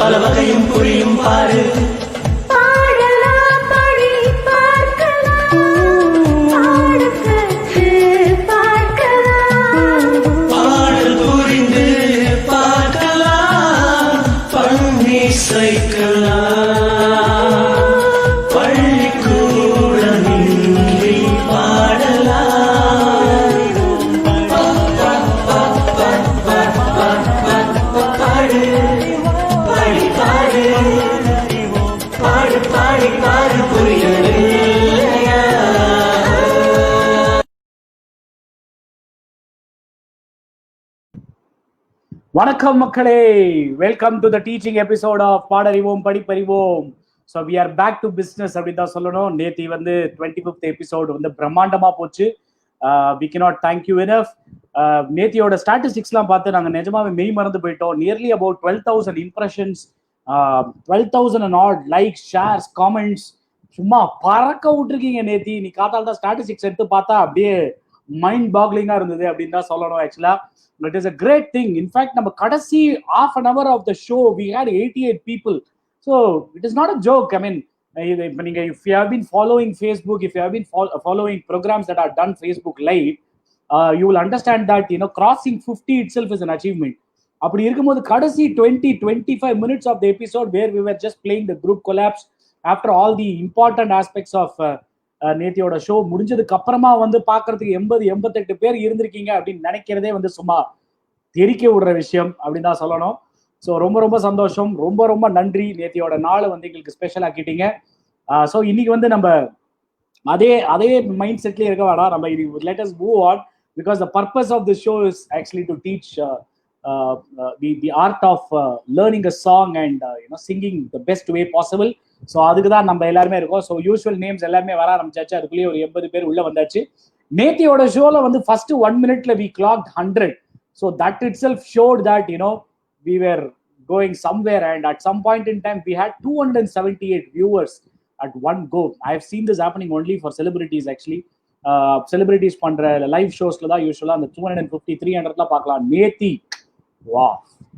பல வகையும் புரியும் பாரு. பாடல் புரிந்து பார்க்கலாம், பண்ணி சைக்கலாம், பள்ளிக்கூடமின்றி பாடலாம். பாடு பாடி பாடு, பாடு பாடி பாடு, புரியலையா? வணக்கம் மக்களே, welcome to the teaching episode of பாடறிவோம் படிப்பறிவோம். So we are back to business அப்படின்னு தான் சொல்லணும். நேத்தி வந்து 25th எபிசோடு வந்து பிரம்மாண்டமா போச்சு. We cannot thank you enough. நேத்தியோட ஸ்டாட்டிஸ்டிக்ஸ்லாம் பார்த்து நாங்கள் நிஜமாவே மெய் மறந்து போயிட்டோம். Nearly about 12,000 impressions, 12,000 and odd likes, shares, comments. சும்மா பறக்க விட்டுருக்கீங்க நேத்தி. நீ காத்தால் தான் ஸ்டாட்டிஸ்டிக்ஸ் எடுத்து பார்த்தா அப்படியே மைண்ட் பாக்லிங்கா இருந்தது அப்படின்னு தான் சொல்லணும். ஆக்சுவலா it is a great thing. In fact, நம்ம கடைசி half an hour of the show we had 88 people. So it is not a joke. I mean, if you have been following Facebook, if you have been following programs that are done Facebook live, you will understand that crossing 50 itself is an achievement. அப்படி இருக்கும்போது கடைசி 20-25 minutes of the episode where we were just playing the group collapse after all the important aspects of நேத்தியோட show முடிஞ்சதுக்கு அப்புறமா வந்து பாக்குறதுக்கு 80-88 பேர் இருந்திருக்கீங்க அப்படின்னு நினைக்கிறதே வந்து சும்மா தெரிக்க விடுற விஷயம் அப்படின்னு தான் சொல்லணும். ஸோ ரொம்ப ரொம்ப சந்தோஷம், ரொம்ப ரொம்ப நன்றி. நேத்தியோட நாளை வந்து எங்களுக்கு ஸ்பெஷல் ஆக்கிட்டீங்க. ஸோ இன்னைக்கு வந்து நம்ம அதே மைண்ட் செட்லேயே இருக்க வேணாம். நம்ம let us move on because the purpose of the show is actually to teach the art of learning a song and singing the best way possible. So அதுக்கு தான் நம்ம எல்லாருமே இருக்கோம். ஸோ யூஸ்வல் நேம்ஸ் எல்லாருமே வர ஆரம்பிச்சாச்சு. அதுக்குள்ளேயே ஒரு 80 பேர் உள்ள வந்தாச்சு. நேத்தியோட ஷோல வந்து first 1 minute we clocked 100. So that itself showed that we were going somewhere, and at some point in time we had 278 viewers at one go. I have seen this happening only for celebrities actually. Celebrities பண்ற live ஷோஸ்ல தான் யூஸ்வலா அந்த 250-300 பார்க்கலாம். நேத்தி wow,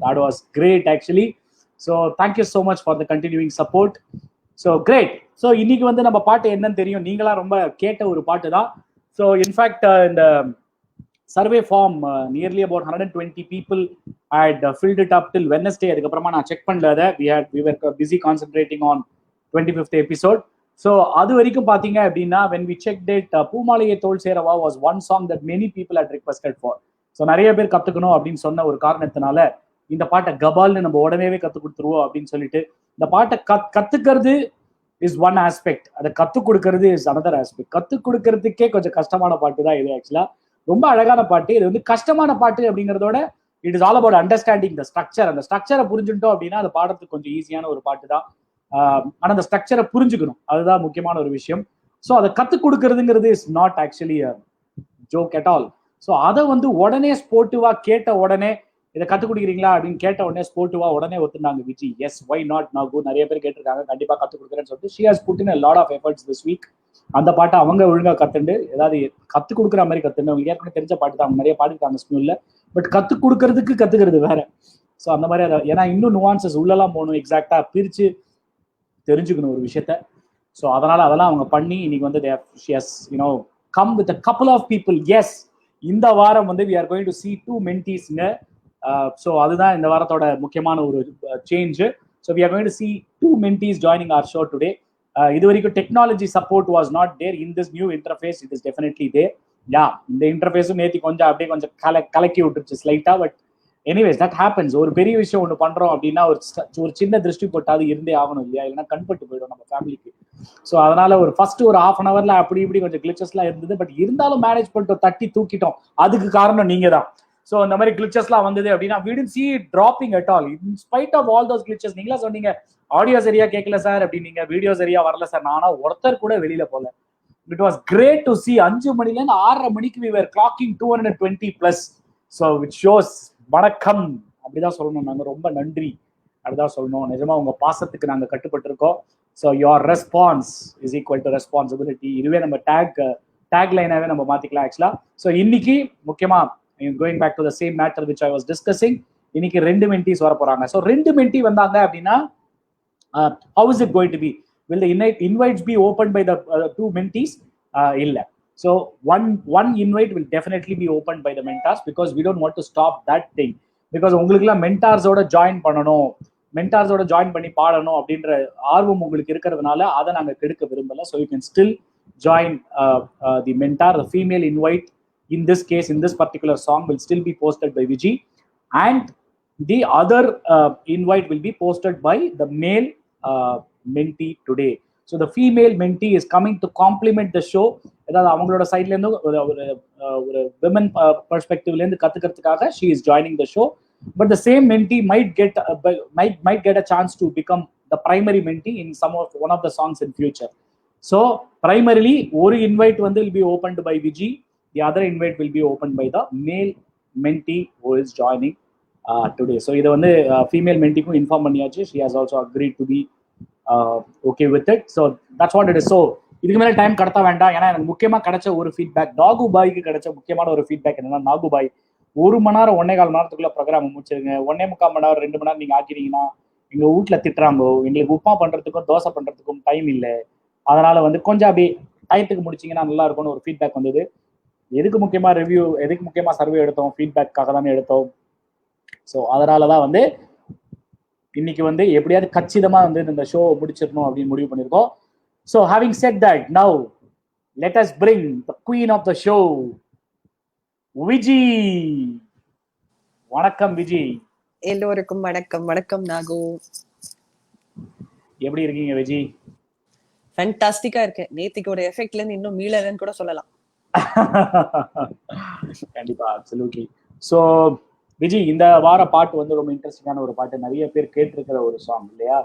that was great actually. So thank you so much for the continuing support. So great. So இன்னைக்கு வந்து நம்ம பாட்டு என்னன்னு தெரியும், நீங்களா ரொம்ப கேட்ட ஒரு பாட்டு தான். So in fact இந்த survey form nearly about 120 people had filled it up till Wednesday. அதுக்கப்புறமா நான் செக் பண்ணல அதை. we were busy concentrating on 25th episode. So அது வரைக்கும் பாத்தீங்க அப்படின்னா when we checked it, பூமாலையை தோள் சேரவா was one song that many people had requested for. So நிறைய பேர் கத்துக்கணும் அப்படின்னு சொன்ன ஒரு காரணத்தினால இந்த பாட்டை கபால்னு நம்ம உடனேவே கற்றுக் கொடுத்துருவோம் அப்படின்னு சொல்லிட்டு இந்த பாட்டை கத்துக்கிறது இஸ் ஒன் ஆஸ்பெக்ட், அதை கற்றுக் கொடுக்கறது இஸ் அனதர் ஆஸ்பெக்ட். கற்றுக் கொடுக்கறதுக்கே கொஞ்சம் கஷ்டமான பாட்டு தான் இது. ஆக்சுவலா ரொம்ப அழகான பாட்டு. இது வந்து கஷ்டமான பாட்டு அப்படிங்கிறதோட it is all about understanding the structure. அந்த ஸ்ட்ரக்சரை புரிஞ்சுட்டோம் அப்படின்னா அது பாடுறதுக்கு கொஞ்சம் ஈஸியான ஒரு பாட்டு தான். ஆனால் அந்த ஸ்ட்ரக்சரை புரிஞ்சுக்கணும், அதுதான் முக்கியமான ஒரு விஷயம். ஸோ அதை கற்றுக் கொடுக்கறதுங்கிறது is not actually joke at all. So அதை வந்து உடனே ஸ்போர்ட்டிவா கேட்ட உடனே இதை கற்றுக் கொடுக்குறீங்களா அப்படின்னு கேட்ட உடனே ஸ்போர்ட்டிவா உடனே ஒத்துனாங்க Viji. Yes, why not Nagu. நிறைய பேர் கேட்டிருக்காங்க, கண்டிப்பா கற்றுக் கொடுக்குறேன்னு சொல்லிட்டு she has put in a lot of efforts this week. அந்த பாட்டை அவங்க ஒழுங்கா கத்துண்டு ஏதாவது கற்றுக் கொடுக்குற மாதிரி கத்துண்டு. அவங்க ஏற்கனவே தெரிஞ்ச பாட்டு தான், அவங்க நிறைய பாடிருக்காங்க ஸ்மியூல்ல. பட் கற்றுக் கொடுக்கறதுக்கு கத்துக்கிறது வேற. ஸோ அந்த மாதிரி அதை ஏன்னா இன்னும் நுவான்சஸ் உள்ளெல்லாம் போகணும், எக்ஸாக்டா பிரிச்சு தெரிஞ்சுக்கணும் ஒரு விஷயத்த. ஸோ அதனால அதெல்லாம் அவங்க பண்ணி இன்னைக்கு வந்து she has come with a couple of people. Yes, இந்த வாரம் வந்து we are going to see 2 menteesங்க. So அதுதான் இந்த வாரத்தோட முக்கியமான ஒரு change. So we are going to see 2 mentees joining our show today. இது வரைக்கும் technology support was not there. In this new interface it is definitely there. Yeah, இந்த இன்டர்ஃபேஸும் நேத்தி கொஞ்சம் அப்படியே கொஞ்சம் கலக்கி விட்டுருச்சு ஸ்லைட்டா. But anyways that happens. ஒரு பெரிய விஷயம் ஒன்று பண்றோம் அப்படின்னா ஒரு சின்ன திருஷ்டி போட்டாது இருந்தே ஆகணும் இல்லையா, இல்லைன்னா கண்பட்டு போயிடும் நம்ம ஃபேமிலிக்கு. ஸோ அதனால ஒரு ஃபர்ஸ்ட் ஒரு half an hourல அப்படி இப்படி கொஞ்சம் கிளிச்சஸ்லாம் இருந்தது. பட் இருந்தாலும் மேனேஜ் பண்ணிட்டோம், தட்டி தூக்கிட்டோம். அதுக்கு காரணம் நீங்க தான். ஸோ இந்த மாதிரி கிளிச்சஸ்லாம் வந்தது அப்படின்னா we didn't see it dropping at all in spite of all those glitches. நீங்களா சொன்னீங்க ஆடியோ சரியா கேட்கல சார் அப்படின்னீங்க, வீடியோ சரியா வரல சார். நானா ஒருத்தர் கூட வெளியில போல. It was great to see 5 மணிலேருந்து 6:30 மணிக்கு we were clocking 220+. So which shows வணக்கம் அப்படிதான் சொல்லணும். நாங்க ரொம்ப நன்றி அப்படிதான் சொல்லணும். நிஜமா உங்க பாசத்துக்கு நாங்க கட்டுப்பட்டு இருக்கோம். So your response is equal to responsibility. இதுவே நம்ம டேக் லைனாவே நம்ம மாத்திக்கலாம் ஆக்சுவலா. ஸோ இன்னைக்கு முக்கியமா going back to the same matter which I was discussing, இன்னைக்கு 2 மென்டீஸ் வர போறாங்க. ஸோ 2 மென்டி வந்தாங்க அப்படின்னா how is it going to be? Will the invites be opened by the 2 mentees? இல்ல. So one invite will definitely be opened by the mentors because we don't want to stop that thing. Because உங்களுக்குலாம் மென்டார்ஸோட join பண்ணணும், மென்டார்ஸோட join பண்ணி பாடணும் அப்படின்ற ஆர்வம் உங்களுக்கு இருக்கிறதுனால அதை நாங்க கெடுக்க விரும்பல. So you can still join the mentor. The female invite in this case, in this particular song, will still be posted by Viji, and the other invite will be posted by the male mentee today. So the female mentee is coming to complement the show. அதாவது அவங்களோட சைட்ல இருந்து ஒரு women பெர்ஸ்பெக்டிவ்ல இருந்து கத்துக்கிறதுக்காக she is joining the show, but the same mentee might get a chance to become the primary mentee in one of the songs in future. So primarily ஒரு invite வந்து will be opened by Viji, the other invite will be opened by the male mentee who is joining today. So இதை வந்து female mentee-க்கும் inform பண்ணியாச்சு. She has also agreed to be okay with it. So that's what it is. So இதுக்கு மேலே time கடத்த வேண்டாம். ஏன்னா எனக்கு முக்கியமாக கிடைச்ச ஒரு ஃபீட்பேக், நாகு பாய்க்கு கிடைச்ச முக்கியமான ஒரு ஃபீட்பேக் என்னன்னா, நாகு பாய் 1 மணி நேரம் 1.25 மணி நேரத்துக்குள்ள ப்ரோக்ராம் முடிச்சிருங்க, 1.25 மணி நேரம் 2 மணி நேரம் நீங்க ஆக்கிட்டீங்கன்னா எங்க வீட்டுல திட்டுறாங்கோ, எங்களுக்கு உப்புமா பண்றதுக்கும் தோசை பண்றதுக்கும் டைம் இல்லை, அதனால வந்து கொஞ்சம் அப்படியே டயத்துக்கு முடிச்சிங்கன்னா நல்லா இருக்கும்னு ஒரு ஃபீட்பேக் வந்தது. எதுக்கு முக்கியமா ரிவ்யூ, எதுக்கு முக்கியமா சர்வே எடுத்தோம்? ஃபீட்பேக்காக தானே எடுத்தோம். ஸோ அதனாலதான் வந்து இன்னைக்கு வந்து எப்படியாவது கச்சிதமா வந்து இந்த ஷோ முடிச்சிடணும் அப்படின்னு முடிவு பண்ணியிருக்கோம். So having said that, now let us bring the queen of the show, Viji. வணக்கம் விஜி. எல்லோருக்கும் வணக்கம். வணக்கம் நாகு. எப்படி இருக்கீங்க விஜி? ஃபேண்டாஸ்டிக்கா இருக்கேன். நேத்திக்கு ஒரு எஃபெக்ட்ல இருந்து இன்னும் மீளலன்னு கூட சொல்லலாம். கண்டிப்பா, அப்சல்யூட்லி. ஸோ விஜி, இந்த வார பாட்டு வந்து ரொம்ப இன்ட்ரெஸ்டிங்கான ஒரு பாட்டு, நிறைய பேர் கேட்டிருக்கிற ஒரு சாங் இல்லையா?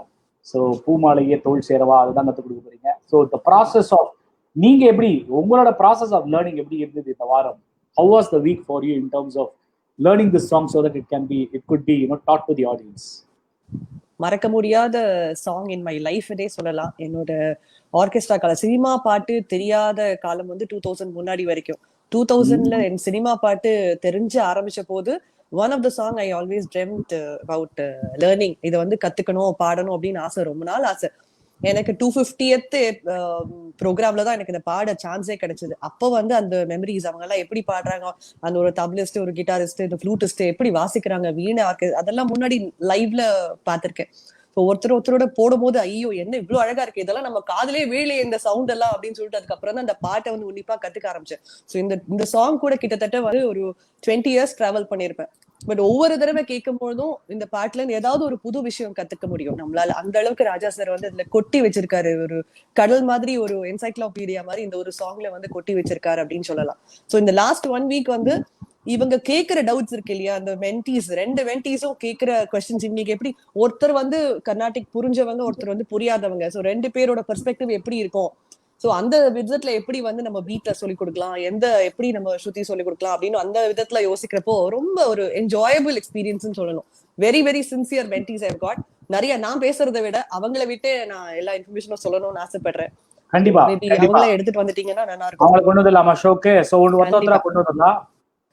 ஸோ பூமாலையே தோல் சேரவா, அதுதான் கற்றுக் கொடுக்க போறீங்க. ஸோ த ப்ராசஸ் ஆஃப், நீங்க எப்படி உங்களோட ப்ராசஸ் ஆஃப் லேர்னிங் எப்படி இருந்தது இந்த வாரம்? How was the week for you in terms of learning this song so that it could be taught to the audience? மறக்க முடியாத சாங் இன் மை லைஃப்னே சொல்லலாம். என்னோட ஆர்கெஸ்ட்ரா கால சினிமா பாட்டு தெரியாத காலம் வந்து 2000 முன்னாடி வரைக்கும். 2000ல என் சினிமா பாட்டு தெரிஞ்சு ஆரம்பிச்ச போது one of the song I always dreamt about learning. இதை வந்து கத்துக்கணும், பாடணும் அப்படின்னு ஆசை, ரொம்ப நாள் ஆசை. எனக்கு 250th ப்ரோக்ராம்ல தான் எனக்கு இந்த பாட சான்ஸே கிடைச்சது. அப்போ வந்து அந்த மெமரிஸ், அவங்க எல்லாம் எப்படி பாடுறாங்க, அந்த ஒரு தப்லிஸ்ட், ஒரு கிட்டாரிஸ்ட், இந்த ஃப்ளூட்டிஸ்ட் எப்படி வாசிக்கிறாங்க, வீணை, அதெல்லாம் முன்னாடி லைவ்ல பார்த்திருக்கேன். ஒருத்தரோட போடும்போது ஐயோ என்ன இவ்வளவு அழகா இருக்கு, இதெல்லாம் நம்ம காதலே வேலையே இந்த சவுண்ட் எல்லாம் அப்படின்னு சொல்லிட்டு அதுக்கப்புறம் தான் அந்த பாட்டை வந்து உன்னிப்பா கத்துக்க ஆரம்பிச்சேன். ஸோ இந்த சாங் கூட கிட்டத்தட்ட வந்து ஒரு 20 years டிராவல் பண்ணியிருப்பேன். பட் ஒவ்வொரு தடவை கேட்கும் பொழுதும் இந்த பாட்டுல இருந்து ஏதாவது ஒரு புது விஷயம் கத்துக்க முடியும் நம்மளால. அந்த அளவுக்கு ராஜா சார் வந்து இதுல கொட்டி வச்சிருக்காரு, ஒரு கடல் மாதிரி, ஒரு என்சைக்ளோபீடியா மாதிரி இந்த ஒரு சாங்ல வந்து கொட்டி வச்சிருக்காரு அப்படின்னு சொல்லலாம். ஸோ இந்த லாஸ்ட் 1 week வந்து இவங்க கேக்குற டவுட்ஸ் இருக்கு இல்லையா, அந்த மென்டீஸ், 2 மென்டீஸும் கேக்குற கொஸ்டின்ஸ், இன்னைக்கு எப்படி ஒருத்தர் வந்து கர்நாடிக் புரிஞ்சவங்க, ஒருத்தர் வந்து புரியாதவங்க, ஸோ 2 பேரோட பெர்ஸ்பெக்டிவ் எப்படி இருக்கும், ஸோ அந்த விதத்துல எப்படி வந்து நம்ம பீட்ல சொல்லிக் கொடுக்கலாம், எப்படி நம்ம ஸ்ருதி சொல்லிக் கொடுக்கலாம் அப்படின்னு அந்த விதத்துல யோசிக்கிறப்போ ரொம்ப ஒரு என்ஜாயபிள் எக்ஸ்பீரியன்ஸ் சொல்லணும். Very very sincere மென்டீஸ் I've got. நிறைய நான் பேசுறதை விட அவங்கள விட்டு நான் எல்லா இன்ஃபர்மேஷனும் சொல்லணும்னு ஆசைப்படுறேன். கண்டிப்பா அவங்கள எடுத்துட்டு வந்துட்டீங்கன்னா நல்லா இருக்கும். அவங்களை கொண்டு வந்துடலாமா ஷோக்கு? ஸோ ஒருத்தரா கொண்டு வந்துடலாம்.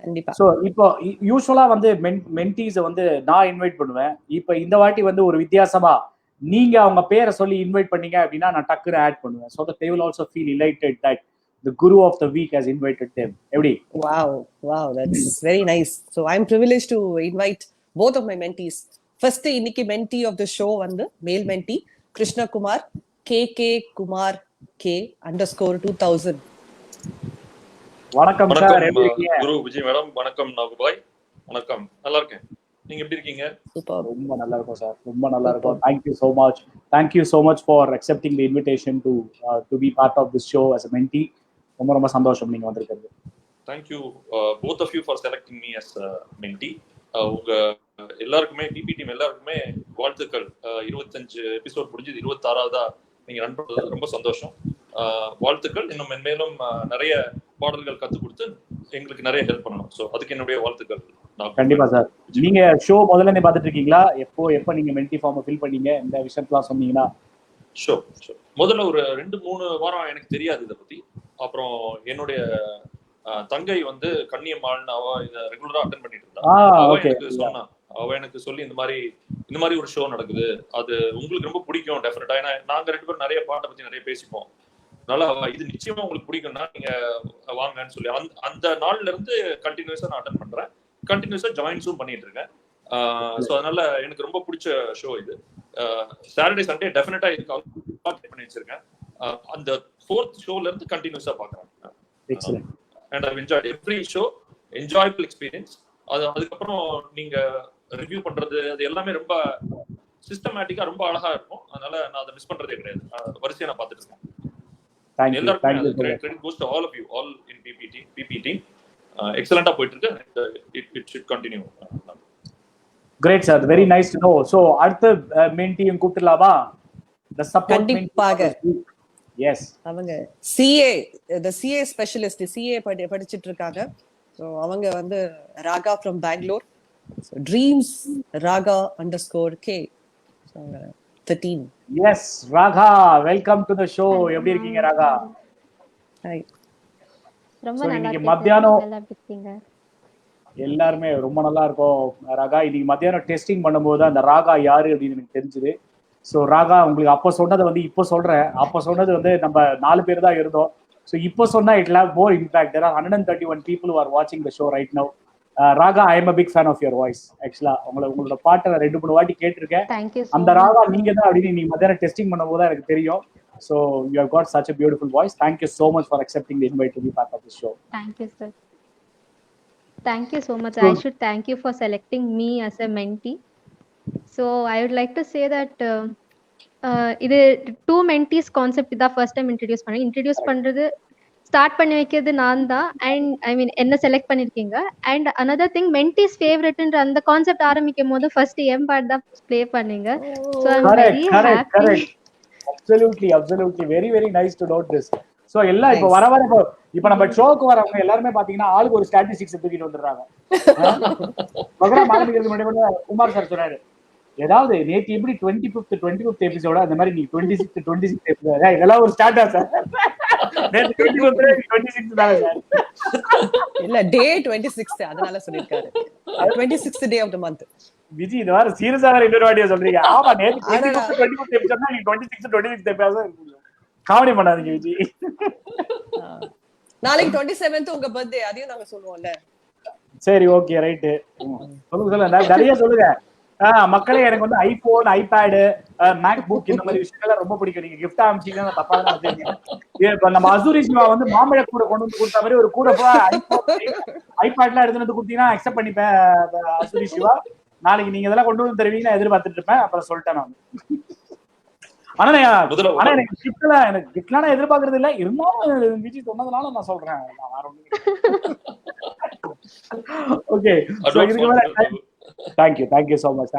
கண்டிப்பா. ஸோ இப்போ யூஸ்வலா வந்து மென்டீஸை வந்து நான் இன்வைட் பண்ணுவேன். இப்போ இந்த வாட்டி வந்து ஒரு வித்தியாசமா நீங்க அவங்க பேரை சொல்லி இன்வைட் பண்ணீங்க அப்படின்னா நான் டக்குன்னு ஆட் பண்ணுவேன். So that they will also feel elated that the guru of the week has invited them. எப்படி? Wow, that's very nice. So I'm privileged to invite both of my mentees. First இன்னைக்கு mentee of the show வந்து male mentee Krishna Kumar KK Kumar K_2000. வணக்கம் sir, எப்படி இருக்கீங்க? குரு Vijay madam, வணக்கம் நாகுபாய். வணக்கம், நல்லா இருக்கேன். நீங்க எப்படி இருக்கீங்க? சூப்பர், ரொம்ப நல்லா இருக்கும் சார், ரொம்ப நல்லா இருக்கும். Thank you so much for accepting the invitation to be part of this show as a mentee. ரொம்ப ரொம்ப சந்தோஷம் நீங்க வந்திருக்கிறது. Thank you both of you for selecting me as a mentee. உங்க எல்லாருக்குமே டிபி டீம் எல்லாருக்குமே வாழ்த்துக்கள். 25 எபிசோட் முடிஞ்சது, 26ஆவதா நீங்க ரன் பண்றது ரொம்ப சந்தோஷம். வாழ்த்துக்கள். இன்னும் மென்மேலும் நிறைய பாடல்கள் கத்து கொடுத்து எங்களுக்கு நிறைய ஹெல்ப் பண்ணணும். ஸோ அதுக்கு என்னுடைய வாழ்த்துக்கள். கண்டிப்பா சார். நீங்க ஷோ முதல்ல பாத்துட்டு இருக்கீங்களா? எப்போ நீங்க மென்டி ஃபார்ம் ஃபில் பண்ணீங்க, இந்த விஷயத்தெல்லாம் சொன்னீங்கன்னா? ஷோ முதல்ல ஒரு 2-3 வாரம் எனக்கு தெரியாது இதை பத்தி. அப்புறம் என்னுடைய தங்கை வந்து கன்னியம்மாள்னு அவ இதை ரெகுலரா அட்டென்ட் பண்ணிட்டு இருந்தா. அவ எனக்கு சொன்னா, அவ எனக்கு சொல்லி இந்த மாதிரி ஒரு ஷோ நடக்குது, அது உங்களுக்கு ரொம்ப பிடிக்கும் டெஃபினட்டா. ஏன்னா நாங்க 2 பேரும் நிறைய பாட்டை பத்தி நிறைய பேசிப்போம். அதனால இது நிச்சயமா உங்களுக்கு பிடிக்கும்னா நீங்க வாங்கன்னு சொல்லி அந்த நாள்ல இருந்து கண்டினியூஸா நான் அட்டன் பண்றேன், கண்டினியூஸா ஜாயின்ஸும் பண்ணிட்டு இருக்கேன். ஸோ அதனால எனக்கு ரொம்ப பிடிச்ச ஷோ இது. சாட்டர்டே சண்டே டெஃபினட்டா இதுக்கு பண்ணி வச்சிருக்கேன். அந்த 4th ஷோல இருந்து கண்டினியூஸா பாக்குறேன். And I enjoyed every show, enjoyable experience. அதுக்கப்புறம் நீங்க ரிவ்யூ பண்றது அது எல்லாமே ரொம்ப சிஸ்டமேட்டிக்கா ரொம்ப அழகா இருக்கும். அதனால நான் அதை மிஸ் பண்றதே கிடையாது. வரிசையா நான் பார்த்துட்டு இருக்கேன். எல்லாருக்கும் credit goes to all of you, all in BB team. எக்ஸலண்டா போயிட்டு இருக்கு. It should continue. Great sir, very nice to know. So அடுத்த மெயின் டீம் கூப்பிடலாமா? தி சப்போர்ட் கண்டிப்பாக. எஸ், அவங்க சிஏ ஸ்பெஷலிஸ்ட், சிஏ படிச்சிட்டு இருக்காங்க. ஸோ அவங்க வந்து Raga from Bangalore, dreams Raga _K. So அவங்க 13. Yes Raga, welcome to the show. எப்படி இருக்கீங்க ராகா? ஹாய். ரொம்ப So, நல்லா இன்னைக்கு இருக்கேன். மத்தியானம் நல்லா இருக்கீங்க? எல்லாருமே ரொம்ப நல்லா இருக்கும் ராகா. இன்னைக்கு மத்தியானம் டெஸ்டிங் பண்ணும்போது அந்த ராகா யாரு அப்படின்னு எனக்கு தெரிஞ்சுது. ஸோ ராகா, உங்களுக்கு அப்போ சொன்னதை வந்து இப்போ சொல்றேன். அப்போ சொன்னது வந்து நம்ம 4 பேர் தான் இருந்தோம். ஸோ இப்போ சொன்னா it have more impact. There are 131 people who are watching the show right now. Raga, I am a big fan of your voice. ஆக்சுவலா உங்களோட பாட்டை நான் 2-3 வாட்டி கேட்டிருக்கேன். Thank you so அந்த much. ராகா நீங்க தான் அப்படின்னு நீங்க மத்தியானம் டெஸ்டிங் பண்ணும்போது தான் எனக்கு தெரியும். So you have got such a beautiful voice. Thank you so much for accepting the invite to be part of this show. Thank you, sir. Thank you so much. So- I should thank you for selecting me as a mentee. So I would like to say that இது 2 mentees concept தான் first time introduce பண்றது start பண்ணி வைக்கிறது நான் தான். And I மீன் என்ன select பண்ணிருக்கீங்க. And another thing, mentees favoriteன்ற அந்த கான்செப்ட் ஆரம்பிக்கும் போது ஃபர்ஸ்ட் எம் பார்ட் தான் ப்ளே பண்ணீங்க. So I'm very happy. Absolutely. Very nice to note this. So எல்லாம் இப்ப வர இப்ப நம்ம ஷோக்கு வரவங்க எல்லாருமே பாத்தீங்கன்னா ஆளுக்கு ஒரு ஸ்டாட்டிஸ்டிக்ஸ் தூக்கிட்டு வந்துடுறாங்க. ப்ரோக்ராம் ஆரம்பிக்கிறதுக்கு முன்னாடி கூட குமார் சார் சொன்னாரு, ஏதாவது நேற்று எப்படி 25th எபிசோட அந்த மாதிரி நீ 26th எபிசோட இதெல்லாம் ஒரு ஸ்டார்டா சார். நேற்று 26th தானே சார்? இல்ல டே 26th, அதனால சொல்லிருக்காரு 26th day of the month. Viji இந்த மாதிரி சீரியஸா வேற இன்னொரு வாட்டியா சொல்றீங்க? ஆமா, நேற்று 25th எபிசோட்னா நீ 26th எபிசோட் காமெடி பண்ணாதீங்க விஜி. நாளைக்கு 27th உங்க பர்த்டே, அதையும் நாங்க சொல்லுவோம்ல. சரி, ஓகே, ரைட்டு. சொல்லுங்க நிறைய சொல்லுங்க. மக்களே, எனக்கு வந்து ஐபோன், ஐபேடு, மேக் புக் இந்த மாதிரி விஷயங்கள்லாம் ரொம்ப பிடிக்கும். நீங்க கிஃப்ட் அனுப்பிச்சீங்கன்னா தப்பா தான் வச்சிருக்கீங்க. இப்ப நம்ம அசூரி சிவா வந்து மாம்பழ கூட கொண்டு வந்து கொடுத்த மாதிரி ஒரு கூட ஐபேட்லாம் எடுத்துட்டு வந்து கொடுத்தீங்கன்னா அக்செப்ட் பண்ணிப்பேன். அசூரி சிவா, நாளைக்கு நீங்க இதெல்லாம் கொண்டு வந்து தருவீங்க எதிர்பார்த்துட்டு இருப்பேன். அப்புறம் சொல்லிட்டேன் நான். ஆனா எனக்கு கிஃப்ட்லாம் நான் எதிர்பார்க்கறது இல்லை. இருந்தாலும் விஜய் சொன்னதுனால நான் சொல்றேன். ஓகே, இதுக்கு மேல thank you so much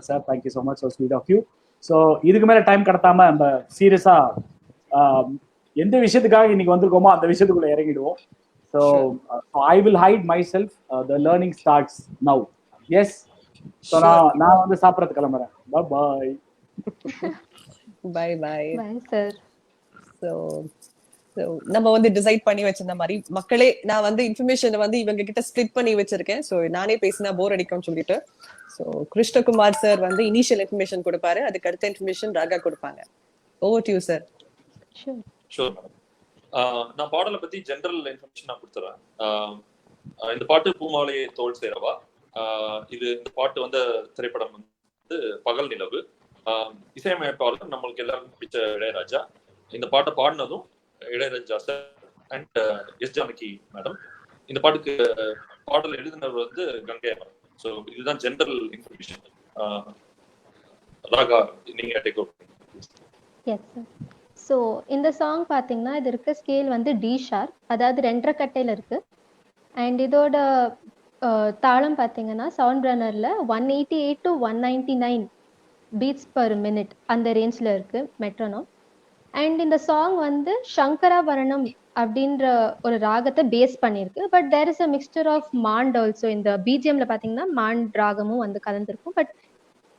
sir. Thank you so much, so sweet of you. So இதுக்கு மேல டைம் கடத்தாம நம்ம சீரியஸா எந்த விஷயத்துக்காக இன்னைக்கு வந்திருக்கோமோ அந்த விஷயத்துக்குள்ள இறங்கிடுவோம். So I will hide myself. The learning starts now. Yes, so நான் வந்து சாப்பிட்றது கிளம்புறேன். பாய். Bye sir. ஸோ நம்ம வந்து டிசைட் பண்ணி வச்சிருந்த மாதிரி மக்களே, நான் வந்து இன்ஃபர்மேஷன் வந்து இவங்க கிட்ட ஸ்ப்ளிட் பண்ணி வச்சிருக்கேன். ஸோ நானே பேசினா போர் அடிக்கும்னு சொல்லிட்டு, ஸோ கிருஷ்ணகுமார் சார் வந்து இனிஷியல் இன்ஃபர்மேஷன் கொடுப்பாரு, அதுக்கு அடுத்த இன்ஃபர்மேஷன் ராகா கொடுப்பாங்க. Over to you sir. Sure madam. நான் பாடலை பத்தி ஜெனரல் இன்ஃபர்மேஷன் நான் கொடுத்துறேன். இந்த பாட்டு பூமாலையை தோல் சேரவா. இந்த பாட்டு வந்து திரைப்படம் வந்து பகல் நிலவு. இசையமைப்பாளர் நம்மளுக்கு எல்லாருக்கும் பிடிச்ச இளையராஜா. இந்த பாட்டை பாடினதும் Ilaiyaraaja sir and S Janaki madam. இந்த பாட்டுக்கு பாடல் எழுதினவர் வந்து கங்கை அமரன். ஸோ இதுதான் ஜெனரல் இன்ஃபர்மேஷன். ராகா, நீங்க take over. Yes sir. So இந்த சாங் பார்த்தீங்கன்னா இது இருக்க ஸ்கேல் வந்து டி ஷார்ப், அதாவது 2.5 கட்டையில் இருக்கு. அண்ட் இதோட தாளம் பார்த்தீங்கன்னா சவுண்ட் ரன்னர்ல 188 to 199 பீட்ஸ் பர் மினிட் அந்த ரேஞ்சில் இருக்கு மெட்ரோனோம். அண்ட் இந்த சாங் வந்து சங்கராபரணம் அப்படின்ற ஒரு ராகத்தை பேஸ் பண்ணியிருக்கு. But there is a mixture of Maand also. இந்த பிஜிஎம்ல பார்த்தீங்கன்னா மாண்ட் ராகமும் வந்து கலந்துருக்கும். பட்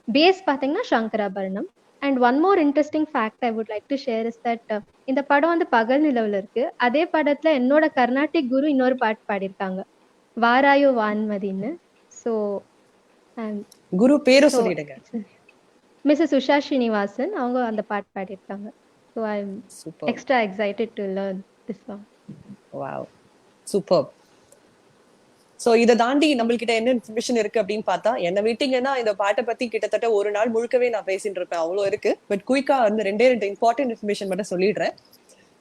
பேஸ் பார்த்தீங்கன்னா Shankarabharanam. And one more interesting fact I would like to share is that இந்த படம் வந்து பகல் நிலவில் இருக்கு. அதே படத்துல என்னோட கர்நாடிக் குரு இன்னொரு பாட்டு பாடியிருக்காங்க, வாராயோ வான்மதின்னு. ஸோ அண்ட் குரு பேரும் சொல்லிடுங்க. மிஸ்ஸஸ் உஷா ஸ்ரீனிவாசன், அவங்க அந்த பாட்டு பாடியிருக்காங்க. So I am super. Extra excited to learn this song. Wow, super. So இதை தாண்டி நம்மள்கிட்ட என்ன இன்ஃபர்மேஷன் இருக்கு அப்படின்னு பார்த்தா, என்ன விட்டீங்கன்னா இந்த பாட்டை பத்தி கிட்டத்தட்ட ஒரு நாள் முழுக்கவே நான் பேசிட்டு இருப்பேன், அவ்வளோ இருக்கு. பட் குயிக்கா வந்து ரெண்டு இம்பார்ட்டன்ட் இன்ஃபர்மேஷன் மட்டும் சொல்லிடுறேன்.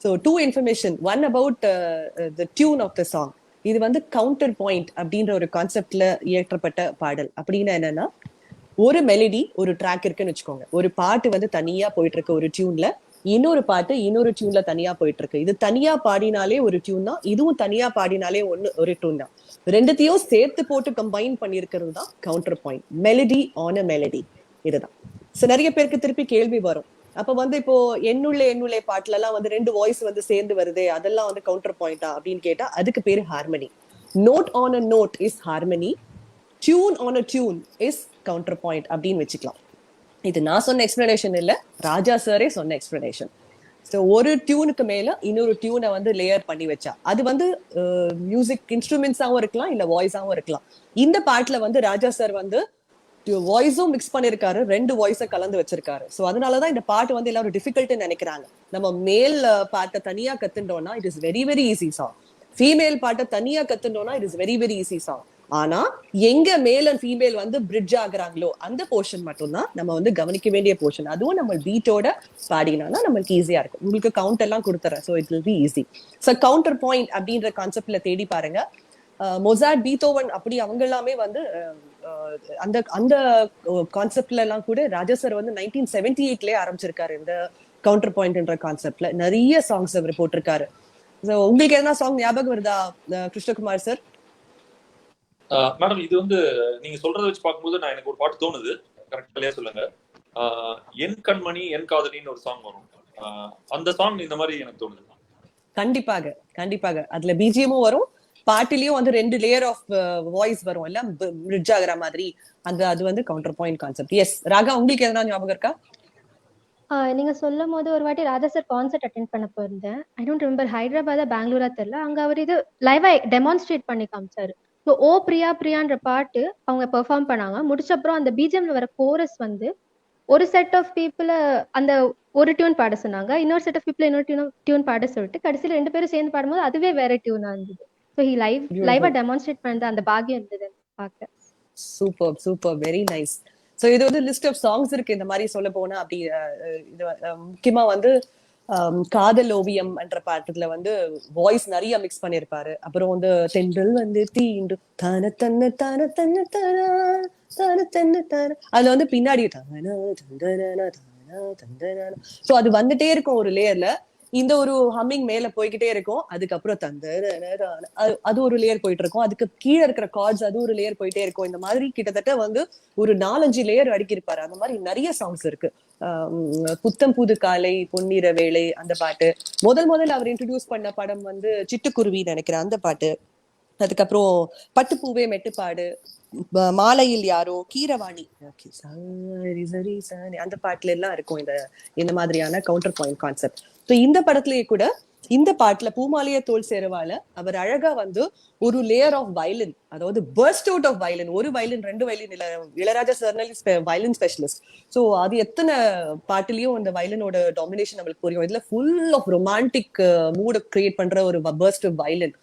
So 2 information. One about the tune of the song. இது வந்து கவுண்டர் பாயிண்ட் அப்படின்ற ஒரு கான்செப்ட்ல இயற்றப்பட்ட பாடல். அப்படின்னா என்னன்னா, ஒரு மெலடி ஒரு ட்ராக் இருக்குன்னு வச்சுக்கோங்க. ஒரு பாட்டு வந்து தனியா போயிட்டு இருக்கு ஒரு டியூன்ல, இன்னொரு பாட்டு இன்னொரு டியூன்ல தனியா போயிட்டு இருக்கு. இது தனியா பாடினாலே ஒரு டியூன் தான், இதுவும் தனியா பாடினாலே ஒரு டியூன் தான். ரெண்டுத்தையும் சேர்த்து போட்டு கம்பைன் பண்ணிருக்கிறது தான் counter point. Melody on a melody, இதுதான். சோ நிறைய பேருக்கு திருப்பி கேள்வி வரும், அப்ப வந்து இப்போ என்னுள்ளே பாட்டுல எல்லாம் வந்து 2 வாய்ஸ் வந்து சேர்ந்து வருதே, அதெல்லாம் வந்து கவுண்டர் பாயிண்டா அப்படின்னு கேட்டா அதுக்கு பேரு harmony. Note on a note is harmony, tune on a tune is counter point அப்படின்னு வச்சுக்கலாம். இது நான் சொன்ன எக்ஸ்பிளனேஷன் இல்ல, ராஜா சாரே சொன்ன எக்ஸ்பிளனேஷன். ஸோ ஒரு டியூனுக்கு மேல இன்னொரு டியூனை வந்து லேயர் பண்ணி வச்சா அது வந்து மியூசிக் இன்ஸ்ட்ருமெண்ட்ஸாவும் இருக்கலாம், இல்ல வாய்ஸாவும் இருக்கலாம். இந்த பாட்டுல வந்து ராஜா சார் வந்து வாய்ஸும் மிக்ஸ் பண்ணிருக்காரு, 2 வாய்ஸை கலந்து வச்சிருக்காரு. ஸோ அதனாலதான் இந்த பாட்டு வந்து எல்லாரும் டிஃபிகல்ட்னு நினைக்கிறாங்க. நம்ம மேல் பாட்டை தனியா கத்துட்டோம்னா it is very very easy song. Female பாட்டை தனியா கத்துட்டோம்னா it is very very easy song. ஆனா எங்க மேல் அண்ட் ஃபீமேல் வந்து பிரிட்ஜ் ஆகுறாங்களோ அந்த போர்ஷன் மட்டும்தான் நம்ம வந்து கவனிக்க வேண்டிய போர்ஷன். அதுவும் நம்ம பீட்டோட பாடினா நம்மளுக்கு ஈஸியா இருக்கும். உங்களுக்கு கவுண்ட் எல்லாம் கொடுத்துறேன், so it will be easy. So counter point அப்படின்ற கான்செப்ட்ல தேடி பாருங்க. மொசார்ட், பீத்தோவன் அப்படி அவங்க எல்லாமே வந்து அந்த அந்த கான்செப்ட்ல எல்லாம் கூட ராஜா சார் வந்து 1978லயே ஆரம்பிச்சிருக்காரு இந்த கவுண்டர் பாயிண்ட்ன்ற கான்செப்ட்ல. நிறைய சாங்ஸ் அவர் போட்டிருக்காரு. உங்களுக்கு எதனா சாங் ஞாபகம் வருதா கிருஷ்ணகுமார் சார்? மேடம், இது வந்து நீங்க சொல்றதை வச்சு பார்க்கும்போது நான் எனக்கு ஒரு பாட்டு தோணுது, கரெக்டா சொல்லுங்க. என் கண்மணி என் காதலின்னு ஒரு சாங் வரும், அந்த சாங் இந்த மாதிரி எனக்கு தோணுது. கண்டிப்பாக கண்டிப்பாக அதுல பிஜிஎமும் வரும், பாட்டிலையும் வந்து 2 லேயர் ஆஃப் வாய்ஸ் வரும், எல்லாம் பிரிட்ஜ் ஆகுற மாதிரி. அது வந்து counter point concept. Yes Raga, உங்களுக்கு எதனா ஞாபகம் இருக்கா? நீங்க சொல்லும் போது ஒரு வாட்டி ராஜா சார் கான்சர்ட் அட்டென்ட் பண்ண போயிருந்தேன். ஐ டோன்ட் ரிமெம்பர் ஹைதராபாதா பெங்களூரா தெரியல. அங்க அவர் இது லைவா டெமான்ஸ்ட்ரேட் பண்ணி காமிச்சாரு. ஸோ ஓ பிரியா பிரியான்ற பாட்டு அவங்க பெர்ஃபார்ம் பண்ணாங்க. முடிச்ச அப்புறம் அந்த பிஜிஎம்ல வர கோரஸ் வந்து ஒரு செட் ஆஃப் பீப்புளை அந்த ஒரு டியூன் பாட சொன்னாங்க, இன்னொரு செட் ஆஃப் பீப்புளை இன்னொரு டியூன் பாட சொல்லிட்டு கடைசியில் 2 பேரும் சேர்ந்து பாடும்போது அதுவே வேற டியூனா இருந்தது. ஸோ ஹி லைவா டெமான்ஸ்ட்ரேட் பண்ண அந்த பாக்கியம் இருந்தது பார்க்க. Super super, very nice. So இது வந்து லிஸ்ட் ஆஃப் சாங்ஸ் இருக்கு இந்த மாதிரி சொல்ல போனா. அப்படி இது முக்கியமா வந்து காதல் ஓவியம் என்ற பாட்டுல வந்து வாய்ஸ் நிறைய மிக்ஸ் பண்ணிருப்பாரு. அப்புறம் வந்து தென்றல் வந்து தீண்டு தான தன்ன தான தன்ன தான தான தன்ன தான, அதுல வந்து பின்னாடி தான தந்தன தான தந்தன. சோ அது வந்துட்டே இருக்கும் ஒரு லேயர்ல, இந்த ஒரு ஹம்மிங் மேல போய்கிட்டே இருக்கும். அதுக்கப்புறம் அது ஒரு லேயர் போயிட்டு இருக்கும், அதுக்கு கீழே இருக்கிற கார்ட்ஸ் அது ஒரு லேயர் போயிட்டே இருக்கும். இந்த மாதிரி கிட்டத்தட்ட வந்து ஒரு 4-5 லேயர் அடுக்கிருப்பாரு. அந்த மாதிரி நிறைய சாங்ஸ் இருக்கு. புத்தம் புது காலை பொன்னிற வேளை அந்த பாட்டு, முதல்ல அவர் இன்ட்ரடியூஸ் பண்ண படம் வந்து சிட்டுக்குருவி நினைக்கிறேன், அந்த பாட்டு. அதுக்கப்புறம் பட்டுப்பூவே மெட்டுப்பாடு, மாலையில் யாரோ, கீரவாணி, அந்த பாட்டுல எல்லாம் இருக்கும் இந்த மாதிரியான கவுண்டர் பாயிண்ட் கான்செப்ட். இந்த படத்திலேயே கூட இந்த பாட்டுல பூமாலைய தோல் சேருவால அவர் அழகா வந்து ஒரு லேயர் ஆஃப் வயலின், அதாவது பர்ஸ்ட் அவுட் ஆஃப் வயலின், ஒரு வயலின் 2 வயலின் இல்ல, இளையராஜா சர்னலி வயலின் ஸ்பெஷலிஸ்ட். சோ அது எத்தனை பாட்டுலயும் அந்த வயலினோட டாமினேஷன் நம்மளுக்கு புரியும். இதுல ஃபுல் ஆஃப் ரொமான்டிக் மூட கிரியேட் பண்ற ஒரு பர்ஸ்ட் ஆஃப் வயலின்.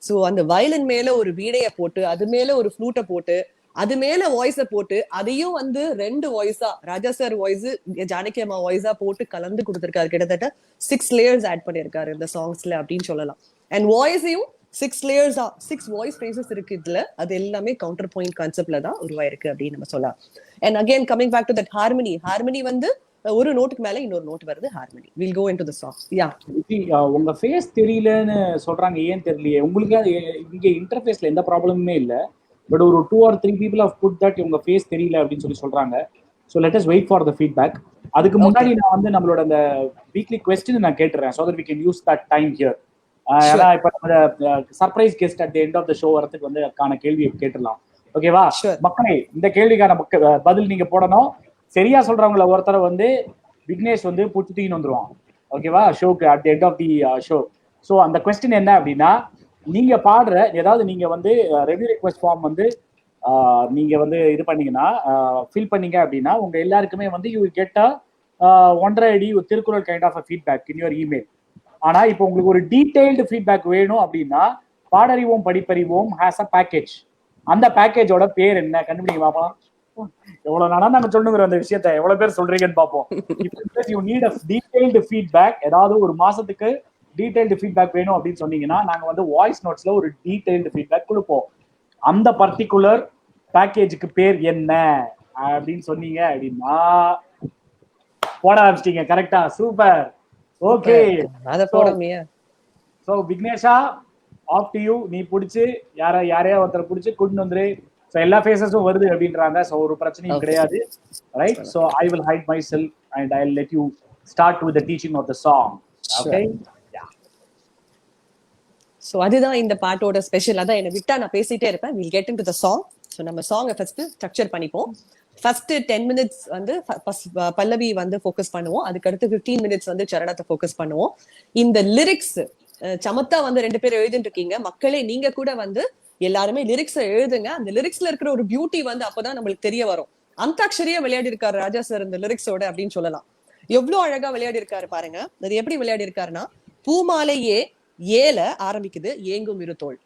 சோ அந்த வயலின் மேல ஒரு வீணைய போட்டு, அது மேல ஒரு ஃப்ளூட்டை போட்டு, அது மேல வாய்ஸ போட்டு, அதையும் வந்து 2 வாய்ஸா ராஜா சார் வாய்ஸ், ஜானகி அம்மா வாய்ஸா போட்டு கலந்து கொடுத்திருக்காரு. கிட்டத்தட்ட 6 லேயர்ஸ் ஆட் பண்ணிருக்காரு இந்த சாங்ஸ்ல அப்படின்னு சொல்லலாம். அண்ட் வாய்ஸையும் 6 லேயர்ஸா 6 வாய்ஸ் ஃப்ரேசஸ் இருக்கு இதுல. அது எல்லாமே கவுண்டர் பாயிண்ட் கான்செப்ட்ல தான் உருவாயிருக்கு அப்படின்னு நம்ம சொல்லலாம். And again coming back to that harmony வந்து ஒரு நோட்டுக்கு மேல இன்னொரு நோட் வருது, harmony. Will go into the song. Yeah, உங்க ஃபேஸ் தெரியலன்னு சொல்றாங்க, ஏன் தெரியலையே உங்களுக்கு? இங்க இன்டர்ஃபேஸ்ல எந்த ப்ராப்ளமுமே இல்ல, பட் ஒரு 2 or 3 people have put that உங்க ஃபேஸ் தெரியல அப்படின்னு சொல்றாங்க. So let us wait for the feedback. அதுக்கு முன்னாடி நான் வந்து நம்மளோட அந்த வீக்லி கொஸ்டின் நான் கேட்டுறேன், so that we can use that time here. ஏன்னா இப்போ நம்ம surprise guest at the end of the show வரதுக்கு வந்து அதுக்கான கேள்வி கேட்டுடலாம். ஓகேவா மக்களே? இந்த கேள்விக்கான பதில் நீங்க போடணும். சரியா சொல்றவங்கள ஒருத்தர வந்து விக்னேஷ் வந்து புடிச்சின்னு வந்துருவான். ஓகேவா? ஷோக்கு at the end of the show. So அந்த கொஸ்டின் என்ன அப்படின்னா, நீங்க பாடுற ஏதாவது நீங்க வந்து ரெவ்யூ ரிக்வெஸ்ட் ஃபார்ம் வந்து நீங்க வந்து இது பண்ணீங்கன்னா ஃபீல் பண்ணீங்க அப்படின்னா உங்க எல்லாருக்குமே வந்து யூ கெட் அ 1.5 அடி Thirukkural kind of feedback in your email. ஆனா இப்போ உங்களுக்கு ஒரு டீடைல்டு ஃபீட்பேக் வேணும் அப்படின்னா பாடறிவோம் படிப்பறிவோம் ஹேஸ் அ பேக்கேஜ். அந்த பேக்கேஜோட பேர் என்ன கண்டுபிடிங்க பாப்போம். எவ்வளவு நாளா நாங்க சொல்லுங்கிற அந்த விஷயத்த எவ்வளவு பேர் சொல்றீங்கன்னு பார்ப்போம். You need a detailed feedback, ஏதாவது ஒரு மாசத்துக்கு டீடைல்டு ஃபீட்பேக் வேணும் அப்படின்னு சொன்னீங்கன்னா நாங்க வந்து வாய்ஸ் நோட்ஸ்ல ஒரு டீடைல்டு ஃபீட்பேக் கொடுப்போம். அந்த பர்டிகுலர் பேக்கேஜுக்கு பேர் என்ன அப்படின்னு சொன்னீங்க அப்படின்னா போட ஆரம்பிச்சிட்டீங்க. கரெக்டா? சூப்பர். ஓகே, அத போடமையா. சோ விக்னேஷா ஆஃப் டு யூ. நீ பிடிச்சி யாரையா ஒருத்தரை பிடிச்சி கூட்டிட்டு வந்துரு. ஸோ எல்லா ஃபேஸஸும் வருது அப்படின்றாங்க. ஸோ ஒரு பிரச்சனையும் கிடையாது. Right? So I will hide myself and I will let you start with the teaching of the song. Okay? So அதுதான் இந்த பாட்டோட ஸ்பெஷல். அதான் என்னை விட்டா நான் பேசிட்டே இருப்பேன். Will get in to the song. So நம்ம சாங்கை ஃபர்ஸ்ட் ஸ்ட்ரக்சர் பண்ணிப்போம். ஃபர்ஸ்ட் 10 minutes வந்து பல்லவி வந்து ஃபோக்கஸ் பண்ணுவோம். அதுக்கடுத்து 15 minutes வந்து சரணத்தை ஃபோக்கஸ் பண்ணுவோம். இந்த லிரிக்ஸ் சமத்தா வந்து 2 பேர் எழுதிட்டு இருக்கீங்க. மக்களே நீங்க கூட வந்து எல்லாருமே லிரிக்ஸ் எழுதுங்க. அந்த லிரிக்ஸ்ல இருக்கிற ஒரு பியூட்டி வந்து அப்பதான் நம்மளுக்கு தெரிய வரும். அந்தாக்ஷரியா விளையாடி இருக்காரு ராஜா சார் இந்த லிரிக்ஸோட அப்படின்னு சொல்லலாம். எவ்வளவு அழகா விளையாடி இருக்காரு பாருங்க. அது எப்படி விளையாடி இருக்காருன்னா, பூமாலையே ஏல ஆரம்பிக்குது ஏங்கும் இருத்தோள்,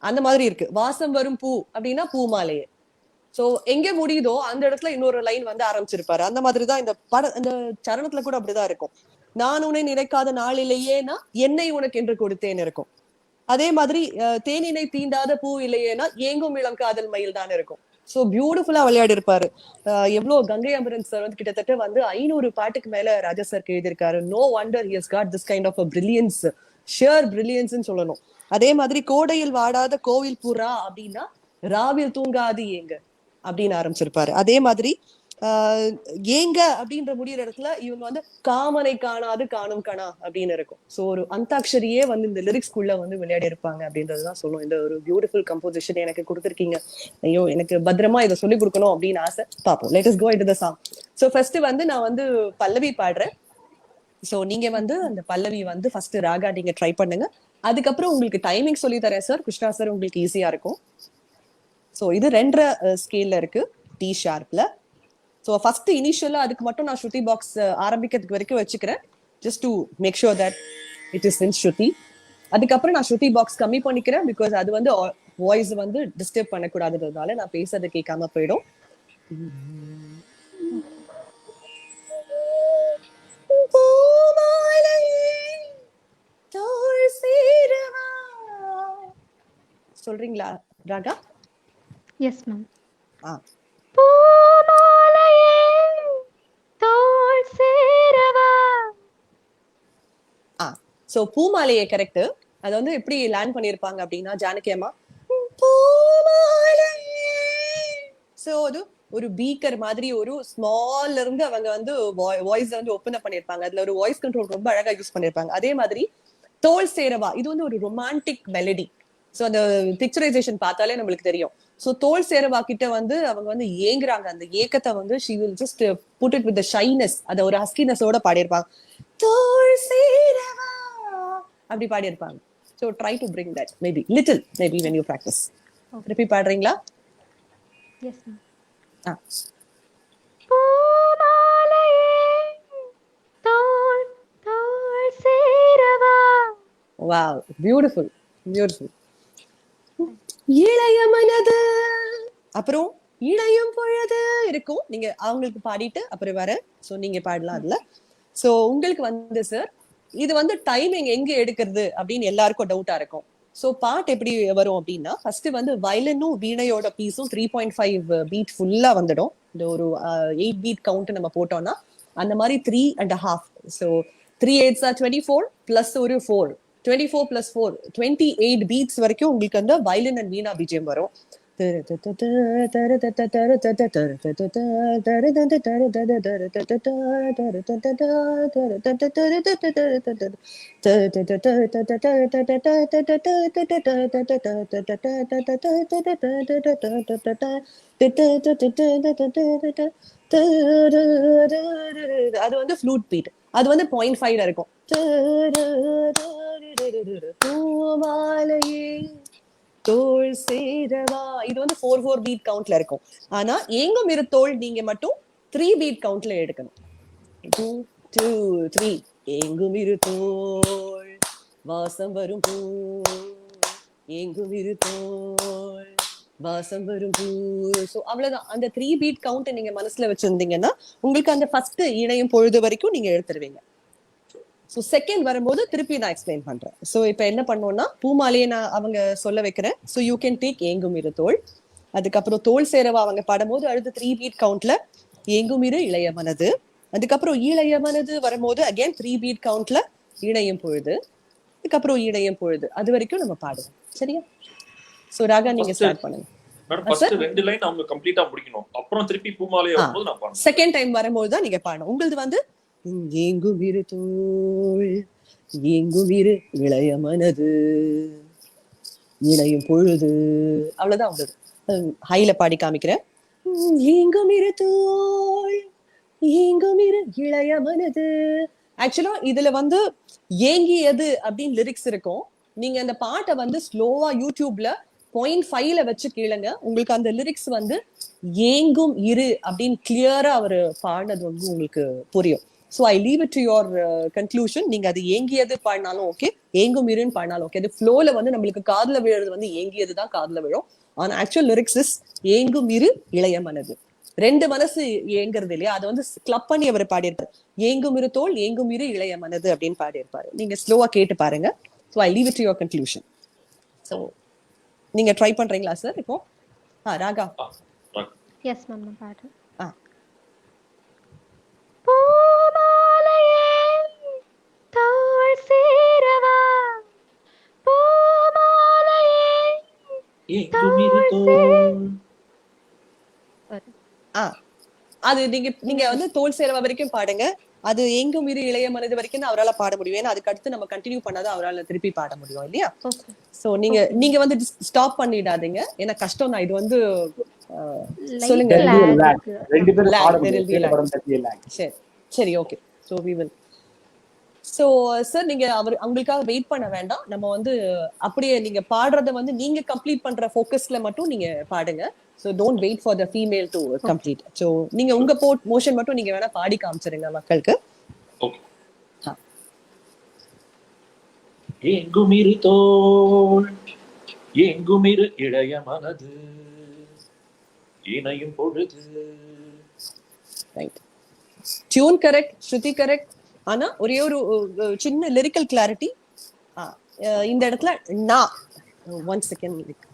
அந்த மாதிரி இருக்கு. வாசம் வரும் பூ அப்படின்னா பூமாலையே. சோ எங்க முடியுதோ அந்த இடத்துல இன்னொரு லைன் வந்து ஆரம்பிச்சிருப்பாரு. அந்த மாதிரிதான் இந்த சரணத்துல கூட அப்படிதான் இருக்கும். நான் உன்னை நினைக்காத நாளிலேயேனா என்னை உனக்கு என்று கொடுத்தேன்னு இருக்கும். அதே மாதிரி தேனினை தீண்டாத பூ இல்லையேனா ஏங்கும் இளம் காதல் மயில் தான் இருக்கும். சோ பியூட்டிஃபுல்லா விளையாடி இருப்பாரு. எவ்வளவு கங்கை அமரன் சார் வந்து கிட்டத்தட்ட வந்து 500 பாட்டுக்கு மேல ராஜா சார் எழுதியிருக்காரு. No wonder he has got this kind of a brilliance, sheer பிரில்லியன்ஸ்னு சொல்லணும். அதே மாதிரி கோடையில் வாடாத கோவில் புறா அப்படின்னா ராவில் தூங்காது ஏங்க அப்படின்னு ஆரம்பிச்சிருப்பாரு. அதே மாதிரி ஏங்க அப்படின்ற முடியிற இடத்துல இவங்க வந்து காமனை காணாது காணும் கணா அப்படின்னு இருக்கும். சோ ஒரு அந்தாக்ஷரியே வந்து இந்த லிரிக்ஸ்குள்ள வந்து விளையாடி இருப்பாங்க அப்படின்றதுதான் சொல்லும். இந்த ஒரு பியூட்டிஃபுல் கம்போசிஷன் எனக்கு கொடுத்துருக்கீங்க. ஐயோ எனக்கு பத்திரமா இதை சொல்லி கொடுக்கணும் அப்படின்னு ஆசை. பாப்போம். Let us go into the song. So first வந்து நான் வந்து பல்லவி பாடுறேன். சோ நீங்க வந்து அந்த பல்லவி வந்து ஃபர்ஸ்ட் ராகா நீங்க ட்ரை பண்ணுங்க. அதுக்கப்புறம் உங்களுக்கு டைமிங் சொல்லி தரேன் சார். கிருஷ்ணா சார் உங்களுக்கு ஈஸியா இருக்கும். சோ இது 2 ஸ்கேல்ல இருக்கு, டி ஷார்ப்ல. சோ ஃபர்ஸ்ட் இனிஷியலா அதுக்கு மட்டும் நான் ஸ்ருதி பாக்ஸ் ஆரம்பிக்கிறதுக்கு வரைக்கும் வச்சுக்கிறேன், just to make sure that it is in shruti. அதுக்கப்புறம் நான் ஸ்ருதி பாக்ஸ் கம்மி பண்ணிக்கிறேன், பிகாஸ் அது வந்து வாய்ஸ் வந்து டிஸ்டர்ப் பண்ணக்கூடாதுன்றதுனால நான் பேசுறது கேட்காம போயிடும். சொல்றீங்களா ராகா? Yes ma'am. சோ பூமாலையே கரெக்ட். அது வந்து எப்படி லேண்ட் பண்ணிருப்பாங்க அப்படின்னா ஜானகி அம்மா சோ அது ஒரு பீக்கர் மாதிரி ஒரு ஸ்மால்ல இருந்து அவங்க வந்து வாய்ஸ் வந்து ஓபன் அப் பண்ணிருப்பாங்க. அதுல ஒரு வாய்ஸ் கண்ட்ரோல் ரொம்ப அழகா யூஸ் பண்ணிருப்பாங்க. அதே மாதிரி தோல் சேரவா இது வந்து ஒரு ரொமான்டிக் மெலடி. சோ அந்த பிக்சரைசேஷன் பார்த்தாலே நம்மளுக்கு தெரியும். சோ தோல் சேரவா கிட்ட வந்து அவங்க வந்து ஏங்குறாங்க. அந்த ஏக்கத்தை வந்து she will just put it with the shyness, அத ஒரு ஹஸ்கினஸோட பாடியிருப்பாங்க. தோல் சேரவா அப்படி பாடியிருப்பாங்க. So try to bring that maybe when you practice. திருப்பி பாடுறீங்களா? Yes ma'am. Wow, beautiful. இளைய மனது அப்புறம் இளையும் பொழுது இருக்கும். நீங்க அவங்களுக்கு பாடிட்டு அப்புறம் வர சோ நீங்க பாடலாம் அதுல. சோ உங்களுக்கு வந்து சார் இது வந்து டைமிங் எங்க எடுக்கிறது அப்படின்னு எல்லாருக்கும் டவுட்டா இருக்கும். சோ பாட்டு எப்படி வரும் அப்படின்னா ஃபர்ஸ்ட் வந்து வயலினும் வீணையோட பீஸும் 3.5 பீட் ஃபுல்லா வந்துடும். இந்த ஒரு 8 பீட் கவுண்ட் நம்ம போட்டோம்னா அந்த மாதிரி 3.5. சோ 3 8s are 24 பிளஸ் ஒரு 4, 24 plus 4 28 பீட்ஸ் வரைக்கும் உங்களுக்கு அந்த வயலின் அண்ட் வீணா பிஜிஎம் வரும். அது வந்து ஃப்ளூட் பீட். அது வந்து 0.5 இருக்கும். பூமாலையே தோள் சேரவா. இது வந்து 4/4 பீட் கவுண்ட்ல இருக்கும். ஆனா எங்கும் இரு தோள் நீங்க மட்டும் 3 பீட் கவுண்ட்ல எடுக்கணும். 2 2 3. எங்கும் இரு தோள் வாசம் வரும் பூ, எங்கும் இரு தோள் வாசம் வரும் பூ. சோ அவ்வளவுதான். அந்த 3 பீட் கவுண்ட் நீங்க மனசுல வச்சிருந்தீங்கன்னா உங்களுக்கு அந்த ஃபர்ஸ்ட் இணையும் பொழுது வரைக்கும் நீங்க எடுத்துருவீங்க. ஸோ செகண்ட் வரும்போது திருப்பி நான் எக்ஸ்பிளைன் பண்றேன். ஸோ இப்போ என்ன பண்ணோம்னா பூமாலையே நான் அவங்க சொல்ல வைக்கிறேன். ஸோ யூ கேன் டேக் ஏங்கும் இரு தோள். அதுக்கப்புறம் தோள் சேரவா அவங்க பாடும்போது அடுத்து 3 பீட் கவுண்ட்ல ஏங்கும் இரு இளைய மனது. அதுக்கப்புறம் இளைய மனது வரும்போது அகைன் 3 பீட் கவுண்ட்ல இணையும் பொழுது. அதுக்கப்புறம் இணையும் பொழுது. அது வரைக்கும் நம்ம பாடுவோம். சரியா? ஸோ ராகா நீங்க ஸ்டார்ட் பண்ணுங்க. மேடம் ஃபர்ஸ்ட் 2 லைன் அவங்க கம்ப்ளீட்டா முடிக்கணும். அப்புறம் திருப்பி பூமாலையை வரும்போது நான் பாடுறேன். செகண்ட் டைம் வரும்போது தான் நீங்க பாடணும். உங்களது வந்து ஏங்கும் இரு தோள் ஏங்கும் இரு இளைய மனது இணையும் பொழுது. அவ்வளவுதான் உங்களுக்கு. ஹைல பாடி காமிக்கிறேன். ஏங்கும் இரு தோள் ஏங்கும் இரு இளைய மனது. ஆக்சுவலா இதுல வந்து ஏங்கியது அப்படின்னு லிரிக்ஸ் இருக்கும். நீங்க அந்த பாட்டை வந்து ஸ்லோவா யூடியூப்ல 0.5ல வச்சு கேளுங்க. உங்களுக்கு அந்த லிரிக்ஸ் வந்து ஏங்கும் இரு அப்படின்னு கிளியரா அவரு பாடினது வந்து உங்களுக்கு புரியும். So I leave it to your conclusion. நீங்க அது ஏங்கியது பாடினாலும் ஓகே, ஏங்கும் இருன்னு பாடினாலும் ஓகே. அது ஃப்ளோல வந்து நம்மளுக்கு காதுல விழுறது வந்து ஏங்கியது தான் காதுல விழும். ஆனா ஆக்சுவல் லிரிக்ஸ் இஸ் ஏங்கும் இரு இளைய மனது. 2 மனசு ஏங்குறது இல்லையா, அதை வந்து கிளப் பண்ணி அவர் பாடியிருப்பாரு. ஏங்கும் இரு தோள் ஏங்கும் இரு இளைய மனது அப்படின்னு பாடியிருப்பாரு. நீங்க ஸ்லோவா கேட்டு பாருங்க. So I leave it to your conclusion. So நீங்க ட்ரை பண்றீங்களா சார் இப்போ? ராகா. எஸ் மேம் நான் பாடுறேன். அது நீங்க வந்து தோல் சேரவா வரைக்கும் பாடுங்க. அது எங்கும் இரு இளைய மனது வரைக்கும் தான் அவரால் பாட முடியும். ஏன்னா அதுக்கு அடுத்து நம்ம கண்டினியூ பண்ணாதான் அவரால் திருப்பி பாட முடியும் இல்லையா? சோ நீங்க வந்து ஸ்டாப் பண்ணிடாதீங்க. ஏன்னா கஷ்டம் தான் இது வந்து. சொல்லுங்க. சரி okay. So we will. So sir நீங்க அவங்களுக்காக வெயிட் பண்ண வேண்டாம். நம்ம வந்து அப்படியே நீங்க பாடுறத வந்து நீங்க கம்ப்ளீட் பண்ற ஃபோக்கஸ்ல மட்டும் நீங்க பாடுங்க. So don't wait for the female to complete. So நீங்க உங்க மோஷன் மட்டும் நீங்க வேணா பாடி காமிச்சிருங்க மக்களுக்கு. ஓகே. ஏங்கும் இரு தோள் ஏங்கும் இரு இளைய மனது இணையும் பொழுது. ரைட். டியூன் கரெக்ட், ஸ்ருதி கரெக்ட். ஆனா ஒரே ஒரு சின்ன லிரிக்கல் கிளாரிட்டி இந்த இடத்துல. நான் 1 செகண்ட்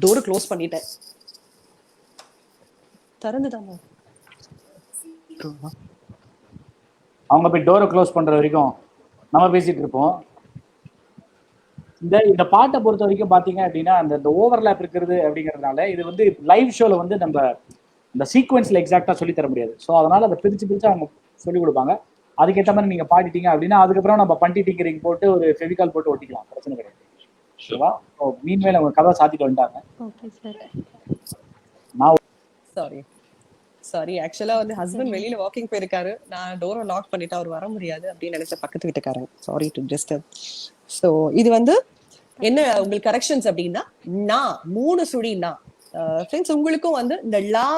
டோர் க்ளோஸ் பண்ணிட்டேன். திறந்துதாமா? அவங்க போய் டோரை க்ளோஸ் பண்ற வரைக்கும் நம்ம பேசிட்டு இருப்போம். இந்த பாட்டை பொறுத்த வரைக்கும் பாத்தீங்க அப்படின்னா அந்த ஓவர்லேப் இருக்கிறது அப்படிங்கிறதுனால இது வந்து லைவ் ஷோல வந்து நம்ம இந்த சீக்வன்ஸ்ல எக்ஸாக்டா சொல்லி தர முடியாது. ஸோ அதனால அதை பிரிச்சு அவங்க சொல்லி கொடுப்பாங்க. அதுக்கேற்ற மாதிரி நீங்க பாடிட்டீங்க அப்படின்னா அதுக்கப்புறம் நம்ம பண்டி டிங்கரிங் போட்டு ஒரு ஃபெவிகால் போட்டு ஒட்டிக்கலாம். பிரச்சனை கிடையாது. மீன்வேல அவங்க கதை சாத்திட்டு வந்துட்டாங்க. சாரி ஆக்சுவலா வந்து ஹஸ்பண்ட் வெளியில வாக்கிங் போயிருக்காரு. நான் டோரை லாக் பண்ணிட்டு அவர் வர முடியாது அப்படின்னு நினைச்ச பக்கத்து வீட்டுக்காரங்க. Sorry to disturb. சோ இது வந்து என்ன உங்களுக்கு கரெக்ஷன்ஸ் அப்படின்னா, நான் 3 சுழி நான் ஃப்ரெண்ட்ஸ் உங்களுக்கும் வந்து இந்த லா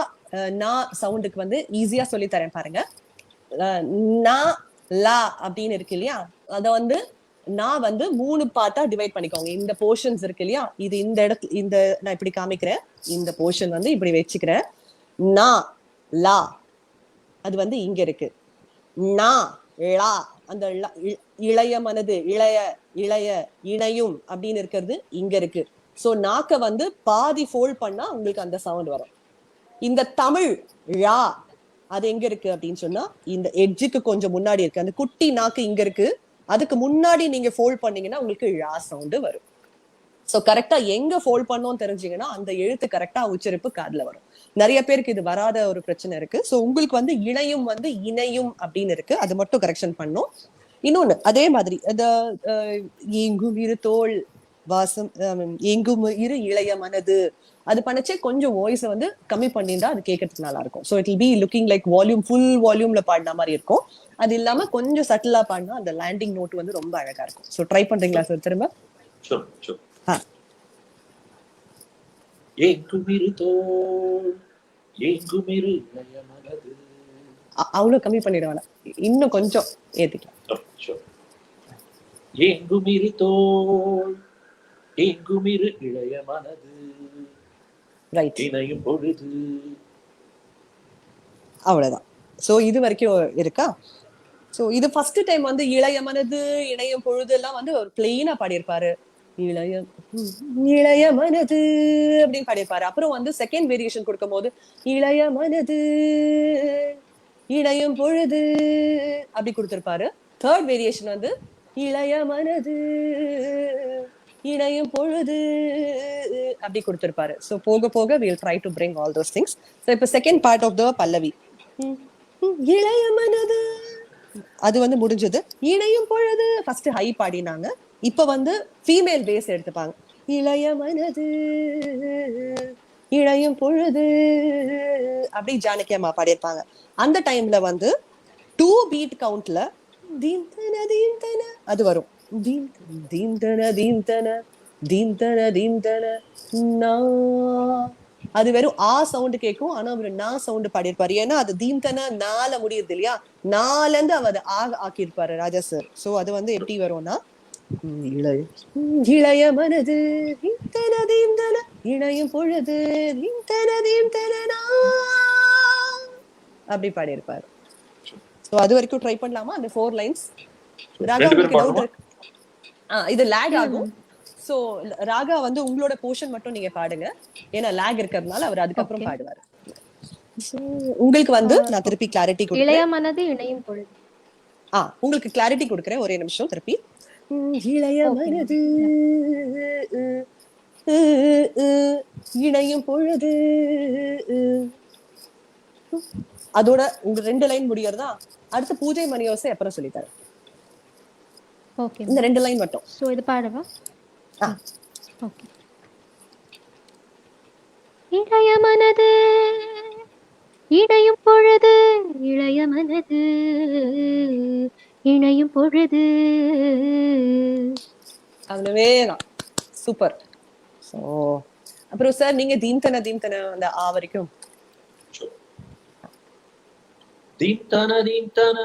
நா சவுண்டுக்கு வந்து ஈஸியா சொல்லி தரேன் பாருங்க. நா லா அப்படின்னு இருக்கு இல்லையா, அத வந்து நான் வந்து 3 பார்ட்டா டிவைட் பண்ணிக்கோங்க. இந்த போர்ஷன்ஸ் இருக்கு இல்லையா, இது இந்த இடத்துல இந்த நான் இப்படி காமிக்கிறேன். இந்த போர்ஷன் வந்து இப்படி வச்சுக்கிறேன். நா லா அது வந்து இங்க இருக்கு. நா லா அந்த இளைய மனது இளைய இளைய இணையும் அப்படின்னு இருக்கிறது இங்க இருக்கு. சோ நாக்க வந்து பாதி ஃபோல்ட் பண்ணா உங்களுக்கு அந்த சவுண்ட் வரும். இந்த தமிழ் ழா அது எங்க இருக்கு அப்படின்னு சொன்னா இந்த எட்ஜுக்கு கொஞ்சம் முன்னாடி இருக்கு. அந்த குட்டி நாக்கு இங்க இருக்கு. அதுக்கு முன்னாடி நீங்க ஃபோல்ட் பண்ணீங்கன்னா உங்களுக்கு ழா சவுண்டு வரும். சோ கரெக்டா எங்க ஃபோல்ட் பண்ணோம்னு தெரிஞ்சீங்கன்னா அந்த எழுத்து கரெக்டா உச்சரிப்பு காதுல வரும். நிறைய பேருக்கு இது வராத ஒரு பிரச்சனை இருக்கு. சோ உங்களுக்கு வந்து இணையும் வந்து இணையும் அப்படின்னு இருக்கு. அது மட்டும் கரெக்ஷன் பண்ணும். இன்னொன்னு அதே மாதிரி எங்கும் இரு தோள் வாசம் எங்கும் இரு இளைய மனது அது பண்ணச்சே கொஞ்சம் வாய்ஸ் வந்து கம்மி பண்ணிருந்தா அது கேட்கறதுக்கு நல்லா இருக்கும். So it will be looking like volume full வால்யூம்ல பாடின மாதிரி இருக்கும். அது இல்லாம கொஞ்சம் சட்டிலா பாடினா அந்த லேண்டிங் நோட் வந்து ரொம்ப அழகா இருக்கும். ஸோ ட்ரை பண்றீங்களா சார் திரும்ப? ஏங்குமிரு தோள் ஏங்குமிரு இளைய மனது. அவ்வளவு கம்மி பண்ணிடுவானா, இன்னும் கொஞ்சம் ஏத்திக்கலாம். Sure. ஏங்குமிரு தோள் ஏங்குமிரு இளைய மனது ரைட், இணையும் பொழுது. அவ்வளவுதான். சோ இது வரைக்கும் இருக்கா? சோ இது ஃபர்ஸ்ட் டைம் வந்து இளைய மனது இணையம் பொழுது எல்லாம் வந்து ஒரு பிளெயினா பாடியிருப்பாரு. இளைய இளைய மனது அப்படின்னு பாடியிருப்பாரு. அப்புறம் வந்து செகண்ட் வேரியேஷன் கொடுக்கும் போது இளைய மனது இணையம் பொழுது அப்படி கொடுத்திருப்பாரு. தேர்ட் வேரியேஷன் வந்து இளைய மனது இணையும் பொழுது அப்படி கொடுத்திருப்பாரு. சோ போக போக we'll try to bring all those things. So இப்ப செகண்ட் பார்ட் ஆஃப் த பல்லவி இளைய மனது அது வந்து முடிஞ்சது. இணையும் பொழுது ஃபர்ஸ்ட் ஹை பாடினாங்க, இப்ப வந்து ஃபீமேல் பேஸ் எடுத்துப்பாங்க. இளைய மனது இளையும் பொழுது அப்படி ஜானகி அம்மா பாடியிருப்பாங்க. அந்த டைம்ல வந்து 2 பீட் கவுண்ட்ல தீந்தன தீந்தன அது வரும். தீந்தன தீந்தன தீந்தன தீந்தன நா அது வெறும் ஆ சவுண்ட் கேட்கும். ஆனா அவரு நா சவுண்ட் பாடியிருப்பாரு. ஏன்னா அது தீந்தன நால முடியுது இல்லையா, நாலந்து அவர் ஆ ஆக்கியிருப்பாரு ராஜா சார். சோ அது வந்து எப்படி வரும்னா இளைய இளைய மனது தீந்தன தீந்தன இணையும் பொழுது தீந்தன தீந்தன அப்படி பாடியிருப்பாரு. சோ அது வரைக்கும் ட்ரை பண்ணலாமா அந்த 4 லைன்ஸ்? ராகா ரெண்டு பேரும் உங்களுக்கு டவுட் பாடணுமா? இருக்கு? இது லேக் ஆகும். சோ ராகா வந்து உங்களோட போர்ஷன் மட்டும் நீங்க பாடுங்க, ஏன்னா லேக் இருக்கிறதுனால அவர் அதுக்கப்புறம் Okay. பாடுவாரு. So, உங்களுக்கு வந்து நான் திருப்பி கிளாரிட்டி இளைய கொடுக்குறேன். மனது இணையும் பொழுது. உங்களுக்கு கிளாரிட்டி கொடுக்குறேன், ஒரே நிமிஷம். திருப்பி இளைய Okay. மனது இணையும் பொழுது அதோட உங்க 2 லைன் முடியறதா? அடுத்து பூஜை மணியோசை அப்புறம் சொல்லித்தரேன். ஓகே. இந்த 2 லைன் மட்டும். சோ இது பாடவா? ஆ. ஓகே. இளைய மனது இணையும் பொழுது இளைய மனது இணையும் பொழுது. அவ்வளவேதான். சூப்பர். சோ அப்புறம் சார் நீங்க தீம்தன தீம்தன அந்த ஆ வரைக்கும். தீம்தன தீம்தன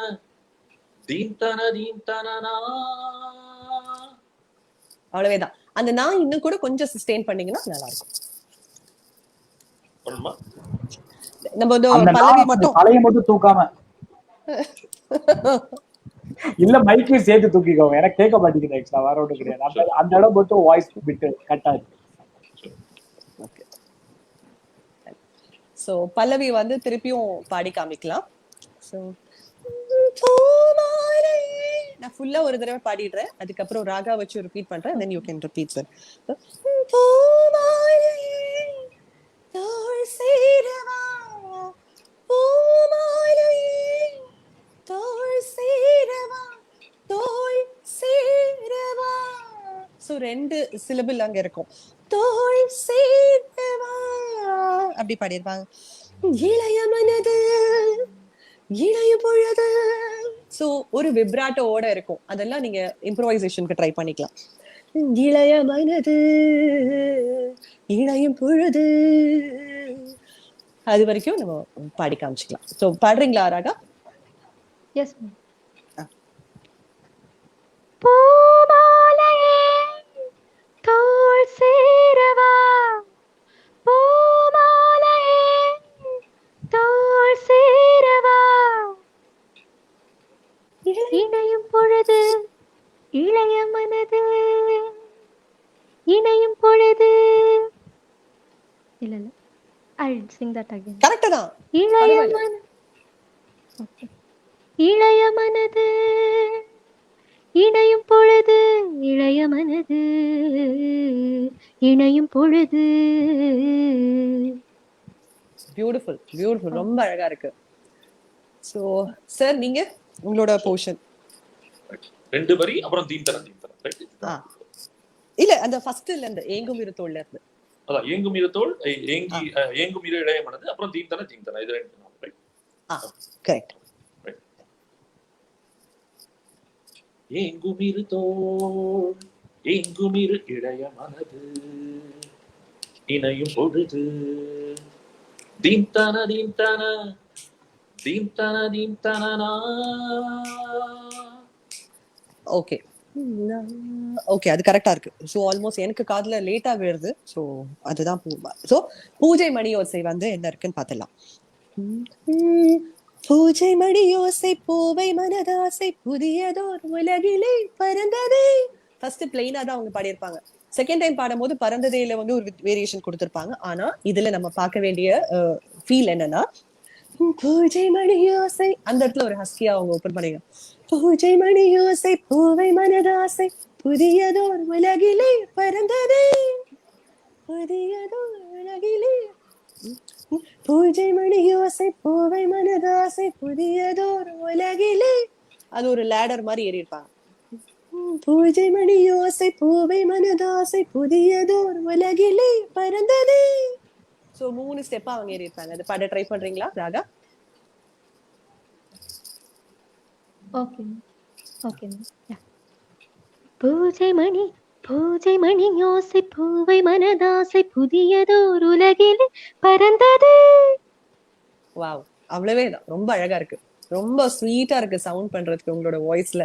தீம்தன தீம்தனனா. அவ்வளவேதான். அந்த நான் இன்னும் கூட கொஞ்சம் சஸ்டெயின் பண்ணீங்கன்னா நல்லா இருக்கும். பண்ணணுமா? நம்ம வந்து அந்த பல்லவி மட்டும் தலையை மட்டும் தூக்காம இல்ல மைக்கையும் சேர்த்து தூக்கிக்கோங்க, எனக்கு கேட்க மாட்டேங்குது. எக்ஸ்ட்ரா வேற ஒன்றும் கிடையாது. அந்த இடம் மட்டும் வாய்ஸ் விட்டு கட் ஆகுது. சோ பல்லவி வந்து திருப்பியும் பாடி காமிக்கலாம். சோ நான் ஃபுல்லா ஒரு தடவை பாடிடுறேன், அதுக்கப்புறம் ராகா வச்சு ரிப்பீட் பண்றேன், then you can repeat sir. தோள் சேரவா பூமாலையே தோள் சேரவா தோள் சேரவா. சோ 2 சிலபிள் அங்க இருக்கும். தோள் சேரவா அப்படி பாடிருப்பாங்க. இளைய மனது இளைய பொழுது. சோ ஒரு விப்ராட்டோட இருக்கும். அதெல்லாம் நீங்க இம்ப்ரோவைசேஷனுக்கு ட்ரை பண்ணிக்கலாம். இளைய மனது இளையும் பொழுது அது வரைக்கும் நம்ம பாடி காமிச்சுக்கலாம். சோ பாடுறீங்களா ராகா? எஸ். பூமாலையே தோள் சேரவா பூமாலையே தோள் சேரவா இணையும் பொழுது இளைய மனது இணையும் பொழுது. இல்ல I'll sing that again. Correct தான். இளைய மனது இளைய மனது இணையும் பொழுது இளைய மனது இணையும் பொழுது. பியூட்டிஃபுல் பியூட்டிஃபுல், ரொம்ப அழகா இருக்கு. சோ சார் நீங்க உங்களோட போர்ஷன். 2 வரி அப்புறம் தீம்தன தீம்தன. ரைட்? இல்ல அந்த ஃபர்ஸ்ட்ல இருந்து ஏங்கும் இருத்தோல்ல இருந்து. அதான் ஏங்கும் இரு தோள் ஏங்கும் இரு இளைய மனது அப்புறம் தீம்தன தீம்தன. இது 2. ரைட்? கரெக்ட். ஏங்கும் இரு தோள் எங்கும் இரு இளைய மனது இணையும் பொழுது தீம் தன தீம் தன தீம் தன தீம் தனனா. ஓகே ஓகே, அது கரெக்டா இருக்கு. ஸோ ஆல்மோஸ்ட் எனக்கு காதுல லேட்டா விழுது. ஸோ அதுதான் ஸோ பூஜை மணி ஓசை வந்து என்ன இருக்குன்னு பார்த்துடலாம். பூஜை மணி யோசை பூவை மனதாசை புதியதோர் உலகிலே பறந்ததே. ஃபர்ஸ்ட் பிளெயினா தான் அவங்க பாடியிருப்பாங்க. செகண்ட் டைம் பாடும்போது பறந்ததேல வந்து ஒரு வேரியேஷன் கொடுத்திருப்பாங்க. ஆனா இதுல நம்ம பார்க்க வேண்டிய ஃபீல் என்னன்னா, பூஜை மணி யோசை அந்த இடத்துல ஒரு ஹஸ்கியா அவங்க ஓபன் பண்ணிங்க. பூஜை மணி யோசை பூவை மனதாசை புதியதோர் உலகிலே பறந்ததே, புதியதோர் உலகிலே. பூஜை மணி யோசை பூவை மனதாசை புதியதோர் உலகிலே. அது ஒரு லேடர் மாதிரி ஏறி இருப்பாங்க. பூஜை மணி யோசை பூவை மனதாசை புதியதோர் உலகிலே பறந்ததே. சோ 3 ஸ்டெப்பா அவங்க ஏறி இருப்பாங்க. அது பாட ட்ரை பண்றீங்களா ராகா? Okay okay. பூஜை மணி யோசை பூவை மனதாசை புதியதோர் உலகிலே பறந்தது. வாவ், அவ்வளவே தான். ரொம்ப அழகா இருக்கு, ரொம்ப ஸ்வீட்டா இருக்கு சவுண்ட் பண்றதுக்கு உங்களோட வாய்ஸ்ல.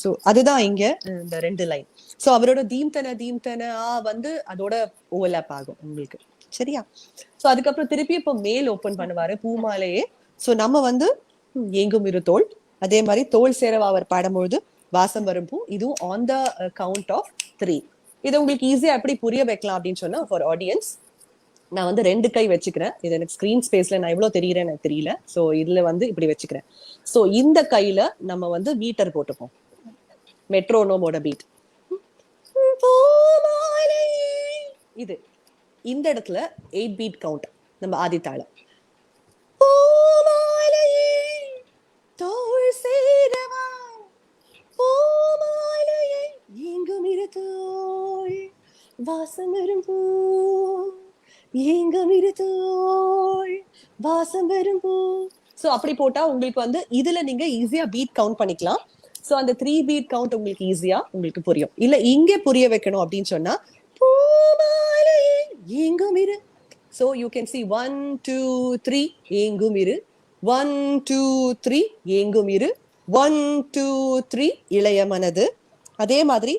சோ அதுதான் இங்க இந்த 2 லைன். சோ அவரோட தீம் தன வந்து அதோட ஓவர்லாப் ஆகும் உங்களுக்கு. சரியா? சோ அதுக்கப்புறம் திருப்பி இப்போ மேல் ஓபன் பண்ணுவாரு பூமாலையே. சோ நம்ம வந்து எங்கும் இரு தோள், அதே மாதிரி தோள் சேரவா அவர் பாடும்பொழுது வாசம் வரும் பூ. இதுவும் ஆன் த கவுண்ட் ஆஃப் 3. இதை உங்களுக்கு ஈஸியா எப்படி புரிய வைக்கலாம் அப்படின்னு சொன்னா, ஃபார் ஆடியன்ஸ் நான் வந்து 2 கை வச்சுக்கிறேன். இது எனக்கு ஸ்கிரீன் ஸ்பேஸ்ல நான் எவ்வளவு தெரியுறேன்னு எனக்கு தெரியல. சோ இதுல வந்து இப்படி வச்சுக்கிறேன். சோ இந்த கையில நம்ம வந்து மீட்டர் போட்டுப்போம், மெட்ரோனோமோட பீட். இது இந்த இடத்துல 8 பீட் கவுண்ட் நம்ம ஆதி தாளம். தோள் சேரவா பூமாலையை எங்கும் இரு தோள் வாசம் வரும் பூ, எங்கும் இரு தோள் வாசம் வரும் பூ. சோ அப்படி போட்டா உங்களுக்கு வந்து இதுல நீங்க ஈஸியா பீட் கவுண்ட் பண்ணிக்கலாம். சோ அந்த 3 பீட் கவுண்ட் உங்களுக்கு ஈஸியா உங்களுக்கு புரியும். இல்ல இங்கே புரிய வைக்கணும் அப்படின்னு சொன்னா பூமாலையை எங்கும் இரு. So you can see 1 2 3 எங்கும் இரு, 1 2 3 எங்கும் இரு, 1 2 3 இளைய மனது. அதே மாதிரி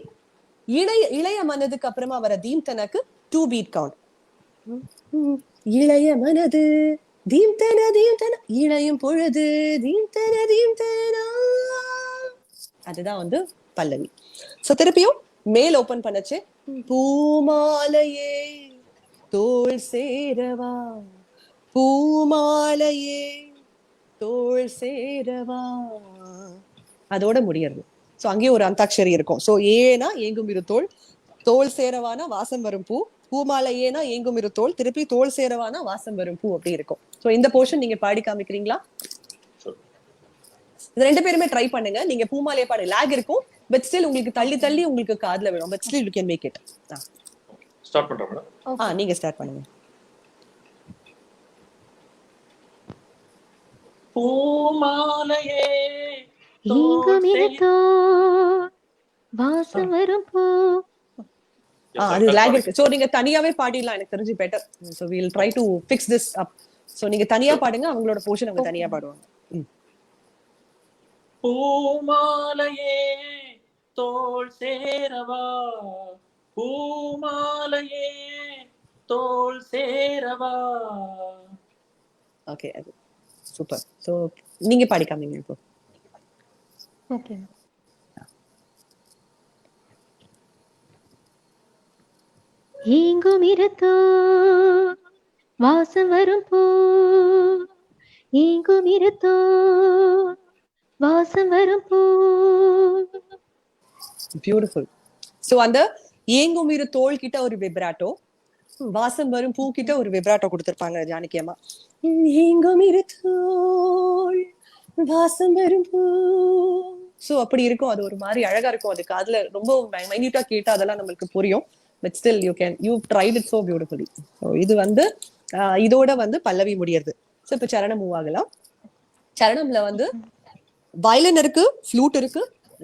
இளைய மனதுக்கு அப்புறமா வர தீம் தனக்கு 2 பீட் கவுண்ட். இளைய மனது தீம் தன இளையும் பொழுது தீம் தன. அதுதான் வந்து பல்லவி. சோ திருப்பியும் மேல் ஓபன் பண்ணச்சு. பூமாலையே தோள் சேரவா பூமாலையே தோள் சேரவா, அதோட முடியறது. சோ அங்கேயும் ஒரு அந்தாட்சரி இருக்கும். சோ ஏனா எங்கும் இரு தோள், தோள் சேரவானா வாசம் வரும் பூ, பூமாலையேனா எங்கும் இரு தோள், திருப்பி தோள் சேரவானா வாசம் வரும் பூ அப்படி இருக்கும். சோ இந்த போர்ஷன் நீங்க பாடி காமிக்கிறீங்களா? இது 2 பேருமே ட்ரை பண்ணுங்க. நீங்க பூமாலையை பாடு, லாக் இருக்கும், பட் ஸ்டில் உங்களுக்கு தள்ளி உங்களுக்கு காதுல விடும், but still you can make it. Start பண்றேன் மேடம். நீங்க ஸ்டார்ட் பண்ணுங்க. பூமாலையே எங்கும் இரு தோள் வாசம் வரும் பூ. அது லாக் இருக்கு. சோ நீங்க தனியாவே பாடிடலாம், எனக்கு தெரிஞ்சு better. So we will try to fix this up. So நீங்க தனியா பாடுங்க, அவங்களோட போர்ஷன் அவங்க தனியா பாடுவாங்க. பூமாலையே தோள் சேரவா பூமாலையே தோள் சேரவா. ஓகே, அது சூப்பர். சோ நீங்க பாடி காமிங்க இப்போ. ஓகே. எங்கும் இரு தோள் வாசம் வரும் பூ, எங்கும் இரு தோள் வாசம் வரும் பூ. பியூட்டிஃபுல். சோ அந்த ஏங்கும் இரு தோள் கிட்ட ஒரு விப்ராட்டோ, வாசம் வரும் பூ கிட்ட ஒரு விப்ராட்டோ கொடுத்திருப்பாங்க ஜானகி அம்மா. ஏங்கும் இரு தோள் வாசம் வரும் பூ. சோ அப்படி இருக்கும். அது ஒரு மாதிரி அழகா இருக்கும். அது காதுல ரொம்ப மைன்யூட்டா கேட்டா அதெல்லாம் நம்மளுக்கு புரியும். But still you tried it so beautifully. So இது வந்து இதோட வந்து பல்லவி முடியறது. சோ இப்ப சரணம் மூவ் ஆகலாம். சரணம்ல வந்து வயலின் இருக்கு, ஃப்ளூட் இருக்கு,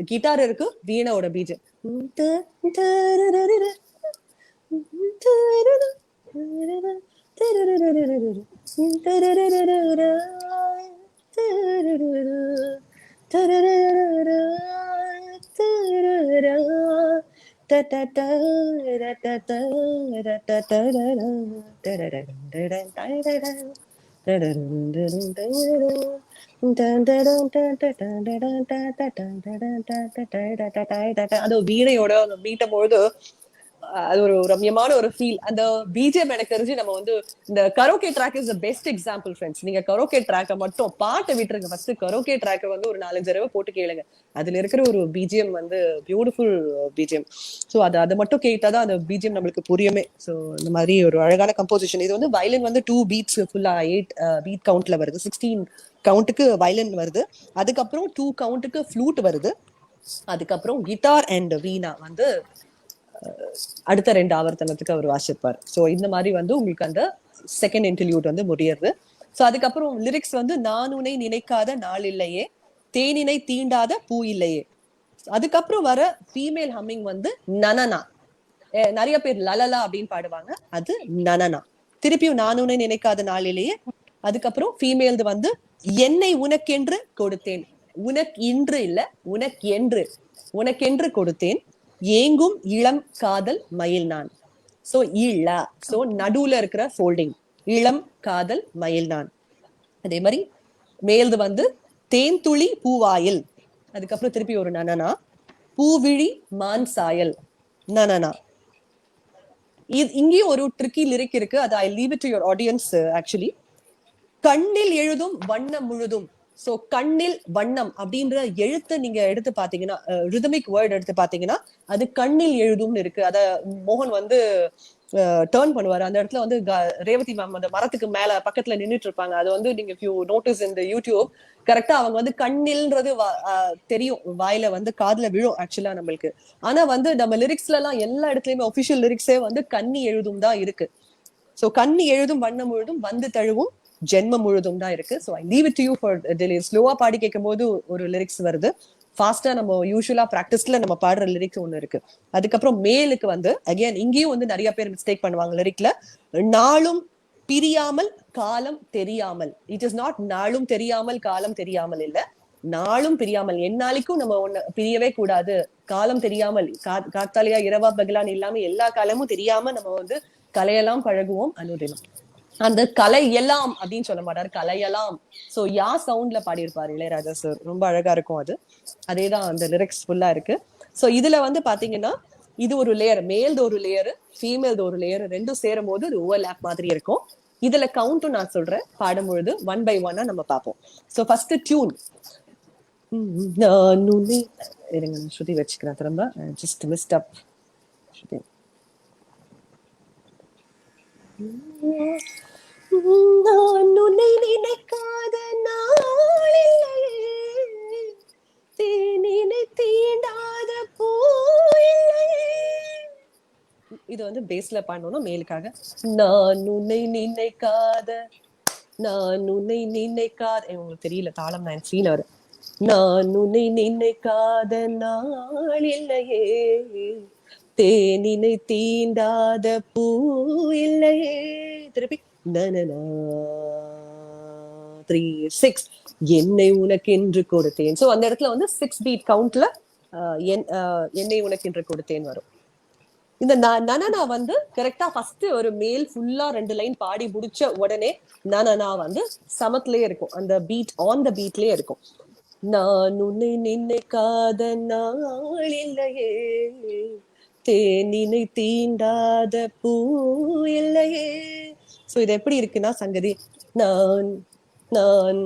கிட்டார் இருக்கு, வீணாவோட பீஜம். அது வீணையோட மீட்டும் பொழுது அது ஒரு ரம்யமான ஒரு ஃபீல். அந்த பிஜிஎம் எனக்கு தெரிஞ்சு நம்ம வந்து இந்த karaoke track is the best example friends. நீங்க கரோக்கே ட்ராக்கை மட்டும் பாட்டை விட்டுருங்க, ஃபர்ஸ்ட் கரோக்கே ட்ராக்கை வந்து ஒரு 4-5 தடவை போட்டு கேளுங்க. அதுல இருக்கிற ஒரு பிஜிஎம் வந்து பியூட்டிஃபுல் பிஜிஎம். ஸோ அதை மட்டும் கேட்டாதான் அந்த பிஜிஎம் நம்மளுக்கு புரியுமே. ஸோ இந்த மாதிரி ஒரு அழகான கம்போசிஷன். இது வந்து வயலின் வந்து 2 பீட்ஸ் ஃபுல்லா 8 பீட் கவுண்ட்ல வருது. 16 கவுண்ட்டுக்கு வயலின் வருது, அதுக்கப்புறம் 2 கவுண்ட்டுக்கு ஃப்ளூட் வருது, அதுக்கப்புறம் கிட்டார் அண்ட் வீணா வந்து அடுத்த 2 ஆவர்த்தனத்துக்கு அவர் வாசிப்பார். ஸோ இந்த மாதிரி வந்து உங்களுக்கு அந்த செகண்ட் இன்டர்வியூட் வந்து முடியறது. ஸோ அதுக்கப்புறம் லிரிக்ஸ் வந்து நான் உன்னை நினைக்காத நாள் இல்லையே, தேனினை தீண்டாத பூ இல்லையே. அதுக்கப்புறம் வர ஃபீமேல் ஹம்மிங் வந்து நனனா. நிறைய பேர் லலலா அப்படின்னு பாடுவாங்க, அது நனனா. திருப்பியும் நான் உன்னை நினைக்காத நாள் இல்லையே. அதுக்கப்புறம் ஃபீமேல் வந்து என்னை உனக்கென்று கொடுத்தேன், உனக்கு இன்று இல்ல உனக்கென்று கொடுத்தேன், ஏங்கும் இளம் காதல் மயில் நான். சோ ஈழா, சோ நடுவுல இருக்கிற ஃபோல்டிங், இளம் காதல் மயில் நான். அதே மாதிரி மேல்து வந்து தேன்துளி பூவாயில், அதுக்கப்புறம் திருப்பி ஒரு நனனா, பூவிழி மான் சாயல் நனனா. இங்கேயும் ஒரு ட்ரிக்கி லிரிக் இருக்கு, அது ஐ leave it to your audience actually. கண்ணில் எழுதும் வண்ணம் முழுதும். சோ கண்ணில் வண்ணம் அப்படின்ற எழுத்து நீங்க எடுத்து பாத்தீங்கன்னா, ரிதமிக் வேர்ட் எடுத்து பாத்தீங்கன்னா அது கண்ணில் எழுதும்னு இருக்கு. அத மோகன் வந்து டர்ன் பண்ணுவாரு. அந்த இடத்துல வந்து ரேவதி மேம் அந்த மரத்துக்கு மேல பக்கத்துல நின்றுட்டு இருப்பாங்க. அது வந்து நீங்க if you notice in the YouTube கரெக்டா அவங்க வந்து கண்ணில்ன்றது தெரியும், வாயில வந்து காதுல விழும் ஆக்சுவலா நம்மளுக்கு. ஆனா வந்து நம்ம லிரிக்ஸ்ல எல்லாம் எல்லா இடத்துலயுமே ஒபிஷியல் லிரிக்ஸே வந்து கண்ணி எழுதும் தான் இருக்கு. சோ கண்ணி எழுதும் வண்ணம் முழுதும் வந்து தழுவும் ஜென்மம் முழுதும் தான் இருக்கு. So I leave it to you for டெலி. ஸ்லோவா பாடி கேட்கும் போது ஒரு லிரிக்ஸ் வருது, ஃபாஸ்டா நம்ம யூஸ்வலா பிராக்டிஸ்ல நம்ம பாடுற லிரிக்ஸ் ஒண்ணு இருக்கு. அதுக்கப்புறம் மேலுக்கு வந்து அகைன் இங்கேயும் வந்து நிறைய பேர் மிஸ்டேக் பண்ணுவாங்க லிரிக்ல. நாளும் பிரியாமல் காலம் தெரியாமல். இட் இஸ் நாட் நாளும் தெரியாமல் காலம் தெரியாமல் இல்ல, நாளும் பிரியாமல். எந்நாளைக்கும் நம்ம ஒண்ணு பிரியவே கூடாது, காலம் தெரியாமல், காத்தாலையா இரவா பகலான்னு இல்லாம எல்லா காலமும் தெரியாம நம்ம வந்து கலையெல்லாம் பழகுவோம் அனுதினம். அந்த கலை எல்லாம் அப்படின்னு சொல்ல மாட்டாரு, கலையெல்லாம். சோ யா சவுண்ட்ல பாடியிருப்பாரு இளையராஜா சார், ரொம்ப அழகா இருக்கும் அது. அதேதான் அந்த லிரிக்ஸ் ஃபுல்லா இருக்கு. சோ இதுல வந்து பாத்தீங்கன்னா இது ஒரு லேயர், மேல்து ஒரு லேயர், ஃபீமேல்து ஒரு லேயர், ரெண்டும் சேரும் போது இது ஓவர்லாப் மாதிரி இருக்கும். இதுல கவுண்ட்டும் நான் சொல்றேன், பாடும்பொழுது 1 by 1 நம்ம பார்ப்போம். So first tune. இருங்க நான் ஸ்ருதி வச்சுக்கிறேன் திரும்ப, ஜஸ்ட் மிஸ்ட் அப். நான் உன்னை நினைக்காத நாளில்லையே, தேனினை தீண்டாத பூ இல்லையே. இது வந்து பேஸ்ல பாடணும் மேலுக்காக. நான் உன்னை நினைக்காத, நான் உன்னை நினைக்காத, உங்களுக்கு தெரியல தாளம், நான் சீன் வரும். நான் உன்னை நினைக்காத நாள் இல்லையே, தேனினை தீண்டாத பூ இல்லையே. திருப்பி 3 6 என்னை உனக்கென்று கொடுத்தேன். சோ அந்த இடத்துல வந்து 6 பீட் கவுண்ட்ல என்னை உனக்கென்று கொடுத்தேன் வரும். இந்த நனனா வந்து கரெக்டா ஃபர்ஸ்ட் ஒரு மேல் ஃபுல்லா 2 லைன் பாடி முடிச்ச உடனே நனனா வந்து சமத்திலே இருக்கும், அந்த பீட் ஆன் த பீட்லயே இருக்கும். நான் உன்னை நினைக்காத நாள் இல்லையே, தேனினை தீண்டாத பூ இல்லையே. சோ இது எப்படி இருக்குன்னா சங்கதி, நான் நான்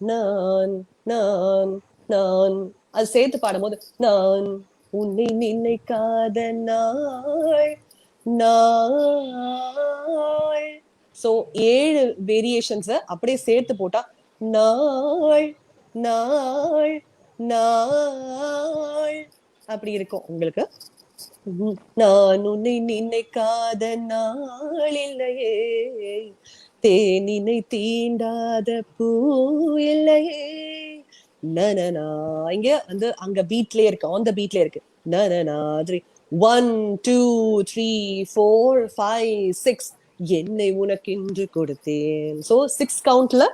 நான் நான் நான், அது சேர்த்து பாடும்போது நான் உன்னை நினைக்காத நாள் நாள். சோ 7 வேரியேஷன்ஸ் அப்படியே சேர்த்து போட்டா நாள் நாள் நாள் அப்படி இருக்கும் உங்களுக்கு. நான் உன்னை நினைக்காத நாள் இல்லையே, தேனினை தீண்டாத பூ இல்லையே, நனனா. இங்க வந்து அங்க பீட்லயே இருக்கு, ஆன் த பீட்லயே இருக்கு. நனனா 3 1 2 3 4 5 6 என்னை உனக்கென்று கொடுத்தேன். சோ 6 கவுண்ட்ல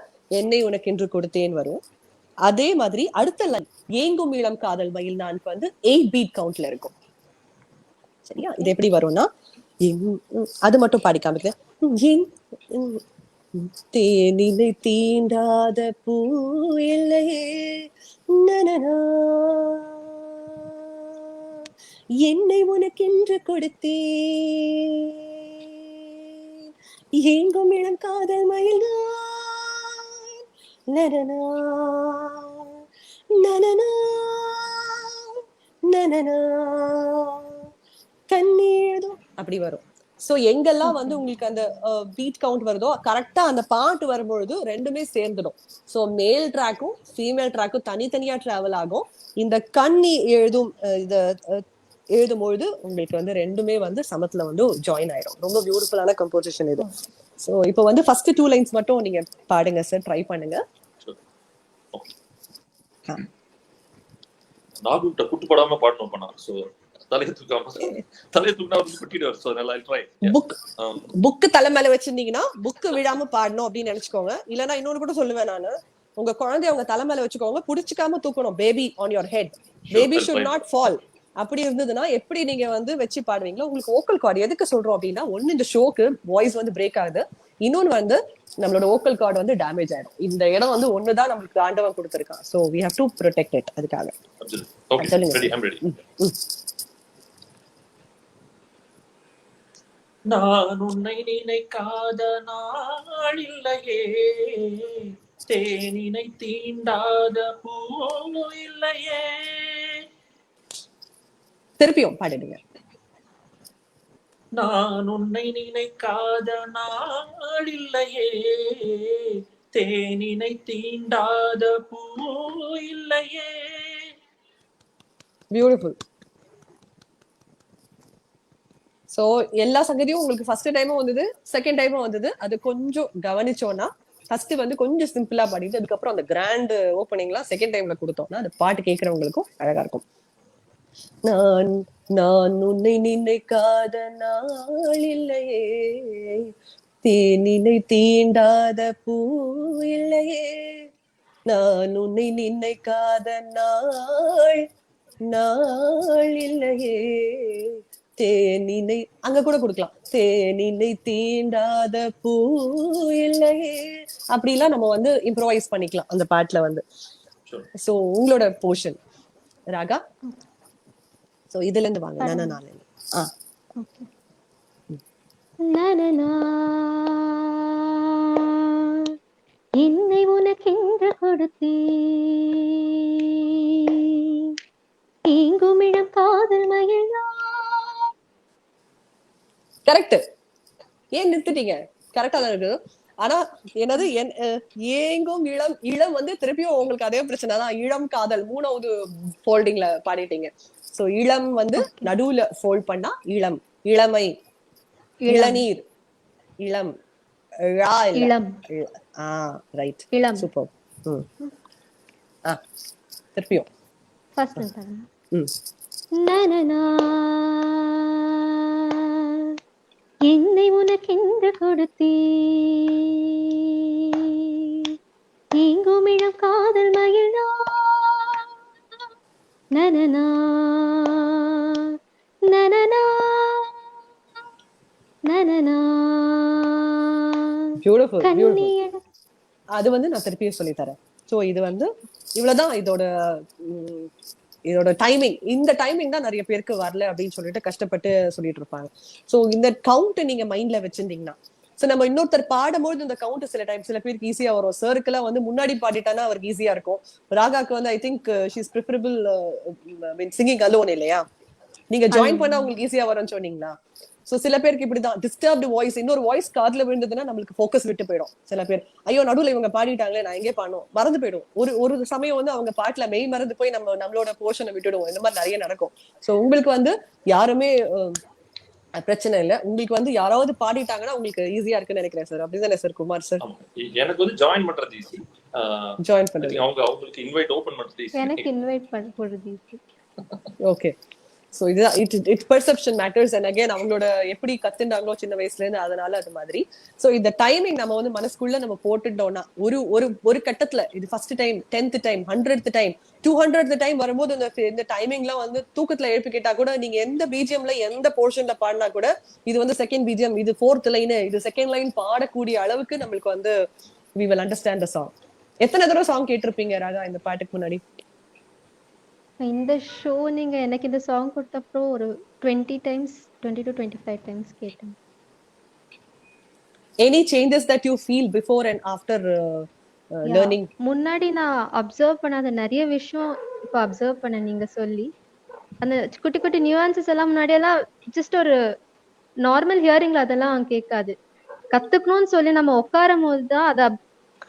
என்னை உனக்கென்று கொடுத்தேன் வரும். அதே மாதிரி அடுத்த லைன் ஏங்கும் இளம் காதல் மயில் நான் வந்து 8 பீட் கவுண்ட்ல இருக்கும். சரியா? இது எப்படி வரும்னா அது மட்டும் பாடி காமிக்கிறேன். தேனிலை தீண்டாத பூ இல்லையே நனனா என்னை உனக்கென்று கொடுத்தேன் எங்கும் இளம் காதல் மயில் நனனா நனனா நனனா கண்ணீழும் அப்படி வரும். சோ எங்கெல்லாம் வந்து உங்களுக்கு அந்த பீட் கவுண்ட் வருதோ கரெக்டா அந்த பாட்டு வரும்பொழுது ரெண்டுமே சேர்ந்துடும். சோ மேல் ட்ராக்கும் ஃபீமேல் ட்ராக்கும் தனித்தனியா டிராவல் ஆகும். இந்த கண்ணி எழுதும் இத எழுதும் பொழுது உங்களுக்கு வந்து ரெண்டுமே வந்து சமத்துல வந்து ஜாயின் ஆயிடும். ரொம்ப பியூட்டிஃபுல்லான கம்போசிஷன் இது. சோ இப்போ வந்து ஃபர்ஸ்ட் 2 லைன்ஸ் மட்டும் நீங்க பாடுங்க சார், ட்ரை பண்ணுங்க. நாகுட்ட குட்டுப்படாம பாடணும் பண்ணா. சோ தலையை தூக்கினா குட்டிடுவார். சோ நல்லா ட்ரை. புக் தலை மேல வச்சிருந்தீங்கன்னா புக் விழாம பாடணும் அப்படின்னு நினைச்சுக்கோங்க. இல்லன்னா இன்னொன்னு கூட சொல்லுவேன் நானு, உங்க குழந்தைய உங்க தலை மேல வச்சுக்கோங்க, புடிச்சுக்காம தூக்கணும். Baby on your head, baby should not fall. அப்படி இருந்ததுன்னா எப்படி நீங்க வந்து வச்சு பாடுவீங்களோ. உங்களுக்கு வோக்கல் கார்டு எதுக்கு சொல்றோம் அப்படின்னா, ஒன்னு இந்த ஷோக்கு வாய்ஸ் வந்து பிரேக் ஆகுது, இன்னொன்னு வந்து நம்மளோட வோக்கல் கார்டு வந்து டேமேஜ் ஆயிடும். இந்த இடம் வந்து ஒண்ணுதான் நம்மளுக்கு ஆண்டவன் கொடுத்திருக்கான். So we have to protect it. அதுக்காக நான் உன்னை நினைக்காத நாள் இல்லையே, தேனினை தீண்டாத பூ இல்லையே. திருப்பியும் பாடிடுங்க. நான் உன்னை நினைக்காத நாள் இல்லையே, தேனினை தீண்டாத பூ இல்லையே. பியூட்டிஃபுல். சோ எல்லா சங்கதியும் உங்களுக்கு ஃபர்ஸ்ட் டைமும் வந்தது, செகண்ட் டைமும் வந்தது. அது கொஞ்சம் கவனிச்சோம்னா ஃபர்ஸ்ட் வந்து கொஞ்சம் சிம்பிளா பாடிட்டு அதுக்கப்புறம் அந்த கிராண்ட் ஓப்பனிங்லாம் செகண்ட் டைம்ல கொடுத்தோம்னா அது பாட்டு கேட்கறவங்களுக்கும் அழகா இருக்கும். நான் நான் உன்னை நினைக்காத நாள் இல்லையே, தேனினை தீண்டாத பூ இல்லையே. நான் உன்னை நினைக்காத நாள் நாள் இல்லையே, தேனினை அங்க கூட கொடுக்கலாம், தேனினை தீண்டாத பூ இல்லையே. அப்படிலாம் நம்ம வந்து இம்ப்ரோவைஸ் பண்ணிக்கலாம் அந்த பாட்டுல வந்து. சோ உங்களோட போர்ஷன் ராகா. சோ இதுல இருந்து வாங்க. என்னை உனக்கென்று கொடுத்தேன் எங்கும் இளம் காதல் மயில். கரெக்ட். ஏன் நிறுத்திட்டீங்க? கரெக்டா தான் இருக்கு. ஆனா என்னது ஏங்கும் இளம், இளம் வந்து திருப்பியும் உங்களுக்கு அதே பிரச்சனை தான். இளம் காதல் மூணாவது ஃபோல்டிங்ல பாடிட்டீங்க. சோ இளம் வந்து நடுவுல ஃபோல்ட் பண்ணா இளம், இளமை, இளநீர், இளம், இளம். ரைட், இளம். சூப்பர். திருப்பியும் ஃபர்ஸ்ட் நனனா என்னை உனக்கென்று கொடுத்தேன் எங்கும் இளம் காதல் மயில். நனனா நனனா நனனா. Beautiful, beautiful. அது வந்து நான் திருப்பியும் சொல்லி தரேன். சோ இது வந்து இவ்வளவுதான் இதோட டைமிங். இந்த டைமிங் தான் நிறைய பேருக்கு வரல அப்படின்னு சொல்லிட்டு கஷ்டப்பட்டு சொல்லிட்டு இருப்பாங்க. சோ இந்த கவுண்ட் நீங்க மைண்ட்ல வச்சிருந்தீங்கன்னா, சோ நம்ம இன்னொருத்தர் பாடும்போது இந்த கவுண்ட் சில டைம் சில பேருக்கு ஈஸியா வரும். சருக்குலாம் வந்து முன்னாடி பாடிட்டானா அவருக்கு ஈஸியா இருக்கும். ராகாக்கு வந்து I think she is preferable singing alone இல்லையா? நீங்க ஜாயின் பண்ணா உங்களுக்கு ஈஸியா வரும்னு சொன்னீங்களா? சோ சில பேருக்கு இப்படிதான் டிஸ்டர்ப்டு வாய்ஸ், இன்னொரு வாய்ஸ் காதுல விழுந்ததுன்னா நம்மளுக்கு ஃபோக்கஸ் விட்டு போயிடும். சில பேர் ஐயோ நடுவுல இவங்க பாடிட்டாங்களே நான் எங்கே பாடணும் மறந்து போயிடும். ஒரு சமயம் வந்து அவங்க பாட்டுல மெய் மறந்து போய் நம்மளோட போர்ஷனை விட்டுடுவோம். இந்த மாதிரி நிறைய நடக்கும். சோ உங்களுக்கு வந்து யாருமே பிரச்சனை இல்ல. உங்களுக்கு வந்து யாராவது பாடிட்டாங்கன்னா உங்களுக்கு ஈஸியா இருக்குன்னு நினைக்கிறேன் சார். அப்படிதானே சார் குமார் சார்? எனக்கு வந்து ஜாயின் பண்றது ஈஸி. ஜாயின் பண்ணுங்க. அவங்களுக்கு இன்வைட் ஓபன் பண்ணுறது எனக்கு இன்வைட் பண்ண போறது ஓகே. ஸோ இதுதான் it perception matters. And again அவங்களோட எப்படி கத்துண்டாங்களோ சின்ன வயசுல இருந்து, அதனால அது மாதிரி. ஸோ இந்த டைமிங் நம்ம வந்து மனசுக்குள்ள நம்ம போட்டுட்டோம்னா ஒரு ஒரு ஒரு கட்டத்துல இது first time, 10th time, 100th time, 200th time வரும்போது இந்த டைமிங்லாம் வந்து தூக்கத்துல எழுப்பி கேட்டா கூட நீங்க எந்த பிஜிஎம்ல எந்த போர்ஷன்ல பாடினா கூட இது வந்து செகண்ட் பிஜிஎம், இது 4th லைன், இது செகண்ட் லைன் பாடக்கூடிய அளவுக்கு நம்மளுக்கு வந்து we will understand the song. எத்தனை தடவை சாங் கேட்டிருப்பீங்க ராதா இந்த பாட்டுக்கு முன்னாடி? இந்த ஷோ நீங்க எனக்கு இந்த சாங் கொடுத்தப்போ ஒரு 20 டைம்ஸ், 20 to 25 டைம்ஸ் கேட்டேன். Any changes that you feel before and after learning? முன்னாடி நான் அப்சர்வ் பண்ணாத நிறைய விஷயம் இப்போ அப்சர்வ் பண்ண நீங்க சொல்லி. அந்த குட்டி குட்டி நியூஆன்சஸ் எல்லாம் முன்னாடி எல்லாம் ஜஸ்ட் ஒரு நார்மல் ஹியரிங்ல அதெல்லாம் கேட்காது. கத்துக்கணும்னு சொல்லி நம்ம உட்காரும் போது தான் அதை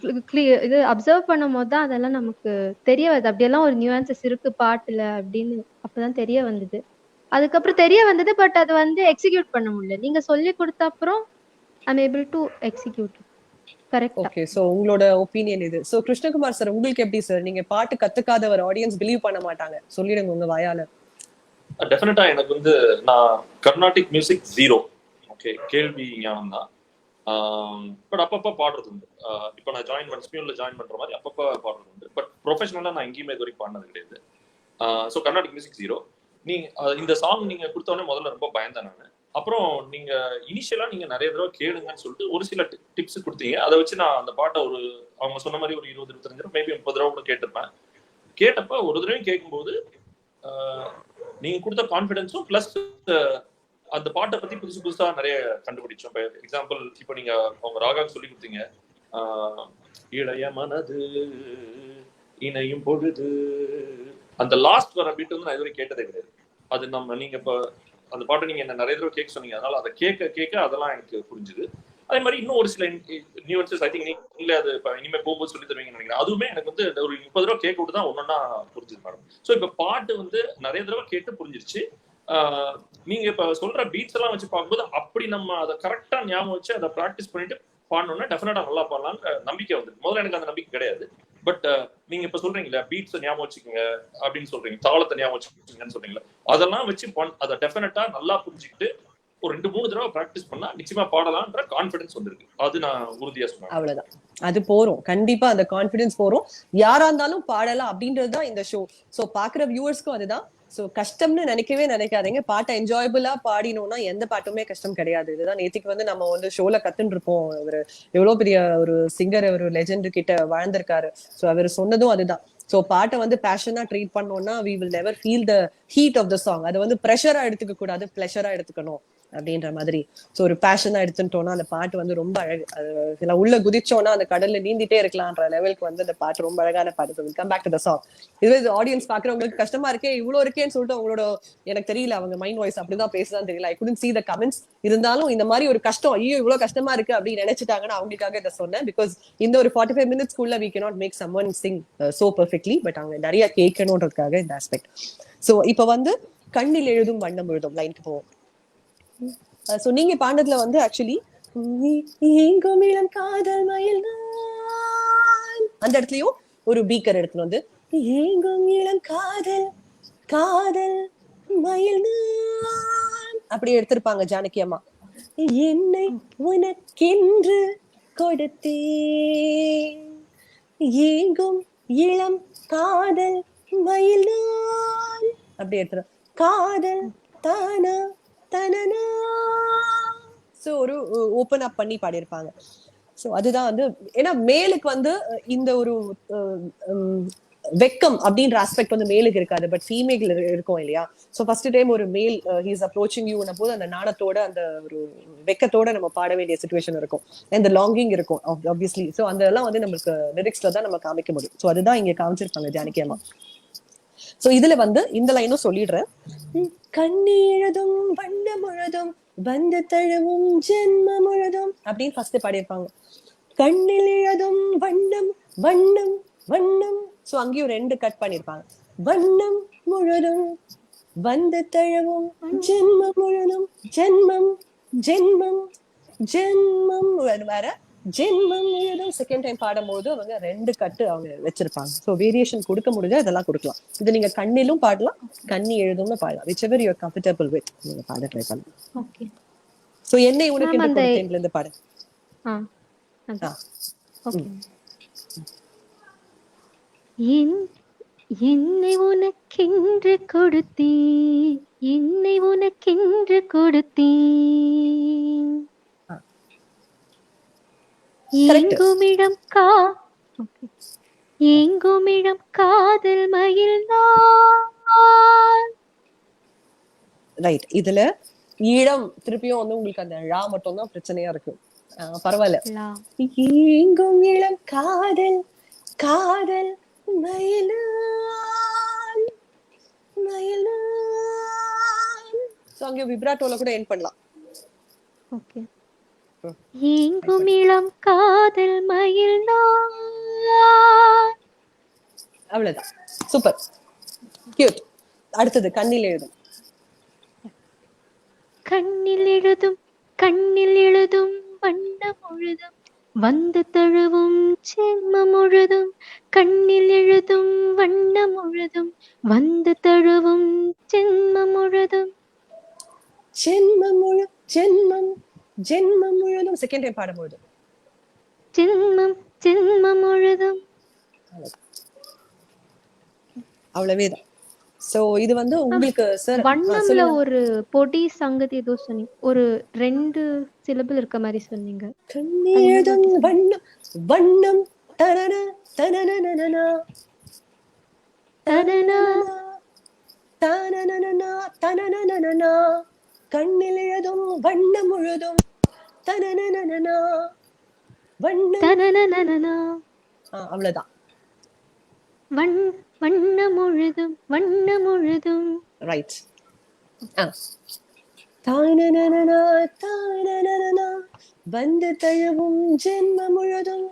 இது அப்சர்வ் பண்ணும் போது தான் அதெல்லாம் நமக்கு தெரிய வருது. அப்படியெல்லாம் ஒரு நியூஆன்சஸ் இருக்கு பாட்டுல அப்படின்னு அப்பதான் தெரிய வந்தது. அதுக்கப்புறம் தெரிய வந்தது, பட் அது வந்து எக்ஸிக்யூட் பண்ண முடியல. நீங்க சொல்லி கொடுத்த அப்புறம் ஐ அம் ஏபிள் டு எக்ஸிக்யூட் கரெக்ட்டா. ஓகே, சோ உங்களோட ஒபினியன் இது. சோ கிருஷ்ணகுமார் சார், உங்களுக்கு எப்படி சார்? நீங்க பாட்டு கத்துக்காதவர் ஆடியன்ஸ் பிலீவ் பண்ண மாட்டாங்க, சொல்லிடுங்க உங்க வாயால. டெஃபினட்டா எனக்கு வந்து நான் கர்நாடிக் மியூசிக் 0. ஓகே, கேள்வி ஞானம் தான். பட் அப்பப்போ பாடுறது உண்டு. இப்போ நான் ஸ்மியூன்ல ஜாயின் பண்ற மாதிரி அப்பப்போ பாடுறது உண்டு. பட் ப்ரொஃபஷனலா நான் எங்கேயுமே இது வரைக்கும் பாடினது கிடையாது. So Carnatic music 0. இந்த சாங் நீங்க கொடுத்தோடனே முதல்ல ரொம்ப பயந்தேன் நான். அப்புறம் நீங்க இனிஷியலா நீங்க நிறைய தடவை கேளுங்கன்னு சொல்லிட்டு ஒரு சில டிப்ஸ் கொடுத்தீங்க. அதை வச்சு நான் அந்த பாட்டை அவங்க சொன்ன மாதிரி ஒரு 20-25 தடவை, மேபி 30 தடவை கூட கேட்டிருப்பேன். கேட்டப்ப ஒரு தடவை கேட்கும்போது நீங்க கொடுத்த கான்ஃபிடன்ஸும் பிளஸ் அந்த பாட்டை பத்தி புதுசா நிறைய கண்டுபிடிச்சோம். எக்ஸாம்பிள், இப்போ நீங்க அவங்க ராகாக்கு சொல்லி கொடுத்தீங்க, இளைய மனது இணையும் பொழுது, அந்த லாஸ்ட் வர பீட் வந்து நான் இதுவரை கேட்டதே கிடையாது. அது நீங்க இப்போ அந்த பாட்டை நீங்க என்ன நிறைய தடவை கேட்க சொன்னீங்க, அதனால அதை கேட்க அதெல்லாம் எனக்கு புரிஞ்சுது. அதே மாதிரி இன்னும் ஒரு சில நியூவன்சஸ் ஐ திங்க் நீங்களே அது இப்போ இனிமே போகும்போது சொல்லி தருவீங்கன்னு நினைக்கிறேன். அதுவுமே எனக்கு வந்து ஒரு 30 தடவை கேட்க விட்டு தான் ஒன்னொன்னா புரிஞ்சுது மேடம். ஸோ இப்போ பாட்டு வந்து நிறைய தடவை கேட்டு புரிஞ்சிருச்சு. நீங்க இப்ப சொல்ற பீட்ஸ் எல்லாம் வச்சு பார்க்கும்போது அப்படி நம்ம அதை கரெக்டா ஞாபகம் வச்சு அதை ப்ராக்டிஸ் பண்ணிட்டு பாடணும்னா டெஃபினட்டா நல்லா பாடலாம்னு நம்பிக்கை வந்துருக்கு. முதல்ல எனக்கு அந்த நம்பிக்கை கிடையாது. பட் நீங்க இப்ப சொல்றீங்களா பீட்ஸ் ஞாபகம் வச்சுக்கோங்க அப்படின்னு சொல்றீங்க, தாளத்தை ஞாபகம் வச்சுக்கோங்கன்னு சொல்றீங்களா, அதெல்லாம் வச்சு அதை டெஃபினட்டா நல்லா புரிஞ்சுக்கிட்டு ஒரு 2-3 தடவை பிராக்டிஸ் பண்ணா நிச்சயமா பாடலாம்ன்ற கான்ஃபிடன்ஸ் வந்திருக்கு. அது நான் உறுதியா சொன்னேன். அவ்வளவுதான், அது போறோம். கண்டிப்பா அந்த கான்ஃபிடன்ஸ் போறோம். யாரா இருந்தாலும் பாடலாம் அப்படின்றதுதான் இந்த ஷோ. சோ பாக்குற வியூவர்ஸ்க்கும் அதுதான். சோ கஷ்டம்னு நினைக்கவே நினைக்காதீங்க. பாட்டை என்ஜாயபிளா பாடினோம்னா எந்த பாட்டுமே கஷ்டம் கிடையாது. இதுதான் நேத்திக்கு வந்து நம்ம வந்து ஷோல கத்துன்னு இருப்போம். அவர் எவ்வளவு பெரிய ஒரு சிங்கர், ஒரு லெஜெண்ட் கிட்ட வாழ்ந்திருக்காரு. சோ அவர் சொன்னதும் அதுதான். சோ பாட்டை வந்து பேஷனா ட்ரீட் பண்ணோம்னா we will never feel the heat of the song. அது வந்து ப்ரெஷரா எடுத்துக்க கூடாது, ப்ளஷரா எடுத்துக்கணும் அப்படின்ற மாதிரி. சோ ஒரு பேஷனா எடுத்துட்டோம்னா அந்த பாட்டு வந்து ரொம்ப அழகு. அது உள்ள குதிச்சோம்னா அந்த கடல்ல நீந்திட்டே இருக்கலாம்ன்ற லெவலுக்கு வந்து அந்த பாட்டு ரொம்ப அழகான பாட்டு. Come back to the song. இதுவே ஆடியன்ஸ் பாக்குறவங்களுக்கு கஷ்டமா இருக்கே, இவ்வளவு இருக்கேன்னு சொல்லிட்டு அவங்களோட எனக்கு தெரியல, அவங்க மைண்ட் வாய்ஸ் அப்படிதான் பேசுதான் தெரியல. ஐ couldn't see the comments. இருந்தாலும் இந்த மாதிரி ஒரு கஷ்டம், ஐயோ இவ்வளவு கஷ்டமா இருக்கு அப்படின்னு நினைச்சிட்டாங்கன்னா அவங்களுக்காக இதை சொன்னேன். பிகாஸ் இந்த ஒரு 45 மினிட்ஸ்க்குள்ள we cannot make someone sing so perfectly. But அவங்க நிறைய கேட்கணுன்றதுக்காக இந்த ஆஸ்பெக்ட். சோ இப்ப வந்து கண்ணில் எழுதும் வண்ணம் எழுதும் லைனுக்கு போவோம். சோ நீங்க பாண்டதுல வந்து ஆக்சுவலி எங்கும் இளம் காதல் மயில் அந்த இடத்துலயும் ஒரு பீக்கர் எடுத்துட்டு வந்து எங்கும் இளம் காதல் காதல் மயில் அப்படி எடுத்திருப்பாங்க ஜானகி அம்மா. என்னை உனக்கென்று கொடுத்தேன் எங்கும் இளம் காதல் மயில் அப்படி எடுத்துரு காதல் தானா தனனா. சோ ஒரு ஓபன் அப் பண்ணி பாடியிருப்பாங்க. சோ அதுதான் வந்து ஏன்னா மேலுக்கு வந்து இந்த ஒரு வெக்கம் அப்படின்ற ஆஸ்பெக்ட் வந்து மேலுக்கு இருக்காது, பட் ஃபீமேல் இருக்கும் இல்லையா. சோ ஃபர்ஸ்ட் டைம் ஒரு மேல் ஹி இஸ் அப்ரோச்சிங் யூ போது அந்த நாணத்தோட அந்த ஒரு வெக்கத்தோட நம்ம பாட வேண்டிய சிச்சுவேஷன் இருக்கும், அந்த லாங்கிங் இருக்கும் ஆப்வியஸ்லி. சோ அதெல்லாம் வந்து நம்மளுக்கு லிரிக்ஸ்ல தான் நம்ம காமிக்க முடியும். சோ அதுதான் இங்க காமிச்சிருப்பாங்க ஜானகி அம்மா. சோ இதுல வந்து இந்த லைனும் சொல்லிடுறேன். கண்ணீழதும் வண்ண முழுதும் வந்து தழுவும் ஜென்ம முழுதும் அப்படின்னு ஃபர்ஸ்ட் பாடியிருப்பாங்க. கண்ணில் இழதும் வண்ணம் வண்ணம் வண்ணம். சோ அங்கேயும் 2 கட் பண்ணிருப்பாங்க. வண்ணம் முழுதும் வந்து தழுவும் ஜென்ம முழுதும் ஜென்மம் ஜென்மம் ஜென்மம் வேற ஜென்மம் முழுதும் செகண்ட் டைம் பாடும்போது அவங்க 2 கட்டு அவங்க வச்சிருப்பாங்க. ஸோ வேரியேஷன் கொடுக்க முடிஞ்சா இதெல்லாம் கொடுக்கலாம். இது நீங்க கண்ணிலும் பாடலாம், கண்ணி எழுதும்னு பாடலாம். Which ever you are comfortable with நீங்க பாட ட்ரை பண்ணலாம். ஓகே ஸோ என்னை உனக்கு மேம் என்று அந்த கொடுத்தேன்ல இருந்து பாடு. ஆ ஆ, ஓகே என்னை உனக்கென்று கொடுத்தேன், என்னை உனக்கென்று கொடுத்தேன், ஆ. Correct. ஏங்குமிடம் ஓகே ஏங்குமிடம் காதல் மயில் நான். ரைட். இதுல ஈழம் திருப்பியும் வந்து உங்களுக்கு அந்த ழா மட்டும் தான் பிரச்சனையா இருக்கு. பரவாயில்ல. லா. ஏங்கும் இளம் காதல் காதல் மயிலான் மயிலான். சோ அங்க விப்ராட்டோல கூட எண்ட் பண்ணலாம். ஓகே ஏங்கும் இளம் காதல் மயில் நான். அவ்வளவுதான். Super cute. அடுத்தது கண்ணில் எழுதும். கண்ணில் எழுதும் கண்ணில் எழுதும் வண்ணம் முழுதும் வந்து தழுவும் சென்மம் முழுதும். கண்ணில் எழுதும் வண்ணம் முழுதும் வந்து தழுவும் சென்மம் முழுதும். ஜென்மம் முழு ஜென்மம் ஜென்மம் முழுதும் செகண்ட் டைம் பாடும்போது ஜென்மம் ஜென்மம் முழுதும். அவ்வளவேதான். சோ இது வந்து உங்களுக்கு சார் வண்ணம்ல ஒரு பொடி சங்கதி ஏதோ சொன்னீங்க, ஒரு 2 சிலபிள் இருக்க மாதிரி சொன்னீங்க. கண்ணீழுதும் வண்ணம் வண்ணம் தனன தனனனனனா தனனா தனனனனா தனனனனனா. கண்ணில் எழுதும் வண்ணம் முழுதும் தனனனனனா வண்ணம். தனனனனனா அவ்வளவுதான். வண்ணம் முழுதும் வண்ணம் முழுதும். ரைட். தானனனனா தானனனனா வந்து தழுவும் ஜென்ம முழுதும்.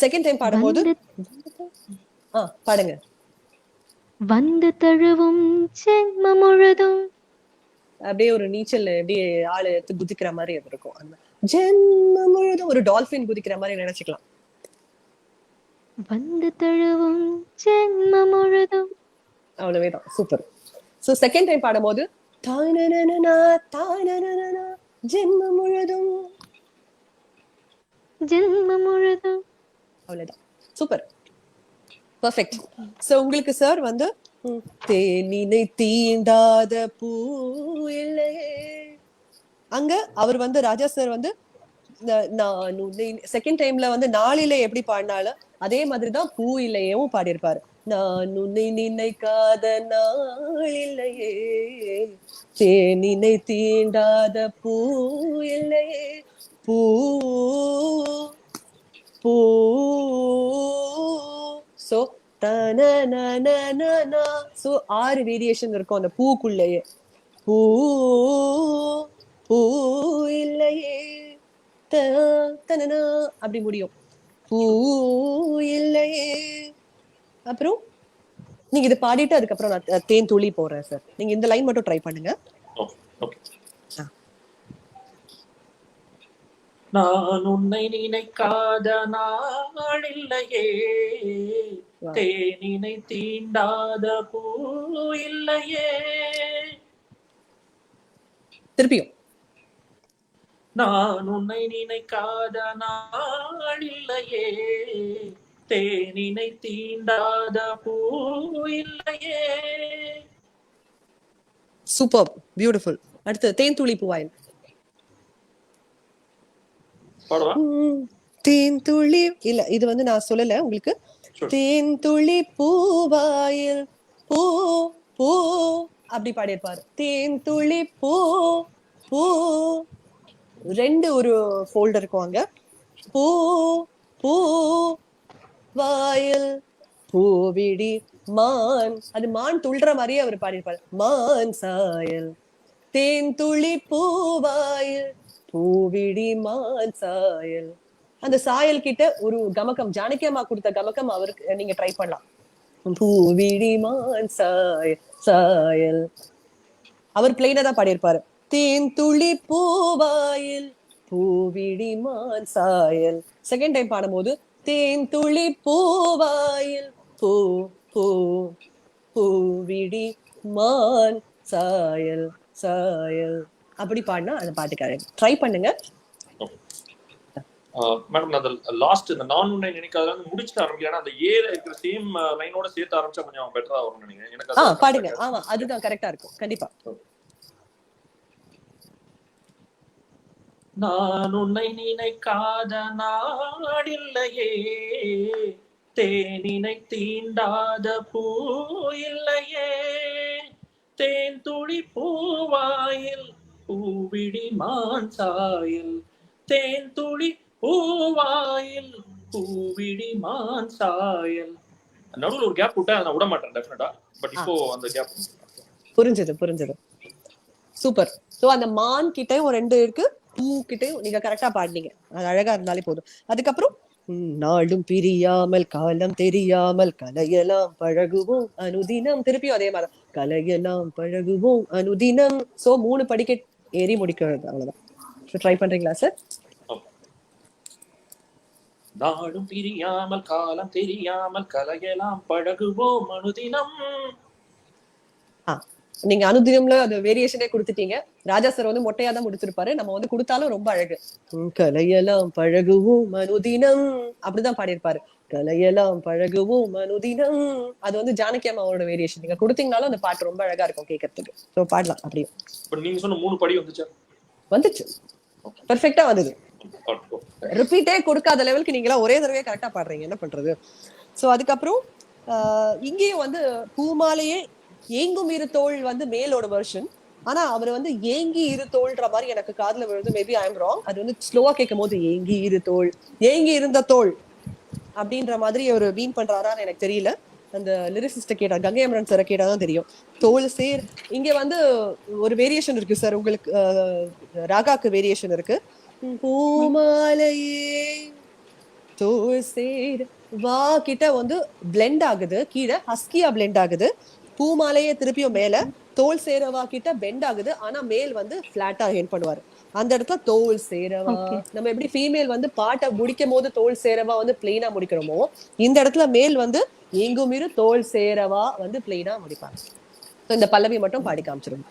செகண்ட் டைம் பாடும்போது பாடுங்க. வந்து தழுவும் ஜென்மம் முழுதும். அப்படியே ஒரு நீச்சல் அப்படியே ஆளு எடுத்து குதிக்கிற மாதிரி அது இருக்கும். அந்த ஜென்ம முழுதும் ஒரு டால்பின் குதிக்கிற மாதிரி நினைச்சுக்கலாம். வந்து தழுவும் ஜென்மம் முழுதும். அவ்வளவேதான். சூப்பர். சோ செகண்ட் டைம் பாடும்போது தானனனனா தானனனனா ஜென்ம முழுதும் ஜென்மம் முழுதும். அவ்வளவுதான். சூப்பர். பெர்ஃபெக்ட். சோ உங்களுக்கு சார் வந்து தேனினை தீண்டாத பூ இல்லையே. அங்க அவர் வந்து ராஜா சார் வந்து நான் செகண்ட் டைம்ல வந்து நாளிலே எப்படி பாடினாலும் அதே மாதிரிதான் பூ இல்லையேவும் பாடியிருப்பாரு. நான் உன்னை நினைக்காத நாள் இல்லையே, தேனினை தீண்டாத பூ இல்லையே, பூ பூ. சோ தனனனனனா. சோ 6 வேரியேஷன் இருக்கும் அந்த பூக்குள்ளேயே. பூ பூ இல்லையே தனனா அப்படி முடியும். பூ இல்லையே. அப்புறம் நீங்க இது பாடிட்டு அதுக்கப்புறம் நான் தேன் துளி போடுறேன் சார். நீங்க இந்த லைன் மட்டும் ட்ரை பண்ணுங்க. நான் உன்னை நினைக்காத நாள் இல்லையே, தேனினை தீண்டாத பூ இல்லையே. திருப்பியும். நான் உன்னை நினைக்காத நாள் இல்லையே, தேனினை தீண்டாத பூ இல்லையே. Super, beautiful. அடுத்து தேன் துளி பூவாயில். தேன் துளி இல்ல, இது வந்து நான் சொல்லல உங்களுக்கு. தேன் துளி பூவாயில் பூ பூ அப்படி பாடியிருப்பாரு. தேன் துளி பூ பூ 2 ஒரு ஃபோல்டர் இருக்கும் அங்க. பூ பூ வாயில் பூவிடி மான், அது மான் துள்ளுற மாதிரியே அவர் பாடியிருப்பாரு. மான் சாயல் தேன் துளி பூவாயில் பூவிடி மான் சாயல். அந்த சாயல் கிட்ட ஒரு கமக்கம், ஜானகி அம்மா கொடுத்த கமக்கம் அவருக்கு நீங்க ட்ரை பண்ணலாம். பூவிடி மான் சாயல் சாயல். அவர் பிளைனா தான் பாடியிருப்பாரு. தேன் துளி பூவாயில் பூவிழி மான் சாயல். செகண்ட் டைம் பாடும்போது தேன் துளி பூவாயில் பூ பூ பூவிழி மான் சாயல் சாயல். அப்படி பாடினா அந்த பாட்டுக்காரன். ட்ரை பண்ணுங்க. மேடம் நான் அந்த லாஸ்ட் இந்த நான் உன்னை நினைக்காத முடிச்சுட்டு ஆரம்பிக்கிறேன். அந்த ஏ இருக்கிற சேம் லைனோட சேர்த்து ஆரம்பிச்சா கொஞ்சம் பெட்டரா வரும்னு நினைக்கிறேன். எனக்கு பாடுங்க. ஆமா, அதுதான் கரெக்டா இருக்கும் கண்டிப்பா. நான் உன்னை நினைக்காத நாடில்லையே, தேனினை தீண்டாத பூ இல்லையே, தேன் துளி பூவாயில் பூவிழி மான் சாயல், தேன் துளி பூவாயில் பூவிழி மான் சாயல். நடுவில் ஒரு கேப் விட்டா நான் விட மாட்டேன் டெஃபினட்டா. பட் இப்போ அந்த கேப் புரிஞ்சது. சூப்பர். சோ அந்த மான் கிட்ட ஒரு 2 இருக்கு, பூ கிட்டையும் நீங்க கரெக்டா பாடினீங்க. அது அழகா இருந்தாலே போதும். அதுக்கப்புறம் நாளும் பிரியாமல் காலம் தெரியாமல் கலையெல்லாம் பழகுவோம் அனுதினம். திருப்பியும் அதே மாதிரி கலையெல்லாம் பழகுவோம் அனுதினம். சோ 3 படிக்கட் ஏறி முடிக்கிறது. அவ்வளவுதான். ட்ரை பண்றீங்களா சார்? நாளும் பிரியாமல் காலம் தெரியாமல் கலையெல்லாம் பழகுவோம் அனுதினம். நீங்க அனுதினம்ல அது வேரியேஷனே கொடுத்துட்டீங்க. ராஜா சார் வந்து மொட்டையா தான் முடிச்சிருப்பாரு. நம்ம வந்து கொடுத்தாலும் ரொம்ப அழகு. கலையெல்லாம் பழகுவோம் அனுதினம் அப்படிதான் பாடியிருப்பாரு. கலையெல்லாம் பழகுவோம் அனுதினம். அது வந்து ஜானகி அம்மாவோட வேரியேஷன். நீங்க கொடுத்தீங்கனாலும் அந்த பாட்டு ரொம்ப அழகா இருக்கும் கேட்கறதுக்கு. ஸோ பாடலாம் அப்படியே. நீங்க சொன்ன 3 படி வந்துச்சு. பெர்ஃபெக்டா வந்தது. ரிப்பீட்டே கொடுக்காத லெவலுக்கு நீங்களா ஒரே தடவையே கரெக்டா பாடுறீங்க. என்ன பண்றது? சோ அதுக்கப்புறம் இங்கேயும் வந்து பூமாலையே ஏங்கும் இரு தோள் வந்து மேலோட வெர்ஷன். ஆனா அவர் வந்து ஏங்கி இரு தோல்ன்ற மாதிரி எனக்கு காதுல விழுது. Maybe I am wrong. அது வந்து ஸ்லோவா கேட்கும் போது ஏங்கி இரு தோள், ஏங்கி இருந்த தோள் அப்படின்ற மாதிரி ஒரு மீன் பண்றாரான்னு எனக்கு தெரியல. அந்த லிரிசிஸ்ட கேட்டா, கங்கை அமரன் சார் கேட்டாதான் தெரியும். தோல் சேர் இங்க வந்து ஒரு வேரியேஷன் இருக்கு சார். உங்களுக்கு ராகாக்கு வேரியேஷன் இருக்கு. பூமாலையே தோல் சேர் வா கிட்ட வந்து பிளெண்ட் ஆகுது, கீழே ஹஸ்கியா பிளெண்ட் ஆகுது. பூமாலையே திருப்பியும் மேல தோல் சேரவா கிட்ட பெண்ட் ஆகுது. ஆனா மேல் வந்து பிளாட்டா ஹெண்ட் பண்ணுவாரு. அந்த இடத்துல தோல் சேரவா. நம்ம எப்படி ஃபீமேல் வந்து பாட்டை முடிக்கும் போது தோல் சேரவா வந்து பிளெயினா முடிக்கிறோமோ, இந்த இடத்துல மேல் வந்து எங்குமிரு தோல் சேரவா வந்து பிளெயினா முடிப்பாங்க. இந்த பல்லவி மட்டும் பாடி காமிச்சிருவோம்.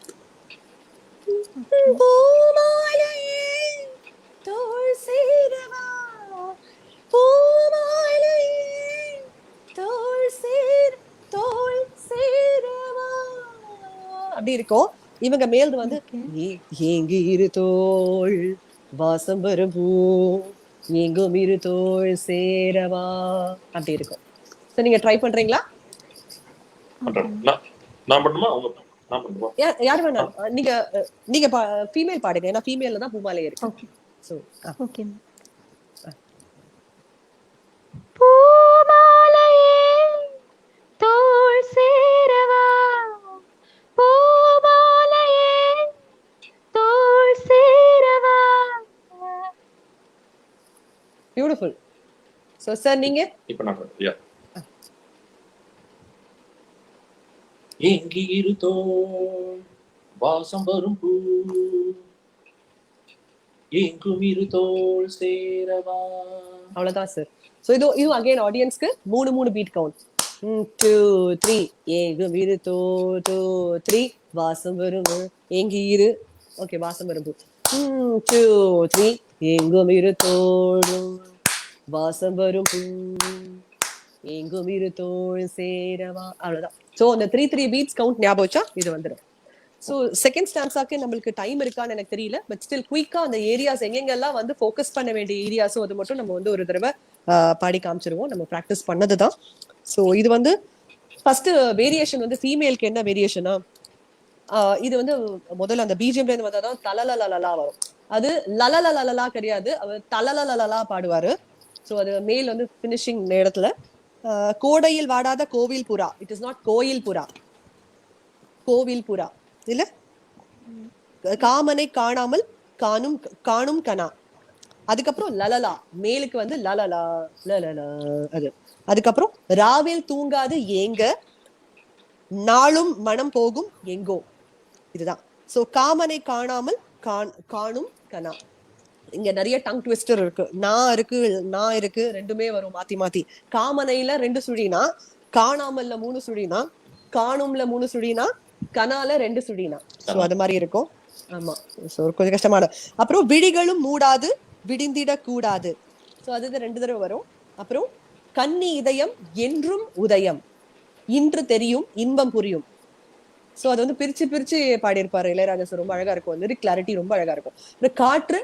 தோல் சேரவா பூமாலையே தோல் சேர் தோல் சேரவா அப்படி இருக்கும். இவங்க மேல் வந்து ஏங்கி இரு தோள் வாசம் வரும் பூ எங்கும் இரு தோள் சேரவா அப்படி இருக்கும். நீங்க ட்ரை பண்றீங்களா? யார் வேணா நீங்க நீங்க ஃபீமேல் பாடுங்க. ஏன்னா ஃபீமேல்ல தான் பூமாலை இருக்கு. So okay. பூமாலையே தோள் சேரவா பூமாலையே தோள் சேரவா. பியூட்டிஃபுல். சோ சார் நீங்க இப்ப நான் ஏங்கி இரு தோள் வாசம் வரும் பூ எங்கும் இரு தோள் சேரவா. அவ்வளவுதான் சார். சோ இது அகைன் ஆடியன்ஸ்க்கு 3 பீட் கவுண்ட். 2 3 ஏங்கும் இரு தோள் 2 3 வாசம் வரும் ஏங்கி இரு. ஓகே, வாசம் வரும் 2 3 ஏங்கும் இரு தோள் வாசம் வரும் எங்கும் இரு தோள் சேரவா. அவ்வளவுதான். சோ அந்த 3 பீட்ஸ் கவுண்ட் ஞாபகம் வச்சா இது வந்துடும். ஸோ செகண்ட் ஸ்டான்ஸாக்கு நம்மளுக்கு டைம் இருக்கான்னு எனக்கு தெரியல. பட் ஸ்டில் குயிக்கா அந்த ஏரியாஸ் எங்கெங்கெல்லாம் வந்து ஃபோக்கஸ் பண்ண வேண்டிய ஏரியாஸோ அது மட்டும் நம்ம வந்து ஒரு தடவை பாடி காமிச்சிருவோம். நம்ம ப்ராக்டிஸ் பண்ணதுதான். ஸோ இது வந்து ஃபர்ஸ்ட் வேரியேஷன் வந்து ஃபீமேலுக்கு என்ன வேரியேஷனா, இது வந்து முதல்ல அந்த பிஜிஎம்ல இருந்து வந்தாதான் தலலலலலா வரும். அது லலலலலலா கிடையாது, அவர் தலலலலலா பாடுவாரு. ஸோ அது மேல் வந்து ஃபினிஷிங் நேரத்துல கோடையில் வாடாத கோவில் புறா. இட் இஸ் நாட் கோயில் புறா, கோவில் புறா இல்ல. காமனை காணாமல் காணும் காணும் கனா. அதுக்கப்புறம் லலலா மேலுக்கு வந்து லலலா லலலா அது. அதுக்கப்புறம் ராவில் தூங்காது ஏங்க நாளும் மனம் போகும் எங்கோ. இதுதான். சோ காமனை காணாமல் காணும் கனா. இங்க நிறைய டங் ட்விஸ்டர் இருக்கு. நான் இருக்கு ரெண்டுமே வரும் மாத்தி மாத்தி. காமனையில 2 சுழினா, காணாமல்ல 3 சுழினா, காணும்ல 3 சுழினா, கனால 2 சுழினா. சோ அது மாதிரி இருக்கும். ஆமா, சோ கொஞ்சம் கஷ்டமான. அப்புறம் விழிகளும் மூடாது விடிந்திட கூடாது. சோ அது 2 தடவை வரும். அப்புறம் கன்னி இதயம் என்றும் உதயம், இன்று தெரியும் இன்பம் புரியும். சோ அது வந்து பிரிச்சு பிரிச்சு பாடியிருப்பாரு இளையராஜா சார். ரொம்ப அழகா இருக்கும், லிரிக் கிளாரிட்டி ரொம்ப அழகா இருக்கும். காற்று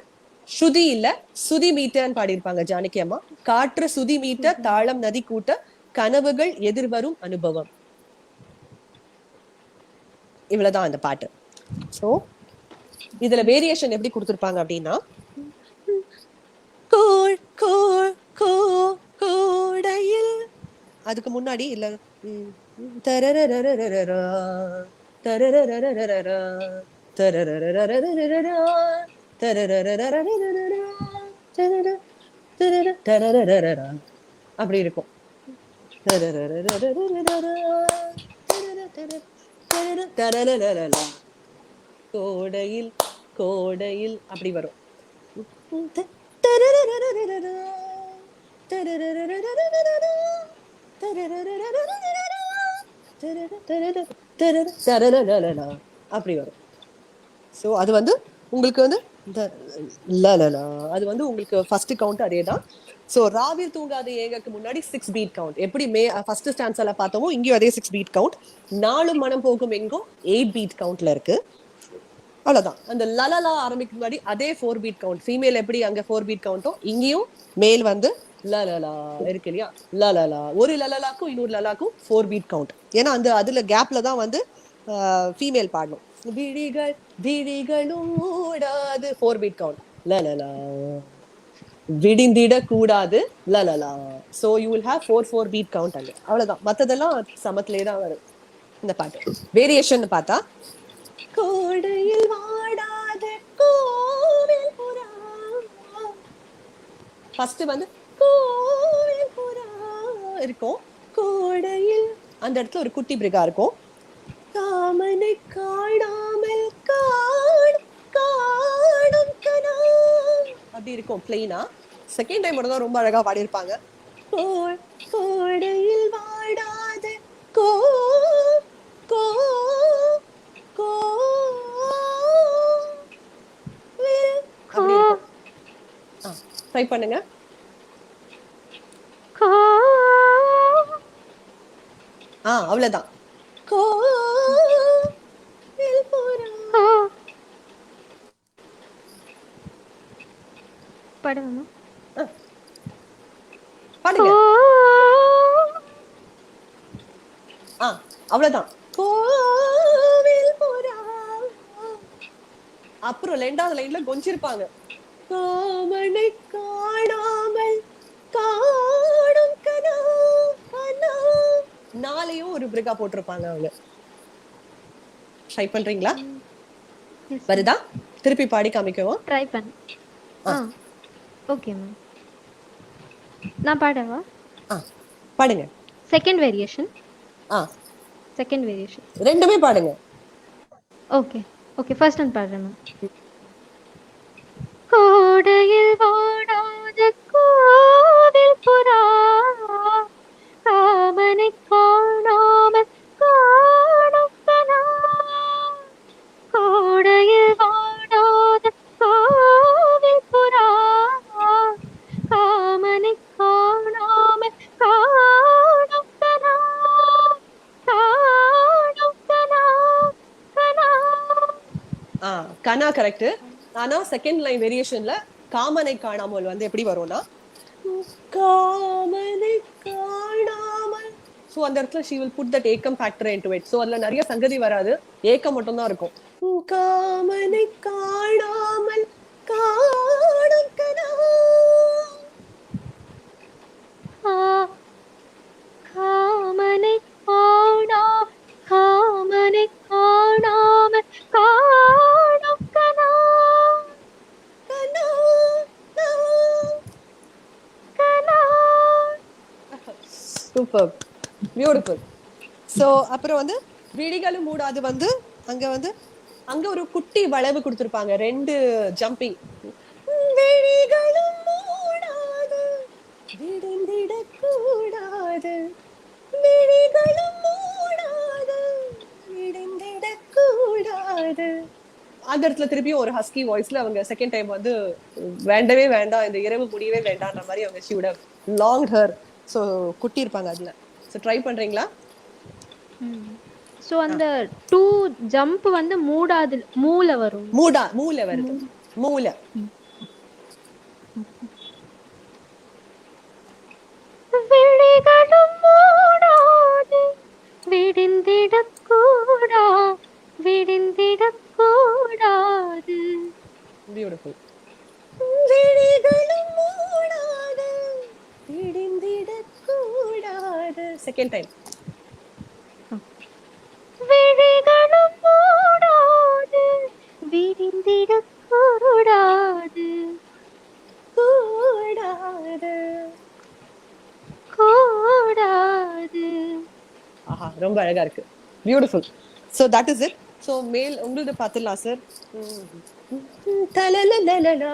ஸ்ருதி இல்ல சுதி மீட்டன்னு பாடியிருப்பாங்க ஜானகி அம்மா. காற்று சுதி மீட்ட தாளம் நதி கூட்ட கனவுகள் எதிர்வரும் அனுபவம். இவ்வளவுதான் அந்த பாட்டு. சோ இதுல வேரியேஷன் எப்படி கொடுத்திருப்பாங்க அப்படின்னா, கோள் கோள் கோ கோடையில், அதுக்கு முன்னாடி இல்ல தரரரரரரரா தரரரரரரரா தரரரரரரரரா தரரரரரரரரா தரரரரரரரா அப்படி இருக்கும். கோடையில் கோடையில் அப்படி வரும். அப்படி வரும். சோ அது வந்து உங்களுக்கு வந்து அது வந்து உங்களுக்கு ஃபர்ஸ்ட் கவுண்ட் அதேதான். சோ ராவில் தூங்காத ஏகக்கு முன்னாடி 6 பீட் கவுண்ட். எப்படி ஃபர்ஸ்ட் ஸ்டான்ஸ்ல பார்த்தோமோ இங்கேயும் அதே 6 பீட் கவுண்ட். நாளும் மனம் போகும் எங்கோ 8 பீட் கவுண்ட்ல இருக்கு. அவ்வளவுதான். அந்த லலலா ஆரம்பிக்கும் முன்னாடி அதே 4 பீட் கவுண்ட். ஃபீமேல் எப்படி அங்க 4 பீட் கவுண்ட்டோ இங்கேயும் மேல் வந்து லலலா இருக்கு இல்லையா, லலலா. ஒரு லலலாக்கும் இன்னொரு லலாக்கும் 4 பீட் கவுண்ட். ஏன்னா அந்த அதுல கேப்ல தான் வந்து ஃபீமேல் பாடணும். விழிகள் விழிகளும் மூடாது 4 பீட் கவுண்ட், லலலா. விடிந்திட கூடாது, லலலா. So you will have 4 beat count அங்க. அவ்வளவுதான். மத்ததெல்லாம் சமத்திலே தான் வரும் இந்த பாட்டு. வேரியேஷன் பார்த்தா, கோடையில் வாடாத கோவில் புறா, ஃபர்ஸ்ட் வந்து கோவில் புறா இருக்கும். கோடையில் அந்த இடத்துல ஒரு குட்டி பிரிகா இருக்கும். காமனை காணாமல் காணும் கனா அப்படி இருக்கும் பிளெயினா. செகண்ட் டைம் மட்டும் தான் ரொம்ப அழகா பாடியிருப்பாங்க. கோடையில் வாடாத கோ கோ கோ ட்ரை பண்ணுங்க. அவ்வளவுதான். பாடுங்க. பாடுங்க. அவ்வளவுதான். கோவில் புறா. அப்புறம் 2வது லைன்ல கொஞ்சிருப்பாங்க. காமனை காணாமல் காணும் கனா கனா. நாளையும் ஒரு பிரிகா போட்டிருப்பாங்க அவங்க. ட்ரை பண்றீங்களா? வருதா? திருப்பி பாடி காமிக்கவும். ட்ரை பண்ணு. Okay ma'am. நான் பாடவா? பாடுங்க. Second variation. செகண்ட் வேரியேஷன் ரெண்டுமே பாடுங்க. ஓகே ஓகே, ஃபர்ஸ்ட் ஒன் பாடுறேன் மேம். கோடையில் வாடாத கோவில் புறா, காமனை காணாமல் காணும் கனா. கோடையில் வாடாத கோவில் புறா, காமனை காணாமல் காணும் கனா. காணும் கனா கனா. கனா கரெக்ட். ஆனா செகண்ட் லைன் வேரியேஷன்ல காமனை காணாமல் வந்து எப்படி வரும்னா, காமனை காணாமல். சோ அந்த இடத்துல she will put that ஏக்கம் factor into it. சோ அதுல நிறைய சங்கதி வராது, ஏக்கம் மட்டும் தான் இருக்கும். காமனை காணாமல் காணும் கனா. காமனை காணா காமனை காணாமல் காணும் கனா. Super, beautiful. சோ அப்புறம் வந்து விழிகளும் மூடாது வந்து அங்க ஒரு குட்டி வளைவு கொடுத்திருப்பாங்க, 2 ஜம்பிங். அந்த இடத்துல திருப்பியும் ஒரு ஹஸ்கி வாய்ஸ்ல அவங்க செகண்ட் டைம் வந்து வேண்டவே வேண்டாம், இந்த இரவு முடியவே வேண்டாம்ன்ற மாதிரி அவங்க she would have long hair. So குட்டி இருப்பாங்க அதுல. ஸோ ட்ரை பண்றீங்களா? ஸோ அந்த 2 ஜம்ப் வந்து மூடாது, மூல வரும். மூல வருது. மூல. விழிகளும் மூடாது விடிந்திடக்கூடா விடிந்திடக்கூடாது. பியூட்டிஃபுல். விழிகளும் மூடாது விடிந்திடக்கூடாது. Second time. விழிகளும் மூடாது விடிந்திடக்கூடாது கூடாது. கூடாது. ஆஹா, ரொம்ப அழகா இருக்கு. Beautiful. So that is it. So male உங்களுக்கு பார்த்துடலாம் சார். தலலலலலா.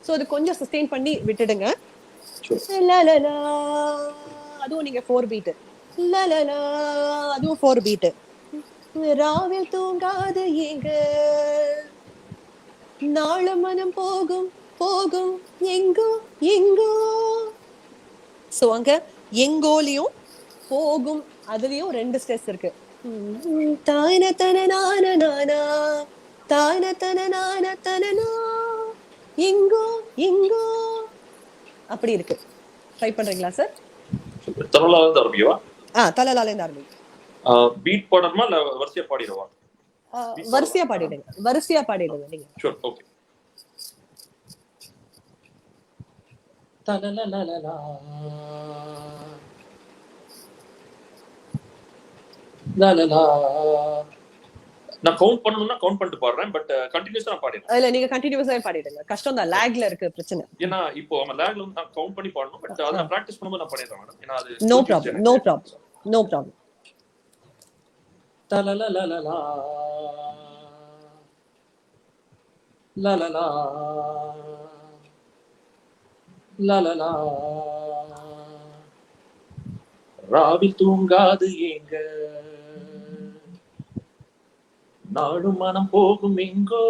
ஸோ அது கொஞ்சம் சஸ்டெயின் பண்ணி விட்டுடுங்க. லலலா. அதுவும் நீங்க 4 பீட். லலலா. அதுவும் 4 பீட். ராவில் தூங்காது எங்க நாள மனம் போகும் போகும் எங்கோ எங்கோ. ஸோ அங்க எங்கோலையும் போகும் அதுலயும் 2 ஸ்டெப்ஸ் இருக்கு. தான தன நான நானா தான தன நான தனனா எங்கோ எங்கோ அப்படி இருக்கு. ட்ரை பண்றீங்களா சார்? தலலால இருந்து ஆரம்பிக்கவா? தலலால இருந்து ஆரம்பி. பீட் பாடணுமா இல்ல வரிசையா பாடிடுவா? வரிசையா பாடிடுங்க. வரிசையா பாடிடுங்க நீங்க. Sure, okay. தலலலலலா லலலா. நான் கவுண்ட் பண்ணணும்னா கவுண்ட் பண்ணிட்டு பாடுறேன், பட் கண்டினியூஸா நான் பாடிடுறேன். இல்ல நீங்க கண்டினியூஸா பாடிடுங்க. கஷ்டம் தான், லாக்ல இருக்கு பிரச்சனை. ஏன்னா இப்போ நம்ம லாக்ல வந்து நான் கவுண்ட் பண்ணி பாடணும், பட் அத நான் பிராக்டீஸ் பண்ணும்போது நான் பண்ணிடுறேன் மேடம். ஏன்னா அது no problem, no problem, no problem. தலலலலலா லலலா லலலா. ராவில் தூங்காது ஏங்க நாடும் மனம் போகும் எங்கோ.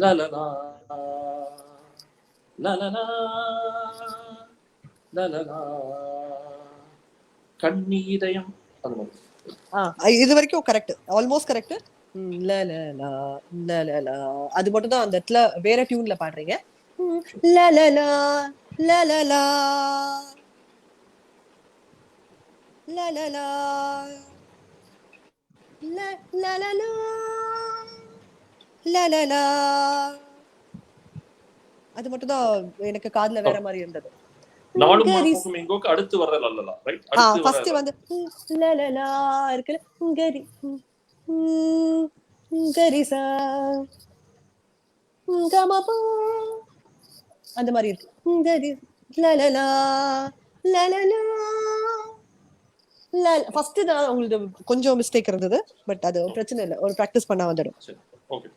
லலலா லலலா லலலா. கண்ணி இதயம். அந்த மாதிரி இது வரைக்கும் கரெக்ட், ஆல்மோஸ்ட் கரெக்ட். லலலா லலலா. அது மட்டும் தான் அந்த இடத்துல வேற டியூன்ல பாடுறீங்க. லலலா லலலா லலலா லலலா லலலா. அது மட்டும் தான் எனக்கு காதுல வேற மாதிரி இருந்தது. நாடும் மனம் போகும் எங்கோக்கு அடுத்து வர்ற லலலா, ரைட்? அடுத்து ஃபர்ஸ்ட் வந்து லலலா இருக்குல, கரி கரிசா கமபா அந்த மாதிரி இருக்கு. கரி லலலா லலலா. ஃபர்ஸ்ட் தான் உங்களுக்கு கொஞ்சம் மிஸ்டேக் இருந்தது, பட் அது பிரச்சனை இல்லை, ஒரு பிராக்டிஸ் பண்ணா வந்துடும். ஓகே.